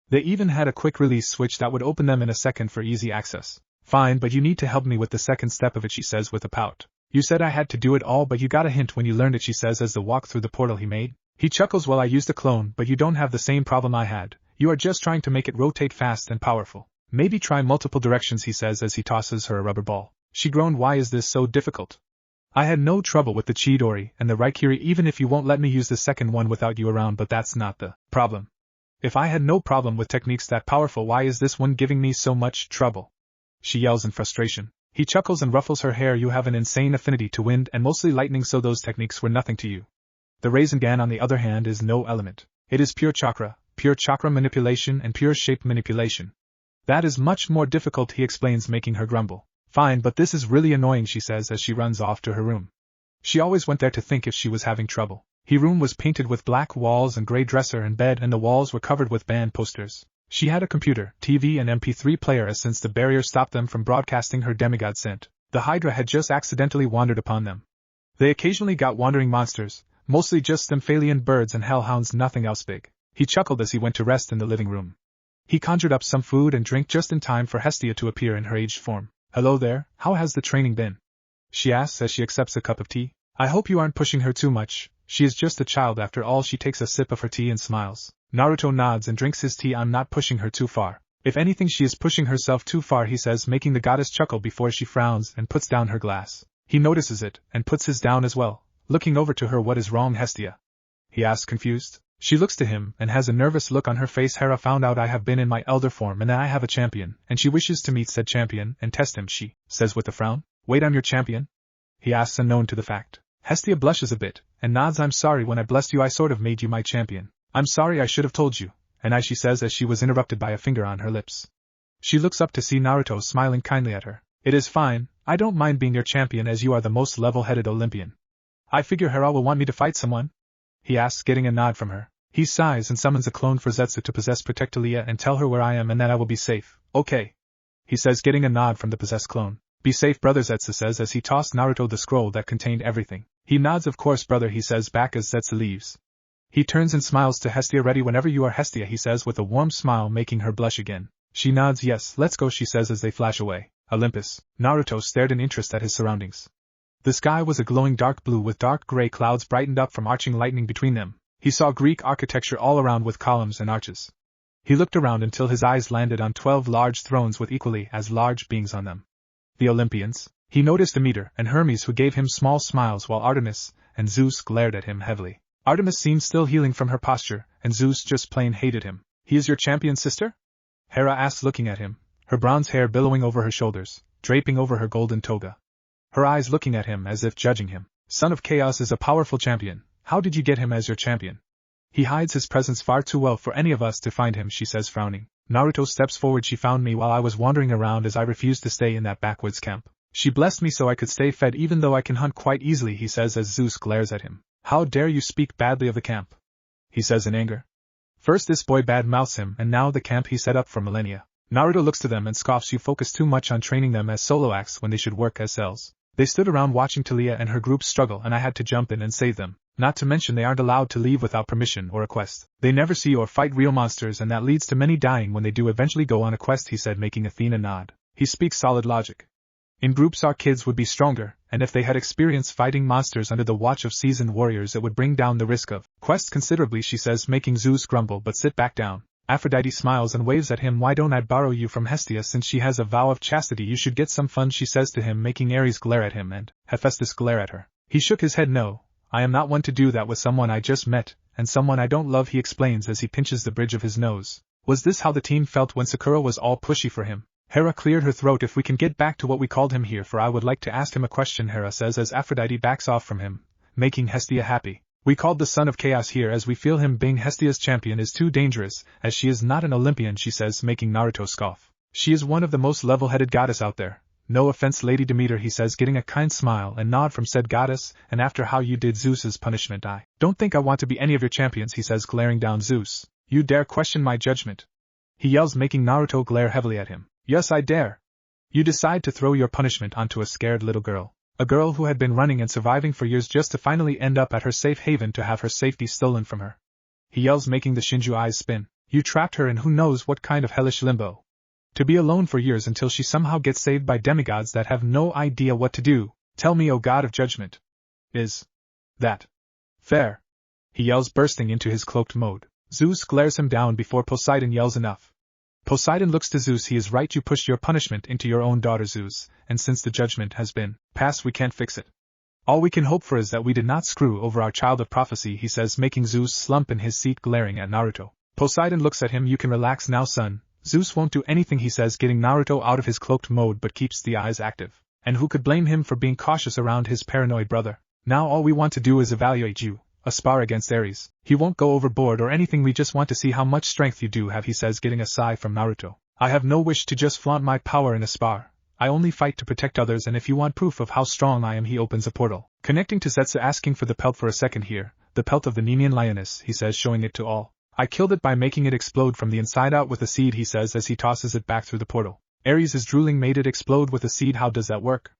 They even had a quick release switch that would open them in a second for easy access. Fine, but you need to help me with the second step of it, she says with a pout. You said I had to do it all, but you got a hint when you learned it, she says as they walk through the portal he made. He chuckles. Well, I used a clone, but you don't have the same problem I had. You are just trying to make it rotate fast and powerful. Maybe try multiple directions, he says as he tosses her a rubber ball. She groaned. Why is this so difficult? I had no trouble with the Chidori and the Raikiri even if you won't let me use the second one without you around, but that's not the problem. If I had no problem with techniques that powerful, why is this one giving me so much trouble? She yells in frustration. He chuckles and ruffles her hair. You have an insane affinity to wind and mostly lightning, so those techniques were nothing to you. The Rasengan, on the other hand, is no element. It is pure chakra manipulation and pure shape manipulation. That is much more difficult, he explains, making her grumble. Fine, but this is really annoying, she says as she runs off to her room. She always went there to think if she was having trouble. Her room was painted with black walls and gray dresser and bed, and the walls were covered with band posters. She had a computer, TV and MP3 player, as since the barrier stopped them from broadcasting her demigod scent, the Hydra had just accidentally wandered upon them. They occasionally got wandering monsters, mostly just Stymphalian birds and hellhounds, nothing else big. He chuckled as he went to rest in the living room. He conjured up some food and drink just in time for Hestia to appear in her aged form. Hello there, how has the training been? She asks as she accepts a cup of tea. I hope you aren't pushing her too much. She is just a child after all. She takes a sip of her tea and smiles. Naruto nods and drinks his tea. I'm not pushing her too far. If anything, she is pushing herself too far, he says, making the goddess chuckle before she frowns and puts down her glass. He notices it and puts his down as well, looking over to her. What is wrong, Hestia? He asks, confused. She looks to him and has a nervous look on her face. Hera found out I have been in my elder form and that I have a champion, and she wishes to meet said champion and test him, she says with a frown. Wait, I'm your champion? He asks, unknown to the fact. Hestia blushes a bit and nods. I'm sorry, when I blessed you I sort of made you my champion. I'm sorry, I should have told you. And she says as she was interrupted by a finger on her lips. She looks up to see Naruto smiling kindly at her. It is fine, I don't mind being your champion as you are the most level-headed Olympian. I figure Hera will want me to fight someone? He asks, getting a nod from her. He sighs and summons a clone for Zetsu to possess protect Leah and tell her where I am and that I will be safe. Okay. He says, getting a nod from the possessed clone. Be safe, brother, Zetsu says as he tossed Naruto the scroll that contained everything. He nods. Of course, brother, he says back as Zetsu leaves. He turns and smiles to Hestia. Ready whenever you are, Hestia, he says with a warm smile, making her blush again. She nods. Yes, let's go, she says as they flash away. Olympus. Naruto stared in interest at his surroundings. The sky was a glowing dark blue with dark gray clouds brightened up from arching lightning between them. He saw Greek architecture all around with columns and arches. He looked around until his eyes landed on 12 large thrones with equally as large beings on them. The Olympians. He noticed Demeter and Hermes, who gave him small smiles, while Artemis and Zeus glared at him heavily. Artemis seemed still healing from her posture, and Zeus just plain hated him. He is your champion, sister? Hera asked, looking at him, her bronze hair billowing over her shoulders, draping over her golden toga. Her eyes looking at him as if judging him. Son of Chaos is a powerful champion. How did you get him as your champion? He hides his presence far too well for any of us to find him, she says, frowning. Naruto steps forward. She found me while I was wandering around as I refused to stay in that backwoods camp. She blessed me so I could stay fed even though I can hunt quite easily, he says as Zeus glares at him. How dare you speak badly of the camp? He says in anger. First this boy bad-mouths him and now the camp he set up for millennia. Naruto looks to them and scoffs. You focus too much on training them as solo acts when they should work as cells. They stood around watching Talia and her group struggle and I had to jump in and save them. Not to mention they aren't allowed to leave without permission or a quest. They never see or fight real monsters and that leads to many dying when they do eventually go on a quest, he said, making Athena nod. He speaks solid logic. In groups our kids would be stronger, and if they had experience fighting monsters under the watch of seasoned warriors it would bring down the risk of quests considerably, she says, making Zeus grumble. But sit back down. Aphrodite smiles and waves at him. Why don't I borrow you from Hestia since she has a vow of chastity? You should get some fun, she says to him, making Ares glare at him and Hephaestus glare at her. He shook his head. No, I am not one to do that with someone I just met, and someone I don't love, he explains as he pinches the bridge of his nose. Was this how the team felt when Sakura was all pushy for him? Hera cleared her throat. If we can get back to what we called him here, for I would like to ask him a question, Hera says as Aphrodite backs off from him, making Hestia happy. We called the Son of Chaos here as we feel him being Hestia's champion is too dangerous, as she is not an Olympian, she says, making Naruto scoff. She is one of the most level-headed goddess out there. No offense, Lady Demeter, he says, getting a kind smile and nod from said goddess, and after how you did Zeus's punishment, I don't think I want to be any of your champions, he says, glaring down. Zeus, you dare question my judgment? He yells, making Naruto glare heavily at him. Yes, I dare. You decide to throw your punishment onto a scared little girl. A girl who had been running and surviving for years just to finally end up at her safe haven to have her safety stolen from her. He yells, making the Shinju eyes spin. You trapped her in who knows what kind of hellish limbo. To be alone for years until she somehow gets saved by demigods that have no idea what to do. Tell me, O God of judgment. Is that fair? He yells, bursting into his cloaked mode. Zeus glares him down before Poseidon yells enough. Poseidon looks to Zeus. He is right, you pushed your punishment into your own daughter, Zeus, and since the judgment has been passed, we can't fix it. All we can hope for is that we did not screw over our child of prophecy, he says, making Zeus slump in his seat, glaring at Naruto. Poseidon looks at him. You can relax now, son. Zeus won't do anything, he says, getting Naruto out of his cloaked mode, but keeps the eyes active. And who could blame him for being cautious around his paranoid brother? Now all we want to do is evaluate you, a spar against Ares. He won't go overboard or anything, we just want to see how much strength you do have, he says, getting a sigh from Naruto. I have no wish to just flaunt my power in a spar. I only fight to protect others, and if you want proof of how strong I am, he opens a portal, connecting to Zetsu, asking for the pelt for a second here, the pelt of the Nemean lioness, he says, showing it to all. I killed it by making it explode from the inside out with a seed, he says as he tosses it back through the portal. Ares is drooling. Made it explode with a seed? How does that work?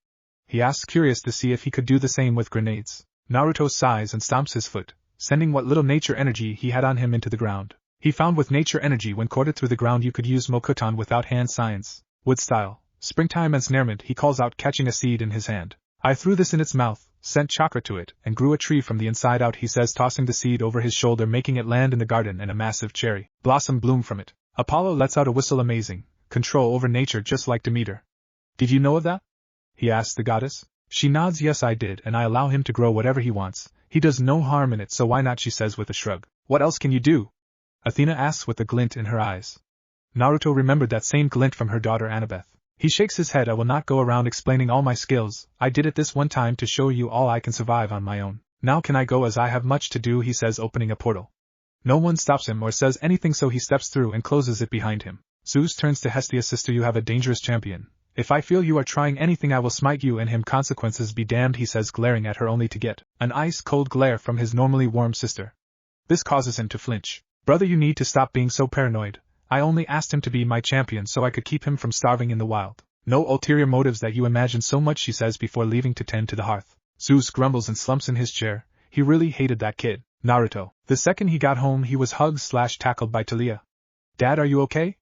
He asks, curious to see if he could do the same with grenades. Naruto sighs and stomps his foot, sending what little nature energy he had on him into the ground. He found with nature energy when courted through the ground you could use Mokuton without hand science. Wood style. Springtime ensnarement, he calls out, catching a seed in his hand. I threw this in its mouth, sent chakra to it, and grew a tree from the inside out, he says, tossing the seed over his shoulder, making it land in the garden and a massive cherry blossom bloom from it. Apollo lets out a whistle. Amazing. Control over nature just like Demeter. Did you know of that? He asks the goddess. She nods. Yes, I did, and I allow him to grow whatever he wants. He does no harm in it, so why not, she says with a shrug. What else can you do? Athena asks with a glint in her eyes. Naruto remembered that same glint from her daughter Annabeth. He shakes his head. I will not go around explaining all my skills. I did it this one time to show you all I can survive on my own. Now can I go, as I have much to do, he says, opening a portal. No one stops him or says anything, so he steps through and closes it behind him. Zeus turns to Hestia. Sister, you have a dangerous champion. If I feel you are trying anything, I will smite you and him. Consequences be damned, he says, glaring at her only to get an ice-cold glare from his normally warm sister. This causes him to flinch. Brother, you need to stop being so paranoid. I only asked him to be my champion so I could keep him from starving in the wild. No ulterior motives that you imagine so much, she says before leaving to tend to the hearth. Zeus grumbles and slumps in his chair. He really hated that kid, Naruto. The second he got home, he was hugged/tackled by Talia. Dad, are you okay?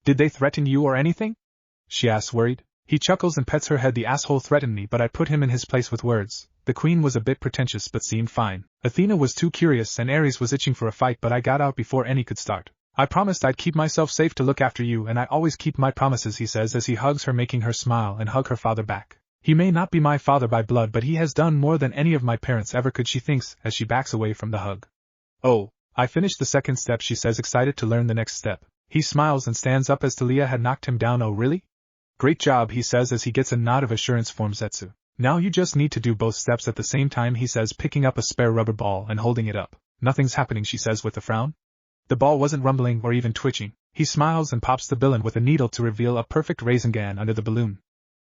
Did they threaten you or anything? She asks, worried. He chuckles and pets her head. The asshole threatened me, but I put him in his place with words. The queen was a bit pretentious but seemed fine. Athena was too curious and Ares was itching for a fight, but I got out before any could start. I promised I'd keep myself safe to look after you, and I always keep my promises, he says as he hugs her, making her smile and hug her father back. He may not be my father by blood, but he has done more than any of my parents ever could, she thinks as she backs away from the hug. Oh, I finished the second step, she says, excited to learn the next step. He smiles and stands up as Talia had knocked him down. Oh really? Great job, he says as he gets a nod of assurance from Zetsu. Now you just need to do both steps at the same time, he says, picking up a spare rubber ball and holding it up. Nothing's happening, she says with a frown. The ball wasn't rumbling or even twitching. He smiles and pops the balloon with a needle to reveal a perfect raisin gun under the balloon.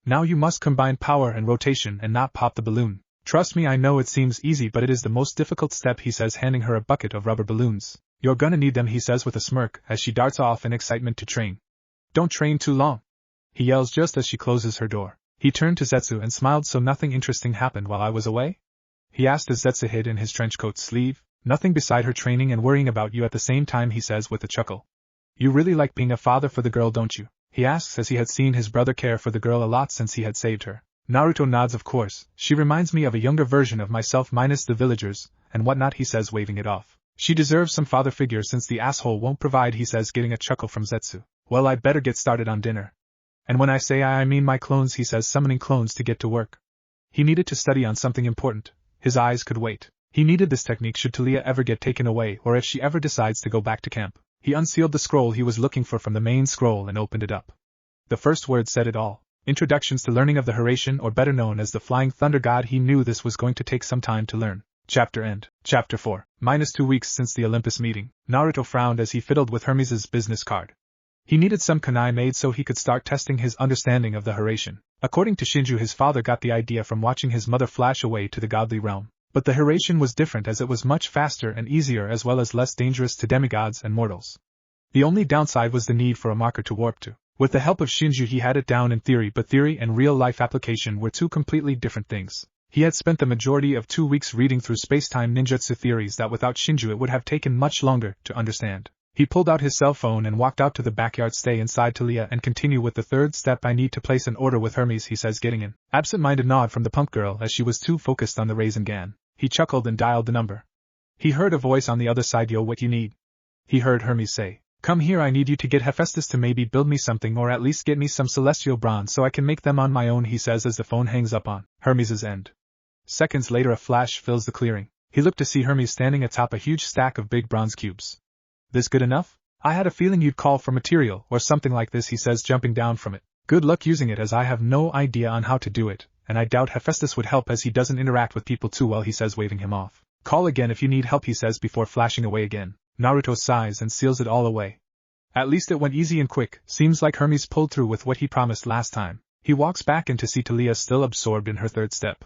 Now you must combine power and rotation and not pop the balloon. Trust me, I know it seems easy, but it is the most difficult step, he says, handing her a bucket of rubber balloons. You're gonna need them, he says with a smirk as she darts off in excitement to train. Don't train too long, he yells just as she closes her door. He turned to Zetsu and smiled. So nothing interesting happened while I was away? He asked as Zetsu hid in his trenchcoat sleeve. Nothing beside her training and worrying about you at the same time, he says with a chuckle. You really like being a father for the girl, don't you? He asks as he had seen his brother care for the girl a lot since he had saved her. Naruto nods. Of course, she reminds me of a younger version of myself minus the villagers and whatnot, he says, waving it off. She deserves some father figure since the asshole won't provide, he says, getting a chuckle from Zetsu. Well, I'd better get started on dinner. And when I say I mean my clones, he says, summoning clones to get to work. He needed to study on something important. His eyes could wait. He needed this technique should Talia ever get taken away or if she ever decides to go back to camp. He unsealed the scroll he was looking for from the main scroll and opened it up. The first word said it all. Introductions to learning of the Haration, or better known as the Flying Thunder God. He knew this was going to take some time to learn. Chapter end. Chapter 4. -2 weeks since the Olympus meeting. Naruto frowned as he fiddled with Hermes' business card. He needed some kunai made so he could start testing his understanding of the Haration. According to Shinju, his father got the idea from watching his mother flash away to the godly realm. But the Haration was different, as it was much faster and easier as well as less dangerous to demigods and mortals. The only downside was the need for a marker to warp to. With the help of Shinju he had it down in theory, but theory and real-life application were two completely different things. He had spent the majority of 2 weeks reading through space-time ninjutsu theories that without Shinju it would have taken much longer to understand. He pulled out his cell phone and walked out to the backyard. Stay inside, Talia, and continue with the third step. I need to place an order with Hermes, he says, getting an absent-minded nod from the punk girl as she was too focused on the raisin gan. He chuckled and dialed the number. He heard a voice on the other side. Yo, what you need? He heard Hermes say. Come here, I need you to get Hephaestus to maybe build me something, or at least get me some celestial bronze so I can make them on my own, he says as the phone hangs up on Hermes's end. Seconds later a flash fills the clearing. He looked to see Hermes standing atop a huge stack of big bronze cubes. This good enough? I had a feeling you'd call for material or something like this, he says, jumping down from it. Good luck using it, as I have no idea on how to do it, and I doubt Hephaestus would help as he doesn't interact with people too well, he says, waving him off. Call again if you need help, he says before flashing away again. Naruto sighs and seals it all away. At least it went easy and quick. Seems like Hermes pulled through with what he promised last time. He walks back in to see Talia still absorbed in her third step.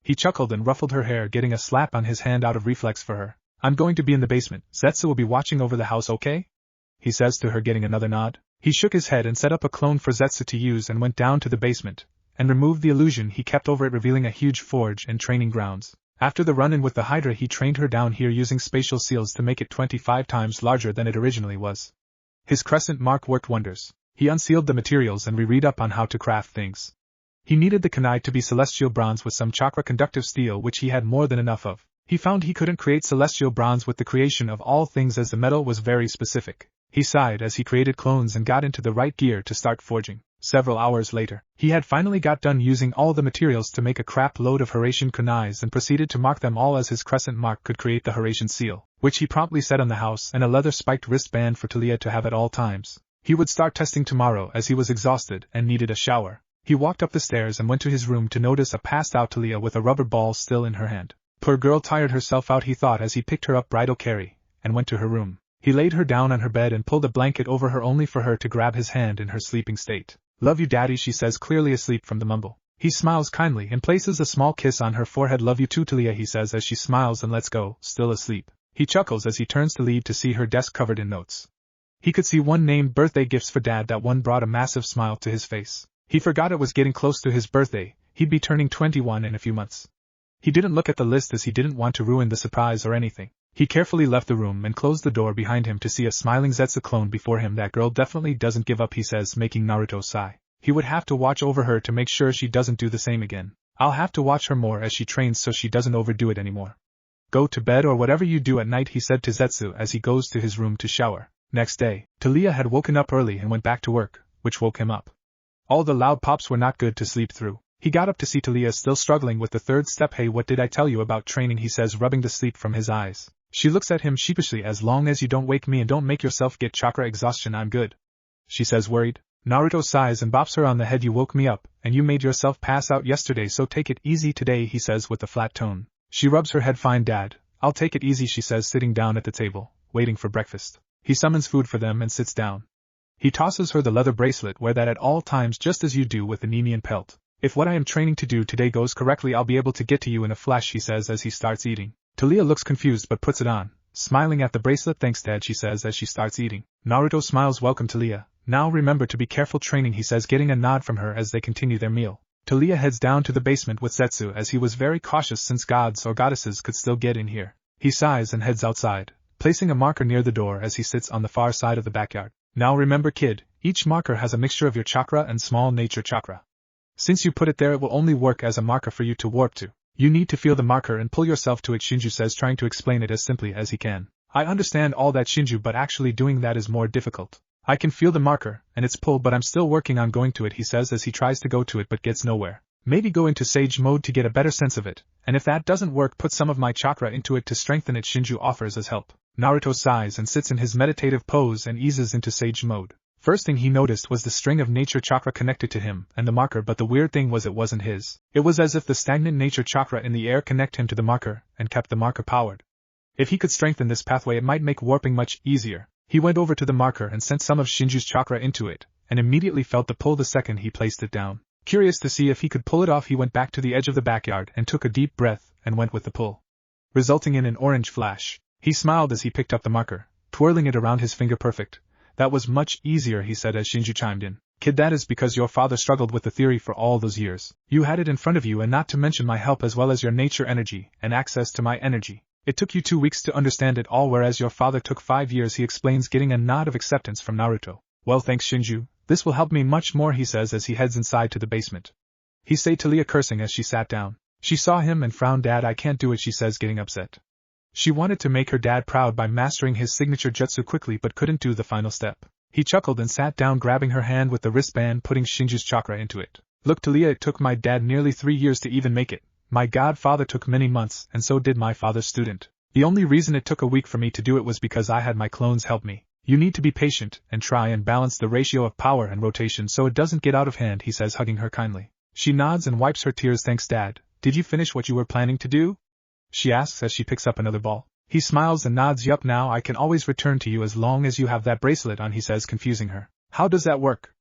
He chuckled and ruffled her hair, getting a slap on his hand out of reflex for her. I'm going to be in the basement. Zetsu will be watching over the house, okay? He says to her, getting another nod. He shook his head and set up a clone for Zetsu to use and went down to the basement and removed the illusion he kept over it, revealing a huge forge and training grounds. After the run-in with the Hydra, he trained her down here using spatial seals to make it 25 times larger than it originally was. His crescent mark worked wonders. He unsealed the materials and reread up on how to craft things. He needed the kunai to be celestial bronze with some chakra-conductive steel, which he had more than enough of. He found he couldn't create celestial bronze with the creation of all things, as the metal was very specific. He sighed as he created clones and got into the right gear to start forging. Several hours later, he had finally got done using all the materials to make a crap load of Haration kunais and proceeded to mark them all, as his crescent mark could create the Haration seal, which he promptly set on the house, and a leather-spiked wristband for Talia to have at all times. He would start testing tomorrow, as he was exhausted and needed a shower. He walked up the stairs and went to his room to notice a passed-out Talia with a rubber ball still in her hand. Poor girl, tired herself out, he thought as he picked her up bridal carry and went to her room. He laid her down on her bed and pulled a blanket over her, only for her to grab his hand in her sleeping state. Love you, daddy, she says, clearly asleep from the mumble. He smiles kindly and places a small kiss on her forehead. Love you too, Talia, he says as she smiles and lets go, still asleep. He chuckles as he turns to leave to see her desk covered in notes. He could see one named birthday gifts for dad. That one brought a massive smile to his face. He forgot it was getting close to his birthday. He'd be turning 21 in a few months. He didn't look at the list as he didn't want to ruin the surprise or anything. He carefully left the room and closed the door behind him to see a smiling Zetsu clone before him. That girl definitely doesn't give up, he says, making Naruto sigh. He would have to watch over her to make sure she doesn't do the same again. I'll have to watch her more as she trains so she doesn't overdo it anymore. Go to bed or whatever you do at night, he said to Zetsu as he goes to his room to shower. Next day, Talia had woken up early and went back to work, which woke him up. All the loud pops were not good to sleep through. He got up to see Talia still struggling with the third step. Hey, what did I tell you about training, he says, rubbing the sleep from his eyes. She looks at him sheepishly. As long as you don't wake me and don't make yourself get chakra exhaustion, I'm good, she says, worried. Naruto sighs and bops her on the head. You woke me up, and you made yourself pass out yesterday, so take it easy today, he says with a flat tone. She rubs her head. Fine, Dad, I'll take it easy, she says, sitting down at the table, waiting for breakfast. He summons food for them and sits down. He tosses her the leather bracelet. Wear that at all times, just as you do with the Nemean pelt. If what I am training to do today goes correctly, I'll be able to get to you in a flash, he says as he starts eating. Talia looks confused but puts it on, smiling at the bracelet. Thanks, Dad, she says as she starts eating. Naruto smiles. Welcome, Talia. Now remember to be careful training, he says, getting a nod from her as they continue their meal. Talia heads down to the basement with Zetsu as he was very cautious since gods or goddesses could still get in here. He sighs and heads outside, placing a marker near the door as he sits on the far side of the backyard. Now remember, kid, each marker has a mixture of your chakra and small nature chakra. Since you put it there, it will only work as a marker for you to warp to. You need to feel the marker and pull yourself to it, Shinju says, trying to explain it as simply as he can. I understand all that, Shinju, but actually doing that is more difficult. I can feel the marker and its pull, but I'm still working on going to it, he says as he tries to go to it but gets nowhere. Maybe go into sage mode to get a better sense of it, and if that doesn't work, put some of my chakra into it to strengthen it, Shinju offers as help. Naruto sighs and sits in his meditative pose and eases into sage mode. First thing he noticed was the string of nature chakra connected to him and the marker, but the weird thing was it wasn't his. It was as if the stagnant nature chakra in the air connect him to the marker and kept the marker powered. If he could strengthen this pathway, it might make warping much easier. He went over to the marker and sent some of Shinju's chakra into it, and immediately felt the pull the second he placed it down. Curious to see if he could pull it off, he went back to the edge of the backyard and took a deep breath and went with the pull, resulting in an orange flash. He smiled as he picked up the marker, twirling it around his finger. Perfect. That was much easier, he said as Shinju chimed in. Kid, that is because your father struggled with the theory for all those years. You had it in front of you, and not to mention my help as well as your nature energy and access to my energy. It took you 2 weeks to understand it all, whereas your father took 5 years, he explains, getting a nod of acceptance from Naruto. Well, thanks Shinju, this will help me much more, he says as he heads inside to the basement. He said to Leah, cursing as she sat down. She saw him and frowned. Dad, I can't do it, she says, getting upset. She wanted to make her dad proud by mastering his signature jutsu quickly but couldn't do the final step. He chuckled and sat down, grabbing her hand with the wristband, putting Shinju's chakra into it. Look, Talia, it took my dad nearly 3 years to even make it. My godfather took many months, and so did my father's student. The only reason it took a week for me to do it was because I had my clones help me. You need to be patient and try and balance the ratio of power and rotation so it doesn't get out of hand, he says, hugging her kindly. She nods and wipes her tears. Thanks, Dad. Did you finish what you were planning to do? She asks as she picks up another ball. He smiles and nods. Yup, now I can always return to you as long as you have that bracelet on, he says, confusing her. How does that work?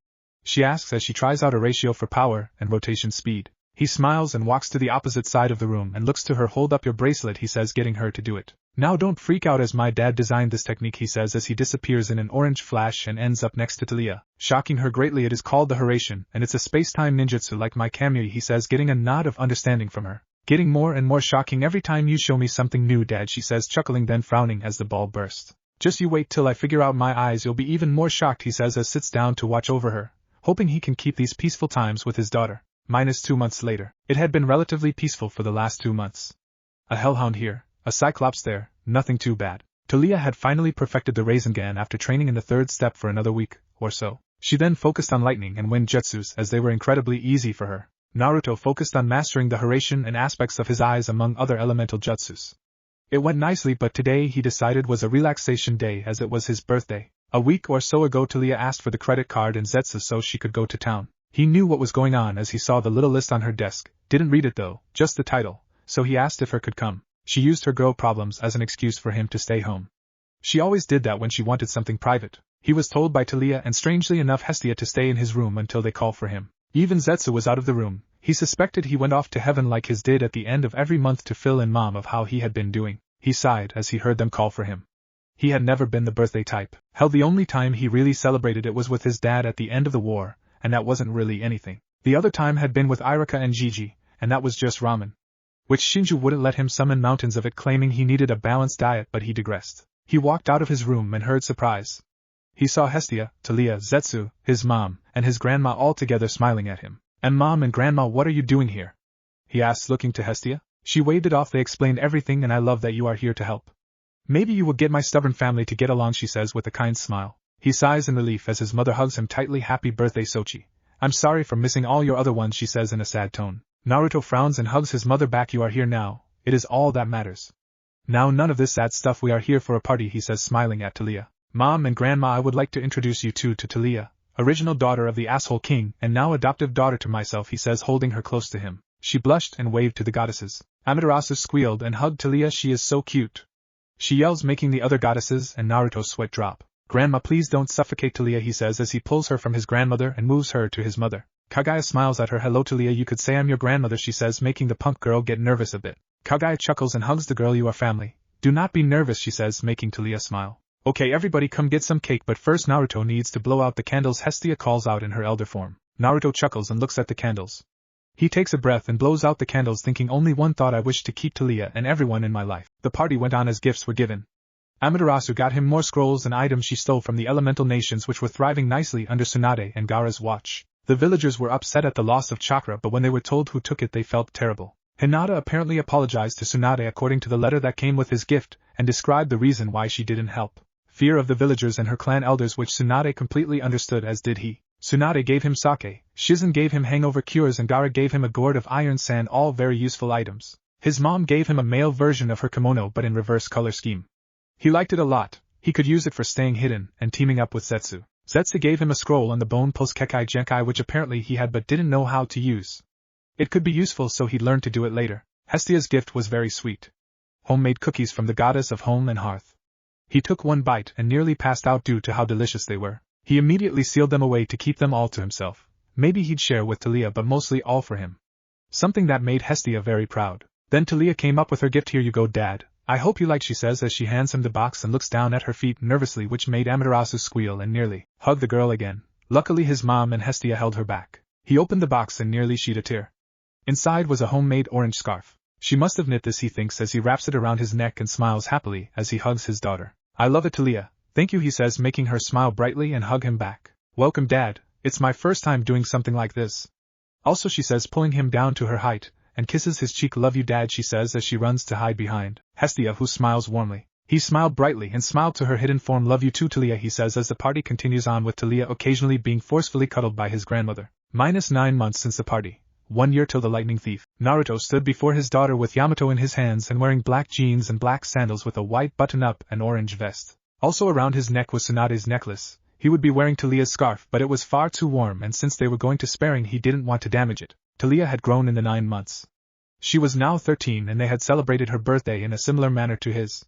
She asks as she tries out a ratio for power and rotation speed. He smiles and walks to the opposite side of the room and looks to her. Hold up your bracelet, he says, getting her to do it. Now don't freak out, as my dad designed this technique, he says as he disappears in an orange flash and ends up next to Talia, shocking her greatly. It is called the Haration, and it's a space-time ninjutsu like my kamuy, he says, getting a nod of understanding from her. Getting more and more shocking every time you show me something new, Dad, she says, chuckling, then frowning as the ball bursts. Just you wait till I figure out my eyes, you'll be even more shocked, he says as sits down to watch over her, hoping he can keep these peaceful times with his daughter. -2 months later. It had been relatively peaceful for the last 2 months. A hellhound here, a cyclops there, nothing too bad. Talia had finally perfected the Rasengan after training in the 3rd step for another week or so. She then focused on lightning and wind jutsus as they were incredibly easy for her. Naruto focused on mastering the Haration and aspects of his eyes among other elemental jutsus. It went nicely, but today he decided was a relaxation day as it was his birthday. A week or so ago Talia asked for the credit card and Zetsu so she could go to town. He knew what was going on as he saw the little list on her desk, didn't read it though, just the title, so he asked if her could come. She used her girl problems as an excuse for him to stay home. She always did that when she wanted something private. He was told by Talia and strangely enough Hestia to stay in his room until they call for him. Even Zetsu was out of the room. He suspected he went off to heaven like his did at the end of every month to fill in mom of how he had been doing. He sighed as he heard them call for him. He had never been the birthday type. Hell, the only time he really celebrated it was with his dad at the end of the war, and that wasn't really anything. The other time had been with Irika and Gigi, and that was just ramen, which Shinju wouldn't let him summon mountains of it, claiming he needed a balanced diet, but he digressed. He walked out of his room and heard surprise. He saw Hestia, Talia, Zetsu, his mom, and his grandma all together smiling at him. And Mom and Grandma, what are you doing here? He asked, looking to Hestia. She waved it off. They explained everything and I love that you are here to help. Maybe you will get my stubborn family to get along, she says with a kind smile. He sighs in relief as his mother hugs him tightly. Happy birthday, Sochi. I'm sorry for missing all your other ones, she says in a sad tone. Naruto frowns and hugs his mother back. You are here now. It is all that matters. Now none of this sad stuff. We are here for a party, he says, smiling at Talia. Mom and Grandma, I would like to introduce you two to Talia, original daughter of the asshole king and now adoptive daughter to myself, he says, holding her close to him. She blushed and waved to the goddesses. Amaterasu squealed and hugged Talia. She is so cute, she yells, making the other goddesses and Naruto's sweat drop. Grandma, please don't suffocate Talia, he says as he pulls her from his grandmother and moves her to his mother. Kaguya smiles at her. Hello Talia, you could say I'm your grandmother, she says, making the punk girl get nervous a bit. Kaguya chuckles and hugs the girl. You are family. Do not be nervous, she says, making Talia smile. Okay, everybody come get some cake, but first Naruto needs to blow out the candles, Hestia calls out in her elder form. Naruto chuckles and looks at the candles. He takes a breath and blows out the candles, thinking only one thought: I wish to keep Talia and everyone in my life. The party went on as gifts were given. Amaterasu got him more scrolls and items she stole from the elemental nations, which were thriving nicely under Tsunade and Gaara's watch. The villagers were upset at the loss of chakra, but when they were told who took it they felt terrible. Hinata apparently apologized to Tsunade according to the letter that came with his gift, and described the reason why she didn't help. Fear of the villagers and her clan elders, which Tsunade completely understood, as did he. Tsunade gave him sake, Shizen gave him hangover cures, and Gaara gave him a gourd of iron sand, all very useful items. His mom gave him a male version of her kimono but in reverse color scheme. He liked it a lot. He could use it for staying hidden and teaming up with Zetsu. Zetsu gave him a scroll on the bone post Kekai Genkai, which apparently he had but didn't know how to use. It could be useful, so he'd learn to do it later. Hestia's gift was very sweet. Homemade cookies from the goddess of home and hearth. He took one bite and nearly passed out due to how delicious they were. He immediately sealed them away to keep them all to himself. Maybe he'd share with Talia, but mostly all for him. Something that made Hestia very proud. Then Talia came up with her gift. "Here you go, Dad. I hope you like," she says as she hands him the box and looks down at her feet nervously, which made Amaterasu squeal and nearly hug the girl again. Luckily his mom and Hestia held her back. He opened the box and nearly shed a tear. Inside was a homemade orange scarf. She must have knit this, he thinks as he wraps it around his neck and smiles happily as he hugs his daughter. "I love it, Talia." "Thank you," he says, making her smile brightly and hug him back. "Welcome, Dad. It's my first time doing something like this." "Also," she says, pulling him down to her height, and kisses his cheek. "Love you, Dad," she says as she runs to hide behind Hestia, who smiles warmly. He smiled brightly and smiled to her hidden form. "Love you too, Talia," he says as the party continues on, with Talia occasionally being forcefully cuddled by his grandmother. -9 months since the party. 1 year till the lightning thief. Naruto stood before his daughter with Yamato in his hands and wearing black jeans and black sandals with a white button-up and orange vest. Also around his neck was Tsunade's necklace. He would be wearing Talia's scarf, but it was far too warm, and since they were going to sparring he didn't want to damage it. Talia had grown in the 9 months. She was now 13 and they had celebrated her birthday in a similar manner to his.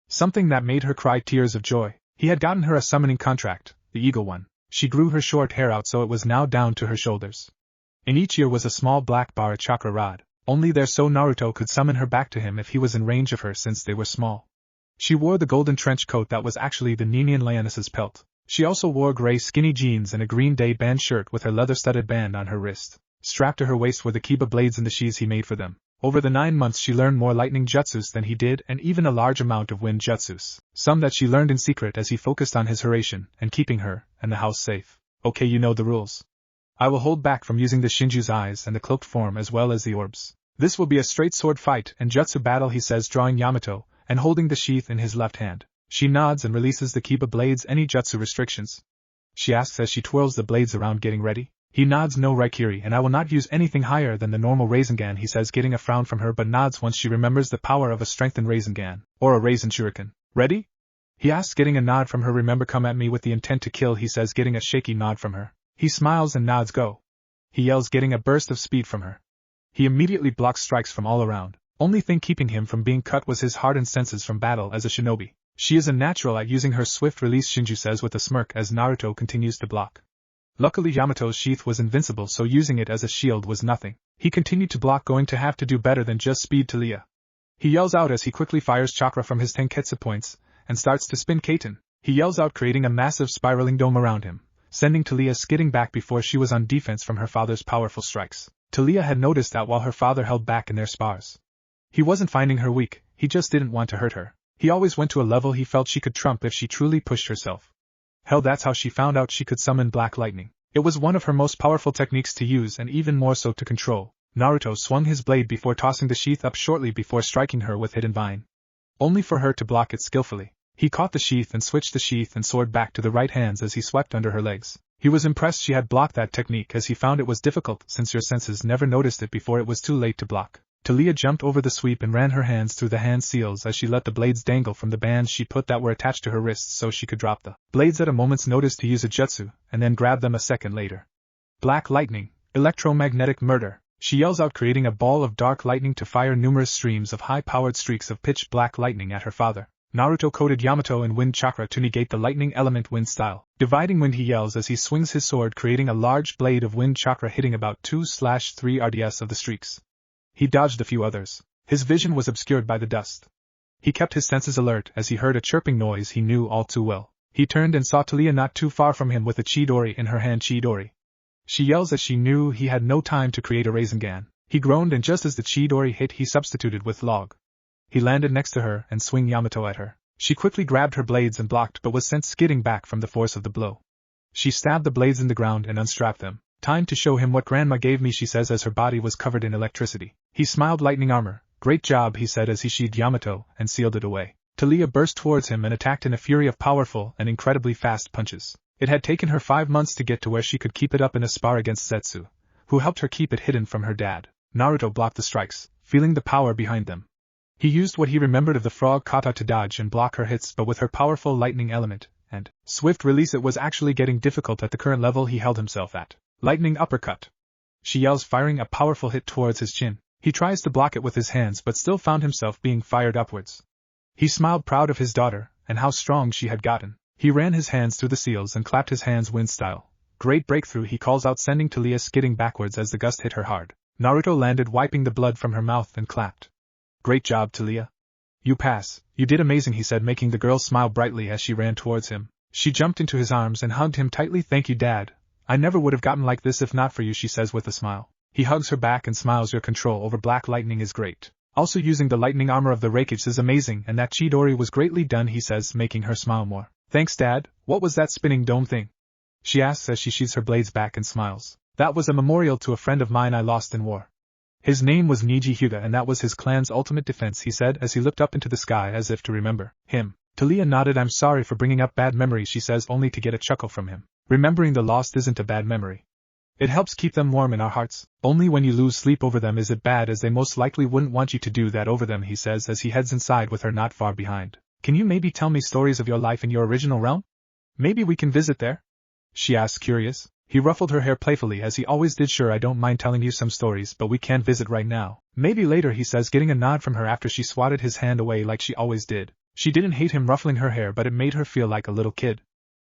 Something that made her cry tears of joy. He had gotten her a summoning contract, the eagle one. She grew her short hair out so it was now down to her shoulders. In each ear was a small black bar, a chakra rod, only there so Naruto could summon her back to him if he was in range of her since they were small. She wore the golden trench coat that was actually the Ninian Lioness's pelt. She also wore gray skinny jeans and a green day band shirt with her leather-studded band on her wrist. Strapped to her waist were the kiba blades and the sheaths he made for them. Over the 9 months she learned more lightning jutsus than he did, and even a large amount of wind jutsus. Some that she learned in secret as he focused on his Haraishin and keeping her and the house safe. "Okay, you know the rules. I will hold back from using the Shinju's eyes and the cloaked form as well as the orbs. This will be a straight sword fight and jutsu battle," he says, drawing Yamato and holding the sheath in his left hand. She nods and releases the kiba blades. "Any jutsu restrictions?" she asks as she twirls the blades around, getting ready. He nods. "No, Raikiri, and I will not use anything higher than the normal Rasengan," he says, getting a frown from her, but nods once she remembers the power of a strengthened Rasengan, or a Rasen Shuriken. "Ready?" he asks, getting a nod from her. "Remember, come at me with the intent to kill," he says, getting a shaky nod from her. He smiles and nods. "Go," he yells, getting a burst of speed from her. He immediately blocks strikes from all around. Only thing keeping him from being cut was his hardened senses from battle as a shinobi. She is a natural at using her swift release, Shinju says with a smirk as Naruto continues to block. Luckily Yamato's sheath was invincible, so using it as a shield was nothing. He continued to block, going to have to do better than just speed Talia. He yells out as he quickly fires chakra from his tenketsu points and starts to spin Kaiten. He yells out, creating a massive spiraling dome around him, sending Talia skidding back before she was on defense from her father's powerful strikes. Talia had noticed that while her father held back in their spars. He wasn't finding her weak, he just didn't want to hurt her. He always went to a level he felt she could trump if she truly pushed herself. Hell, that's how she found out she could summon black lightning. It was one of her most powerful techniques to use, and even more so to control. Naruto swung his blade before tossing the sheath up shortly before striking her with Hidden Vine. Only for her to block it skillfully. He caught the sheath and switched the sheath and sword back to the right hands as he swept under her legs. He was impressed she had blocked that technique, as he found it was difficult since your senses never noticed it before it was too late to block. Talia jumped over the sweep and ran her hands through the hand seals as she let the blades dangle from the bands she put that were attached to her wrists so she could drop the blades at a moment's notice to use a jutsu, and then grab them a second later. Black lightning, electromagnetic murder, she yells out, creating a ball of dark lightning to fire numerous streams of high-powered streaks of pitch black lightning at her father. Naruto coded Yamato in wind chakra to negate the lightning element wind style. Dividing wind, he yells as he swings his sword, creating a large blade of wind chakra hitting about 2/3 RDS of the streaks. He dodged a few others. His vision was obscured by the dust. He kept his senses alert as he heard a chirping noise he knew all too well. He turned and saw Talia not too far from him with a Chidori in her hand. Chidori. She yells as she knew he had no time to create a Rasengan. He groaned, and just as the Chidori hit, he substituted with Log. He landed next to her and swung Yamato at her. She quickly grabbed her blades and blocked, but was sent skidding back from the force of the blow. She stabbed the blades in the ground and unstrapped them. "Time to show him what Grandma gave me," she says as her body was covered in electricity. He smiled. "Lightning armor. Great job," he said as he sheathed Yamato and sealed it away. Talia burst towards him and attacked in a fury of powerful and incredibly fast punches. It had taken her 5 months to get to where she could keep it up in a spar against Zetsu, who helped her keep it hidden from her dad. Naruto blocked the strikes, feeling the power behind them. He used what he remembered of the frog kata to dodge and block her hits, but with her powerful lightning element and swift release it was actually getting difficult at the current level he held himself at. Lightning uppercut. She yells, firing a powerful hit towards his chin. He tries to block it with his hands but still found himself being fired upwards. He smiled, proud of his daughter, and how strong she had gotten. He ran his hands through the seals and clapped his hands wind style. Great breakthrough, he calls out, sending Taliya skidding backwards as the gust hit her hard. Naruto landed, wiping the blood from her mouth, and clapped. Great job, Taliya. You pass. You did amazing, he said, making the girl smile brightly as she ran towards him. She jumped into his arms and hugged him tightly. Thank you, Dad. I never would have gotten like this if not for you, she says with a smile. He hugs her back and smiles. Your control over black lightning is great. Also, using the lightning armor of the Raikage is amazing, and that Chidori was greatly done, he says, making her smile more. Thanks, Dad. What was that spinning dome thing? She asks as she sheathes her blades back and smiles. That was a memorial to a friend of mine I lost in war. His name was Niji Hyuga, and that was his clan's ultimate defense, he said as he looked up into the sky as if to remember him. Taliya nodded. I'm sorry for bringing up bad memories, she says, only to get a chuckle from him. Remembering the lost isn't a bad memory. It helps keep them warm in our hearts. Only when you lose sleep over them is it bad, as they most likely wouldn't want you to do that over them, he says as he heads inside with her not far behind. Can you maybe tell me stories of your life in your original realm? Maybe we can visit there? She asks, curious. He ruffled her hair playfully as he always did. Sure, I don't mind telling you some stories, but we can't visit right now. Maybe later, he says, getting a nod from her after she swatted his hand away like she always did. She didn't hate him ruffling her hair, but it made her feel like a little kid.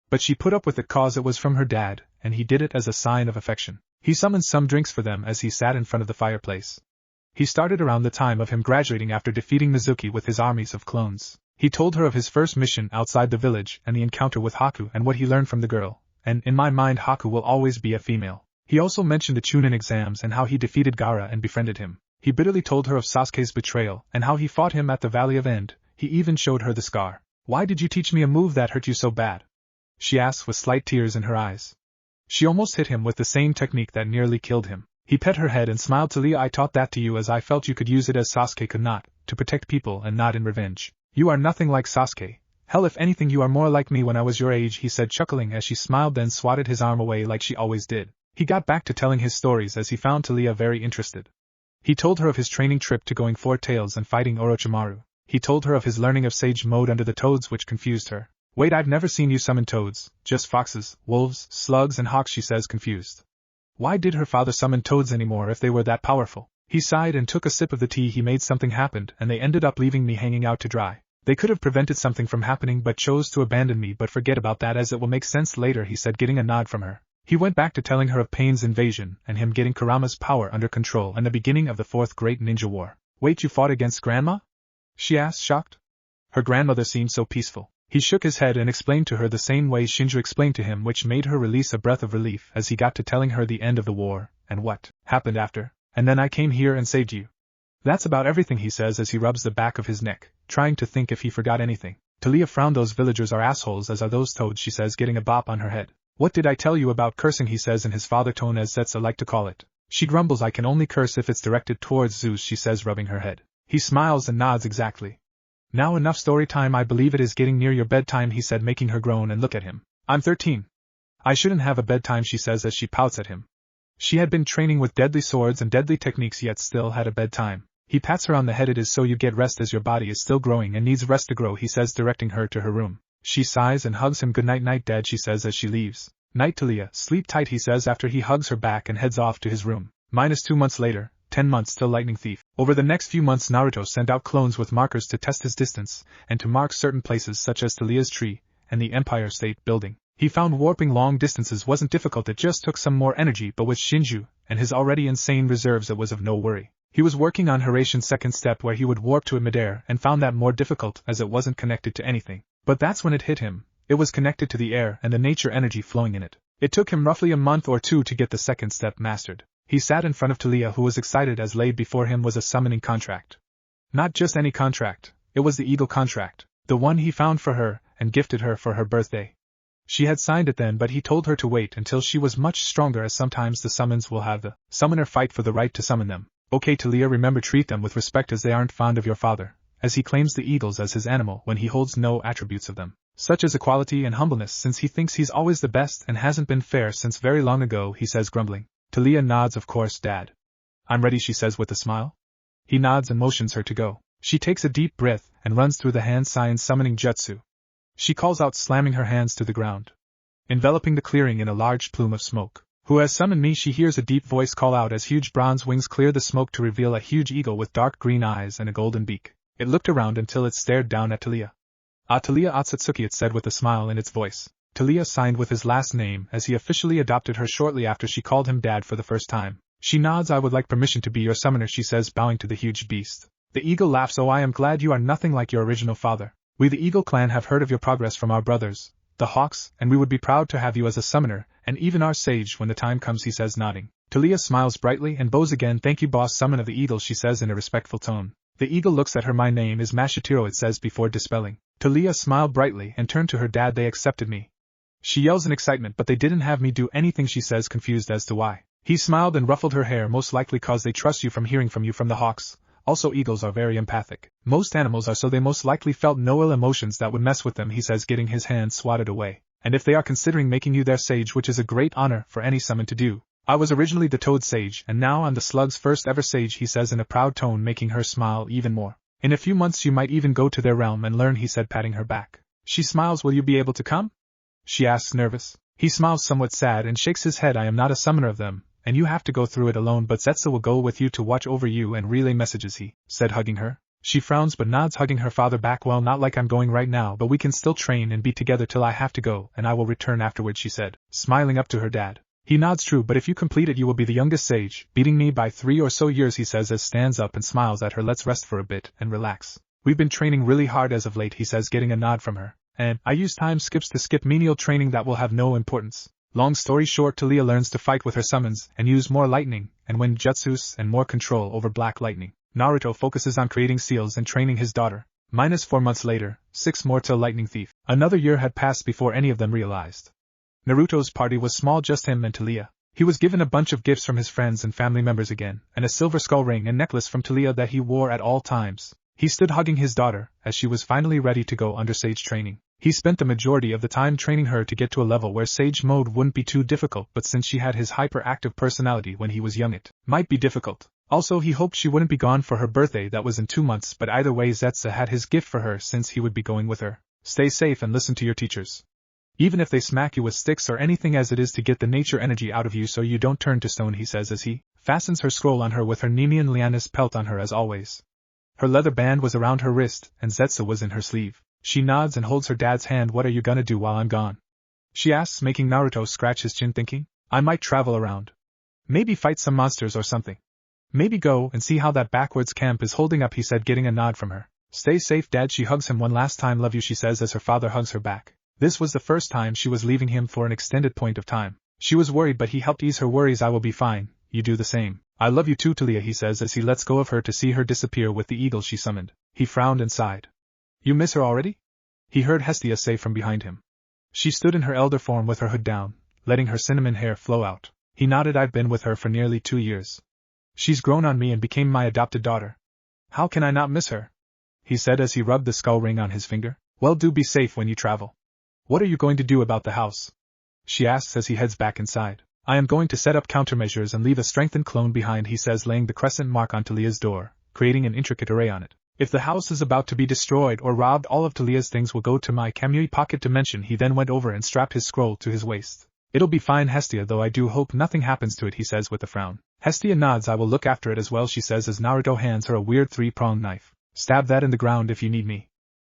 But she put up with it cause it was from her dad, and he did it as a sign of affection. He summoned some drinks for them as he sat in front of the fireplace. He started around the time of him graduating after defeating Mizuki with his armies of clones. He told her of his first mission outside the village and the encounter with Haku and what he learned from the girl. And in my mind Haku will always be a female. He also mentioned the Chunin exams and how he defeated Gaara and befriended him. He bitterly told her of Sasuke's betrayal and how he fought him at the Valley of End. He even showed her the scar. Why did you teach me a move that hurt you so bad? She asked with slight tears in her eyes. She almost hit him with the same technique that nearly killed him. He pet her head and smiled. Taliya, I taught that to you as I felt you could use it as Sasuke could not, to protect people and not in revenge. You are nothing like Sasuke. Hell, if anything you are more like me when I was your age, he said, chuckling as she smiled, then swatted his arm away like she always did. He got back to telling his stories as he found Taliya very interested. He told her of his training trip to going 4 Tails and fighting Orochimaru. He told her of his learning of Sage Mode under the toads, which confused her. Wait, I've never seen you summon toads, just foxes, wolves, slugs and hawks, she says, confused. Why did her father summon toads anymore if they were that powerful? He sighed and took a sip of the tea he made. Something happened and they ended up leaving me hanging out to dry. They could have prevented something from happening but chose to abandon me, but forget about that as it will make sense later, he said, getting a nod from her. He went back to telling her of Pain's invasion and him getting Kurama's power under control and the beginning of the 4th Great Ninja War. Wait, you fought against Grandma? She asked, shocked. Her grandmother seemed so peaceful. He shook his head and explained to her the same way Shinju explained to him, which made her release a breath of relief as he got to telling her the end of the war and what happened after. And then I came here and saved you. That's about everything, he says as he rubs the back of his neck, trying to think if he forgot anything. Taliya frowned. Those villagers are assholes, as are those toads, she says, getting a bop on her head. What did I tell you about cursing, he says in his father tone, as Zetsu like to call it. She grumbles. I can only curse if it's directed towards Zeus, she says, rubbing her head. He smiles and nods. Exactly. Now enough story time. I believe it is getting near your bedtime, he said, making her groan and look at him. I'm 13. I shouldn't have a bedtime, she says as she pouts at him. She had been training with deadly swords and deadly techniques yet still had a bedtime. He pats her on the head. It is so you get rest as your body is still growing and needs rest to grow, he says, directing her to her room. She sighs and hugs him. Good night, night, Dad, she says as she leaves. Night, Taliya, sleep tight, he says after he hugs her back and heads off to his room. -2 months later, 10 months till Lightning Thief. Over the next few months Naruto sent out clones with markers to test his distance, and to mark certain places such as Taliya's tree, and the Empire State Building. He found warping long distances wasn't difficult, it just took some more energy, but with Shinju, and his already insane reserves it was of no worry. He was working on Haration's second step where he would warp to midair and found that more difficult as it wasn't connected to anything. But that's when it hit him. It was connected to the air and the nature energy flowing in it. It took him roughly a month or 2 to get the second step mastered. He sat in front of Taliya, who was excited as laid before him was a summoning contract. Not just any contract, it was the Eagle contract, the one he found for her and gifted her for her birthday. She had signed it then, but he told her to wait until she was much stronger, as sometimes the summons will have the summoner fight for the right to summon them. Okay, Taliya, remember, treat them with respect as they aren't fond of your father, as he claims the eagles as his animal when he holds no attributes of them, such as equality and humbleness, since he thinks he's always the best and hasn't been fair since very long ago, he says, grumbling. Taliya nods. Of course, Dad. I'm ready, she says with a smile. He nods and motions her to go. She takes a deep breath and runs through the hand sign summoning jutsu. She calls out, slamming her hands to the ground, enveloping the clearing in a large plume of smoke. Who has summoned me? She hears a deep voice call out as huge bronze wings clear the smoke to reveal a huge eagle with dark green eyes and a golden beak. It looked around until it stared down at Taliya. Ah, Talia Otsutsuki, it said with a smile in its voice. Talia signed with his last name as he officially adopted her shortly after she called him dad for the first time. She nods. I would like permission to be your summoner, she says, bowing to the huge beast. The eagle laughs. Oh, I am glad you are nothing like your original father. We the Eagle clan have heard of your progress from our brothers, the Hawks, and we would be proud to have you as a summoner, and even our sage when the time comes, he says, nodding. Talia smiles brightly and bows again. Thank you, boss summon of the eagle, she says in a respectful tone. The eagle looks at her. My name is Mashitiro, it says before dispelling. Talia smiled brightly and turned to her dad. They accepted me. She yells in excitement, but they didn't have me do anything, she says, confused as to why. He smiled and ruffled her hair. Most likely cause they trust you from hearing from you from the Hawks. Also, eagles are very empathic. Most animals are, so they most likely felt no ill emotions that would mess with them, he says, getting his hand swatted away. And if they are considering making you their sage, which is a great honor for any summon to do. I was originally the toad sage, and now I'm the slug's first ever sage, he says in a proud tone, making her smile even more. In a few months you might even go to their realm and learn, he said, patting her back. She smiles. Will you be able to come? She asks, nervous. He smiles somewhat sad and shakes his head. I am not a summoner of them, and you have to go through it alone, but Zetsu will go with you to watch over you and relay messages, he said, hugging her. She frowns but nods, hugging her father back. Well, not like I'm going right now, but we can still train and be together till I have to go, and I will return afterwards, she said, smiling up to her dad. He nods. True, but if you complete it you will be the youngest sage, beating me by 3 or so years, he says as stands up and smiles at her. Let's rest for a bit and relax. We've been training really hard as of late, he says, getting a nod from her, and I use time skips to skip menial training that will have no importance. Long story short, Talia learns to fight with her summons and use more lightning and wind jutsus and more control over black lightning. Naruto focuses on creating seals and training his daughter. -4 months later, 6 more till Lightning Thief. Another year had passed before any of them realized. Naruto's party was small, just him and Talia. He was given a bunch of gifts from his friends and family members again, and a silver skull ring and necklace from Talia that he wore at all times. He stood hugging his daughter as she was finally ready to go under sage training. He spent the majority of the time training her to get to a level where sage mode wouldn't be too difficult, but since she had his hyperactive personality when he was young, it might be difficult. Also, he hoped she wouldn't be gone for her birthday that was in 2 months, but either way Zetsu had his gift for her since he would be going with her. Stay safe and listen to your teachers. Even if they smack you with sticks or anything, as it is to get the nature energy out of you so you don't turn to stone, he says as he fastens her scroll on her with her Nemean Lianis pelt on her as always. Her leather band was around her wrist, and Zetsu was in her sleeve. She nods and holds her dad's hand. What are you gonna do while I'm gone? She asks, making Naruto scratch his chin, thinking. I might travel around. Maybe fight some monsters or something. Maybe go and see how that backwards camp is holding up, he said, getting a nod from her. Stay safe, Dad. She hugs him one last time. Love you, she says as her father hugs her back. This was the first time she was leaving him for an extended point of time. She was worried, but he helped ease her worries. I will be fine, you do the same. I love you too, Talia, he says as he lets go of her to see her disappear with the eagle she summoned. He frowned and sighed. You miss her already? He heard Hestia say from behind him. She stood in her elder form with her hood down, letting her cinnamon hair flow out. He nodded. I've been with her for nearly 2 years. She's grown on me and became my adopted daughter. How can I not miss her? He said as he rubbed the skull ring on his finger. Well, do be safe when you travel. What are you going to do about the house? She asks as he heads back inside. I am going to set up countermeasures and leave a strengthened clone behind, he says, laying the crescent mark on Talia's door, creating an intricate array on it. If the house is about to be destroyed or robbed, all of Talia's things will go to my Kamui pocket dimension. He then went over and strapped his scroll to his waist. It'll be fine, Hestia, though I do hope nothing happens to it, he says with a frown. Hestia nods. I will look after it as well, she says as Naruto hands her a weird 3-pronged knife. Stab that in the ground if you need me.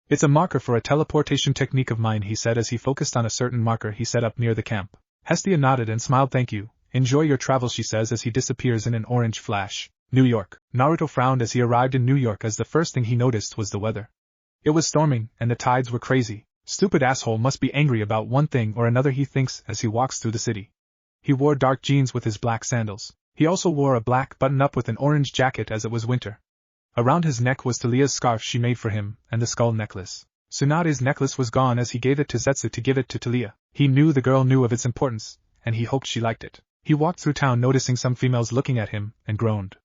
It's a marker for a teleportation technique of mine, he said as he focused on a certain marker he set up near the camp. Hestia nodded and smiled. Thank you. Enjoy your travels, she says as he disappears in an orange flash. New York. Naruto frowned as he arrived in New York as the first thing he noticed was the weather. It was storming, and the tides were crazy. Stupid asshole must be angry about one thing or another, he thinks as he walks through the city. He wore dark jeans with his black sandals. He also wore a black button-up with an orange jacket as it was winter. Around his neck was Talia's scarf she made for him, and the skull necklace. Tsunade's necklace was gone as he gave it to Zetsu to give it to Talia. He knew the girl knew of its importance, and he hoped she liked it. He walked through town noticing some females looking at him, and groaned.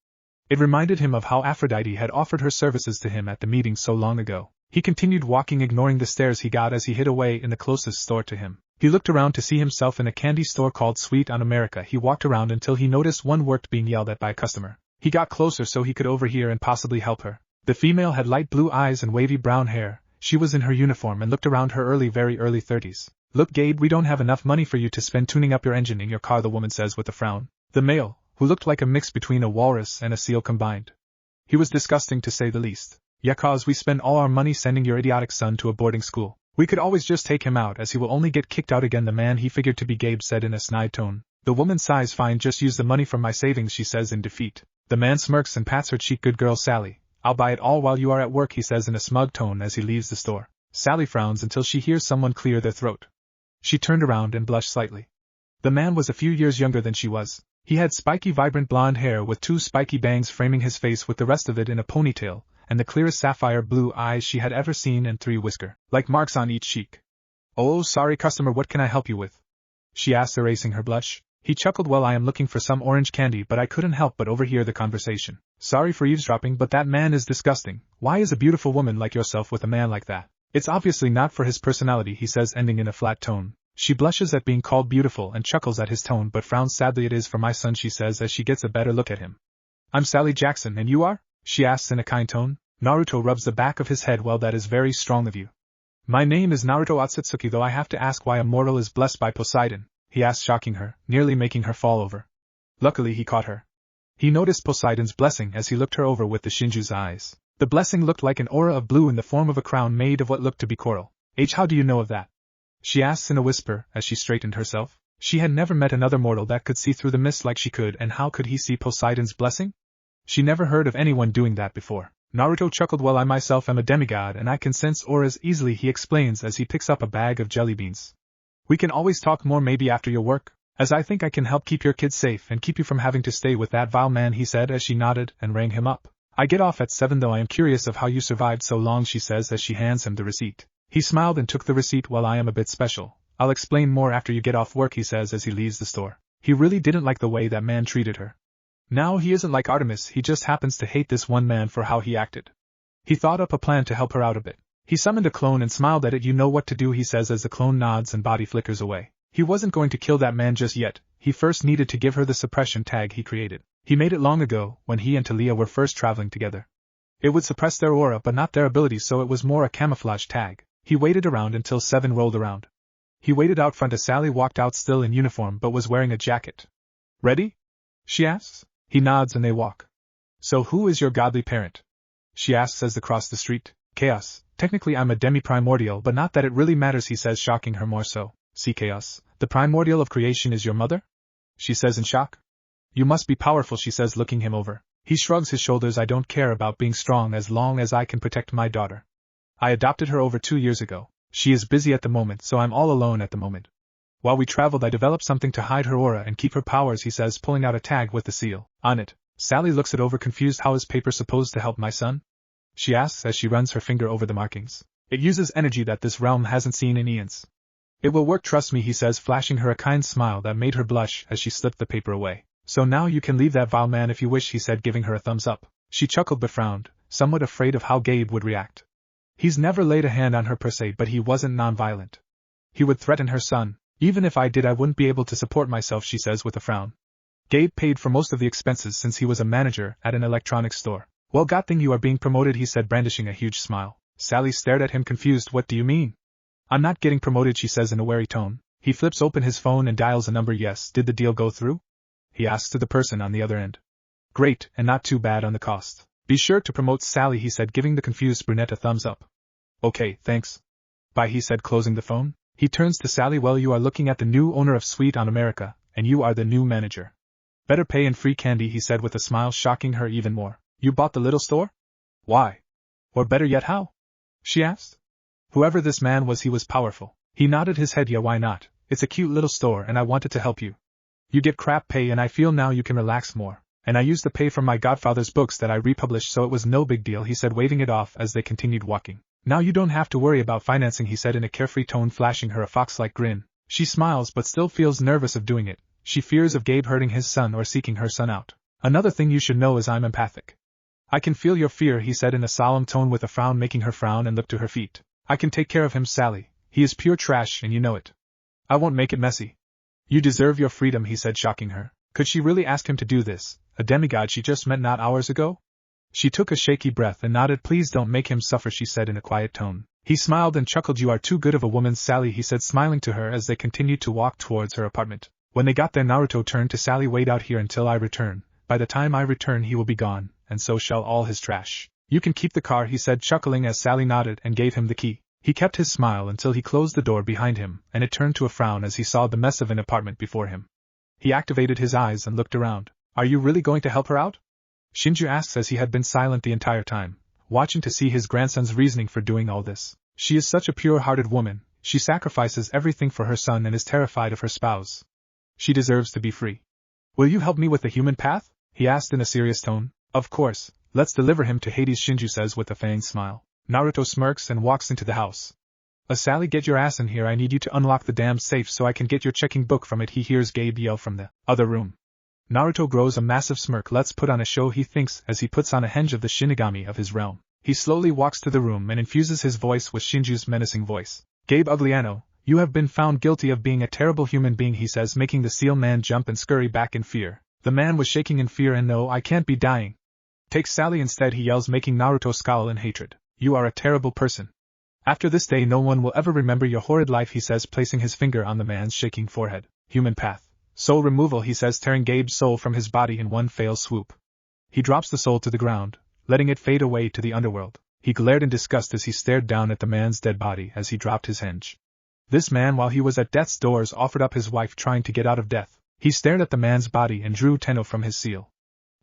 It reminded him of how Aphrodite had offered her services to him at the meeting so long ago. He continued walking, ignoring the stares he got as he hid away in the closest store to him. He looked around to see himself in a candy store called Sweet on America. He walked around until he noticed one worked being yelled at by a customer. He got closer so he could overhear and possibly help her. The female had light blue eyes and wavy brown hair. She was in her uniform and looked around her very early 30s. Look, Gabe, we don't have enough money for you to spend tuning up your engine in your car, the woman says with a frown. The male, who looked like a mix between a walrus and a seal combined. He was disgusting to say the least. Yeah, cause we spend all our money sending your idiotic son to a boarding school. We could always just take him out as he will only get kicked out again, the man he figured to be Gabe said in a snide tone. The woman sighs, fine, just use the money from my savings, she says in defeat. The man smirks and pats her cheek, good girl Sally. I'll buy it all while you are at work, he says in a smug tone as he leaves the store. Sally frowns until she hears someone clear their throat. She turned around and blushed slightly. The man was a few years younger than she was. He had spiky vibrant blonde hair with 2 spiky bangs framing his face with the rest of it in a ponytail, and the clearest sapphire blue eyes she had ever seen and 3 whisker-like marks on each cheek. Oh, sorry customer, what can I help you with? She asked, erasing her blush. He chuckled, well, I am looking for some orange candy, but I couldn't help but overhear the conversation. Sorry for eavesdropping, but that man is disgusting. Why is a beautiful woman like yourself with a man like that? It's obviously not for his personality, he says, ending in a flat tone. She blushes at being called beautiful and chuckles at his tone but frowns sadly. It is for my son, she says as she gets a better look at him. I'm Sally Jackson, and you are? She asks in a kind tone. Naruto rubs the back of his head. Well, that is very strong of you. My name is Naruto Otsutsuki, though I have to ask why a mortal is blessed by Poseidon, he asked, shocking her, nearly making her fall over. Luckily he caught her. He noticed Poseidon's blessing as he looked her over with the Shinju's eyes. The blessing looked like an aura of blue in the form of a crown made of what looked to be coral. How do you know of that? She asks in a whisper as she straightened herself. She had never met another mortal that could see through the mist like she could, and how could he see Poseidon's blessing? She never heard of anyone doing that before. Naruto chuckled. Well, I myself am a demigod and I can sense auras easily, he explains as he picks up a bag of jelly beans. We can always talk more maybe after your work, as I think I can help keep your kids safe and keep you from having to stay with that vile man, he said as she nodded and rang him up. I get off at 7 though. I am curious of how you survived so long, she says as she hands him the receipt. He smiled and took the receipt. Well, I am a bit special. I'll explain more after you get off work, he says as he leaves the store. He really didn't like the way that man treated her. Now he isn't like Artemis, he just happens to hate this one man for how he acted. He thought up a plan to help her out a bit. He summoned a clone and smiled at it. You know what to do, he says as the clone nods and body flickers away. He wasn't going to kill that man just yet. He first needed to give her the suppression tag he created. He made it long ago, when he and Talia were first traveling together. It would suppress their aura but not their abilities, so it was more a camouflage tag. He waited around until 7 rolled around. He waited out front as Sally walked out, still in uniform but was wearing a jacket. Ready? She asks. He nods and they walk. So who is your godly parent? She asks as they cross the street. Chaos. Technically I'm a demi-primordial, but not that it really matters, he says, shocking her more so. See, Chaos, the primordial of creation is your mother? She says in shock. You must be powerful, she says, looking him over. He shrugs his shoulders. I don't care about being strong as long as I can protect my daughter. I adopted her over 2 years ago. She is busy at the moment, so I'm all alone at the moment. While we traveled I developed something to hide her aura and keep her powers, he says, pulling out a tag with the seal on it. Sally looks it over, confused. How is paper supposed to help my son? She asks as she runs her finger over the markings. It uses energy that this realm hasn't seen in eons. It will work, trust me, he says, flashing her a kind smile that made her blush as she slipped the paper away. So now you can leave that vile man if you wish, he said, giving her a thumbs up. She chuckled but frowned, somewhat afraid of how Gabe would react. He's never laid a hand on her per se, but he wasn't non-violent. He would threaten her son. Even if I did, I wouldn't be able to support myself, she says with a frown. Gabe paid for most of the expenses since he was a manager at an electronics store. Well, god thing you are being promoted, he said, brandishing a huge smile. Sally stared at him, confused. What do you mean? I'm not getting promoted, she says in a wary tone. He flips open his phone and dials a number. Yes, did the deal go through? He asks to the person on the other end. Great, and not too bad on the cost. Be sure to promote Sally, he said, giving the confused brunette a thumbs up. Okay, thanks. Bye, he said, closing the phone. He turns to Sally. Well, you are looking at the new owner of Sweet on America, and you are the new manager. Better pay and free candy, he said with a smile, shocking her even more. You bought the little store? Why? Or better yet, how? She asked. Whoever this man was, he was powerful. He nodded his head. Yeah, why not? It's a cute little store and I wanted to help you. You get crap pay and I feel now you can relax more. And I used the pay from my godfather's books that I republished, so it was no big deal, he said, waving it off as they continued walking. Now you don't have to worry about financing, he said in a carefree tone, flashing her a fox-like grin. She smiles but still feels nervous of doing it. She fears of Gabe hurting his son or seeking her son out. Another thing you should know is I'm empathic. I can feel your fear, he said in a solemn tone with a frown, making her frown and look to her feet. I can take care of him, Sally. He is pure trash and you know it. I won't make it messy. You deserve your freedom, he said, shocking her. Could she really ask him to do this, a demigod she just met not hours ago? She took a shaky breath and nodded. Please don't make him suffer, she said in a quiet tone. He smiled and chuckled. You are too good of a woman, Sally, he said, smiling to her as they continued to walk towards her apartment. When they got there, Naruto turned to Sally. Wait out here until I return. By the time I return he will be gone, and so shall all his trash. You can keep the car, he said, chuckling as Sally nodded and gave him the key. He kept his smile until he closed the door behind him, and it turned to a frown as he saw the mess of an apartment before him. He activated his eyes and looked around. Are you really going to help her out? Shinju asks as he had been silent the entire time, watching to see his grandson's reasoning for doing all this. She is such a pure-hearted woman, she sacrifices everything for her son and is terrified of her spouse. She deserves to be free. Will you help me with the human path? He asked in a serious tone. Of course, let's deliver him to Hades, Shinju says with a feigned smile. Naruto smirks and walks into the house. Sally, get your ass in here, I need you to unlock the damn safe so I can get your checking book from it, he hears Gabe yell from the other room. Naruto grows a massive smirk. Let's put on a show, he thinks as he puts on a henge of the Shinigami of his realm. He slowly walks to the room and infuses his voice with Shinju's menacing voice. Gabe Ugliano, you have been found guilty of being a terrible human being, he says, making the seal man jump and scurry back in fear. The man was shaking in fear and no, I can't be dying. Take Sally instead, he yells, making Naruto scowl in hatred. You are a terrible person. After this day no one will ever remember your horrid life, he says, placing his finger on the man's shaking forehead. Human path. Soul removal, he says, tearing Gabe's soul from his body in one fell swoop. He drops the soul to the ground, letting it fade away to the underworld. He glared in disgust as he stared down at the man's dead body as he dropped his henge. This man, while he was at death's doors, offered up his wife trying to get out of death. He stared at the man's body and drew Tenno from his seal.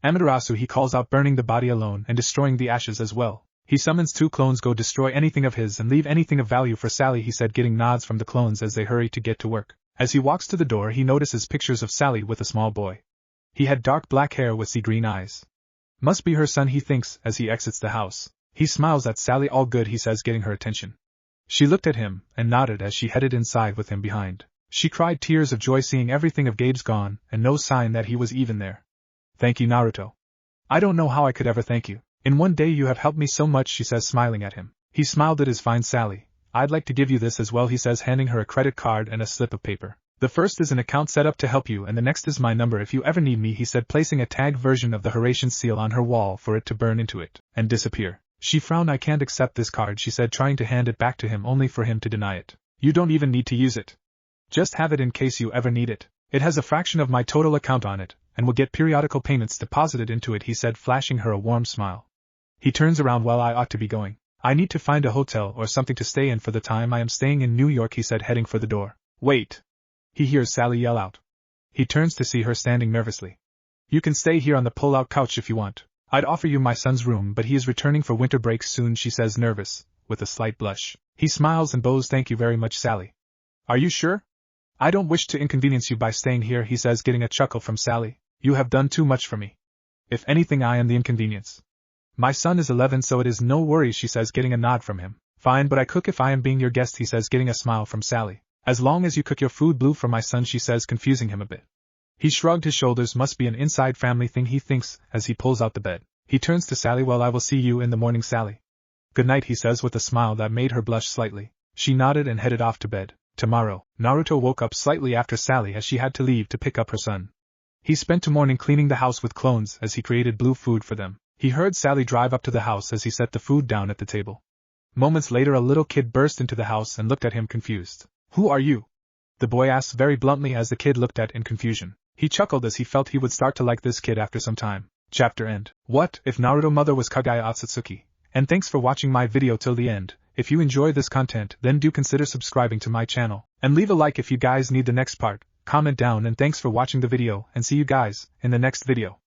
Amaterasu, he calls out, burning the body alone and destroying the ashes as well. He summons 2 clones. Go destroy anything of his and leave anything of value for Sally, he said, getting nods from the clones as they hurry to get to work. As he walks to the door he notices pictures of Sally with a small boy. He had dark black hair with sea green eyes. Must be her son, he thinks as he exits the house. He smiles at Sally. All good, he says, getting her attention. She looked at him and nodded as she headed inside with him behind. She cried tears of joy seeing everything of Gabe's gone and no sign that he was even there. Thank you, Naruto. I don't know how I could ever thank you. In one day you have helped me so much, she says, smiling at him. He smiled at his fine Sally. I'd like to give you this as well, he says, handing her a credit card and a slip of paper. The first is an account set up to help you and the next is my number if you ever need me, he said, placing a tagged version of the HaretaSora seal on her wall for it to burn into it and disappear. She frowned. I can't accept this card, she said, trying to hand it back to him only for him to deny it. You don't even need to use it. Just have it in case you ever need it. It has a fraction of my total account on it, and will get periodical payments deposited into it, he said, flashing her a warm smile. He turns around. Well, I ought to be going. I need to find a hotel or something to stay in for the time I am staying in New York, he said, heading for the door. Wait. He hears Sally yell out. He turns to see her standing nervously. You can stay here on the pull-out couch if you want. I'd offer you my son's room, but he is returning for winter break soon, she says, nervous, with a slight blush. He smiles and bows. Thank you very much, Sally. Are you sure? I don't wish to inconvenience you by staying here, he says, getting a chuckle from Sally. You have done too much for me. If anything, I am the inconvenience. My son is 11, so it is no worries, she says, getting a nod from him. Fine, but I cook if I am being your guest, he says, getting a smile from Sally. As long as you cook your food blue for my son, she says, confusing him a bit. He shrugged his shoulders. Must be an inside family thing, he thinks, as he pulls out the bed. He turns to Sally. Well, I will see you in the morning, Sally. Good night, he says with a smile that made her blush slightly. She nodded and headed off to bed. Tomorrow, Naruto woke up slightly after Sally as she had to leave to pick up her son. He spent the morning cleaning the house with clones as he created blue food for them. He heard Sally drive up to the house as he set the food down at the table. Moments later a little kid burst into the house and looked at him confused. Who are you? The boy asked very bluntly as the kid looked at in confusion. He chuckled as he felt he would start to like this kid after some time. Chapter end. What if Naruto mother was Kaguya Otsutsuki? And thanks for watching my video till the end. If you enjoy this content, then do consider subscribing to my channel. And leave a like if you guys need the next part. Comment down, and thanks for watching the video, and see you guys in the next video.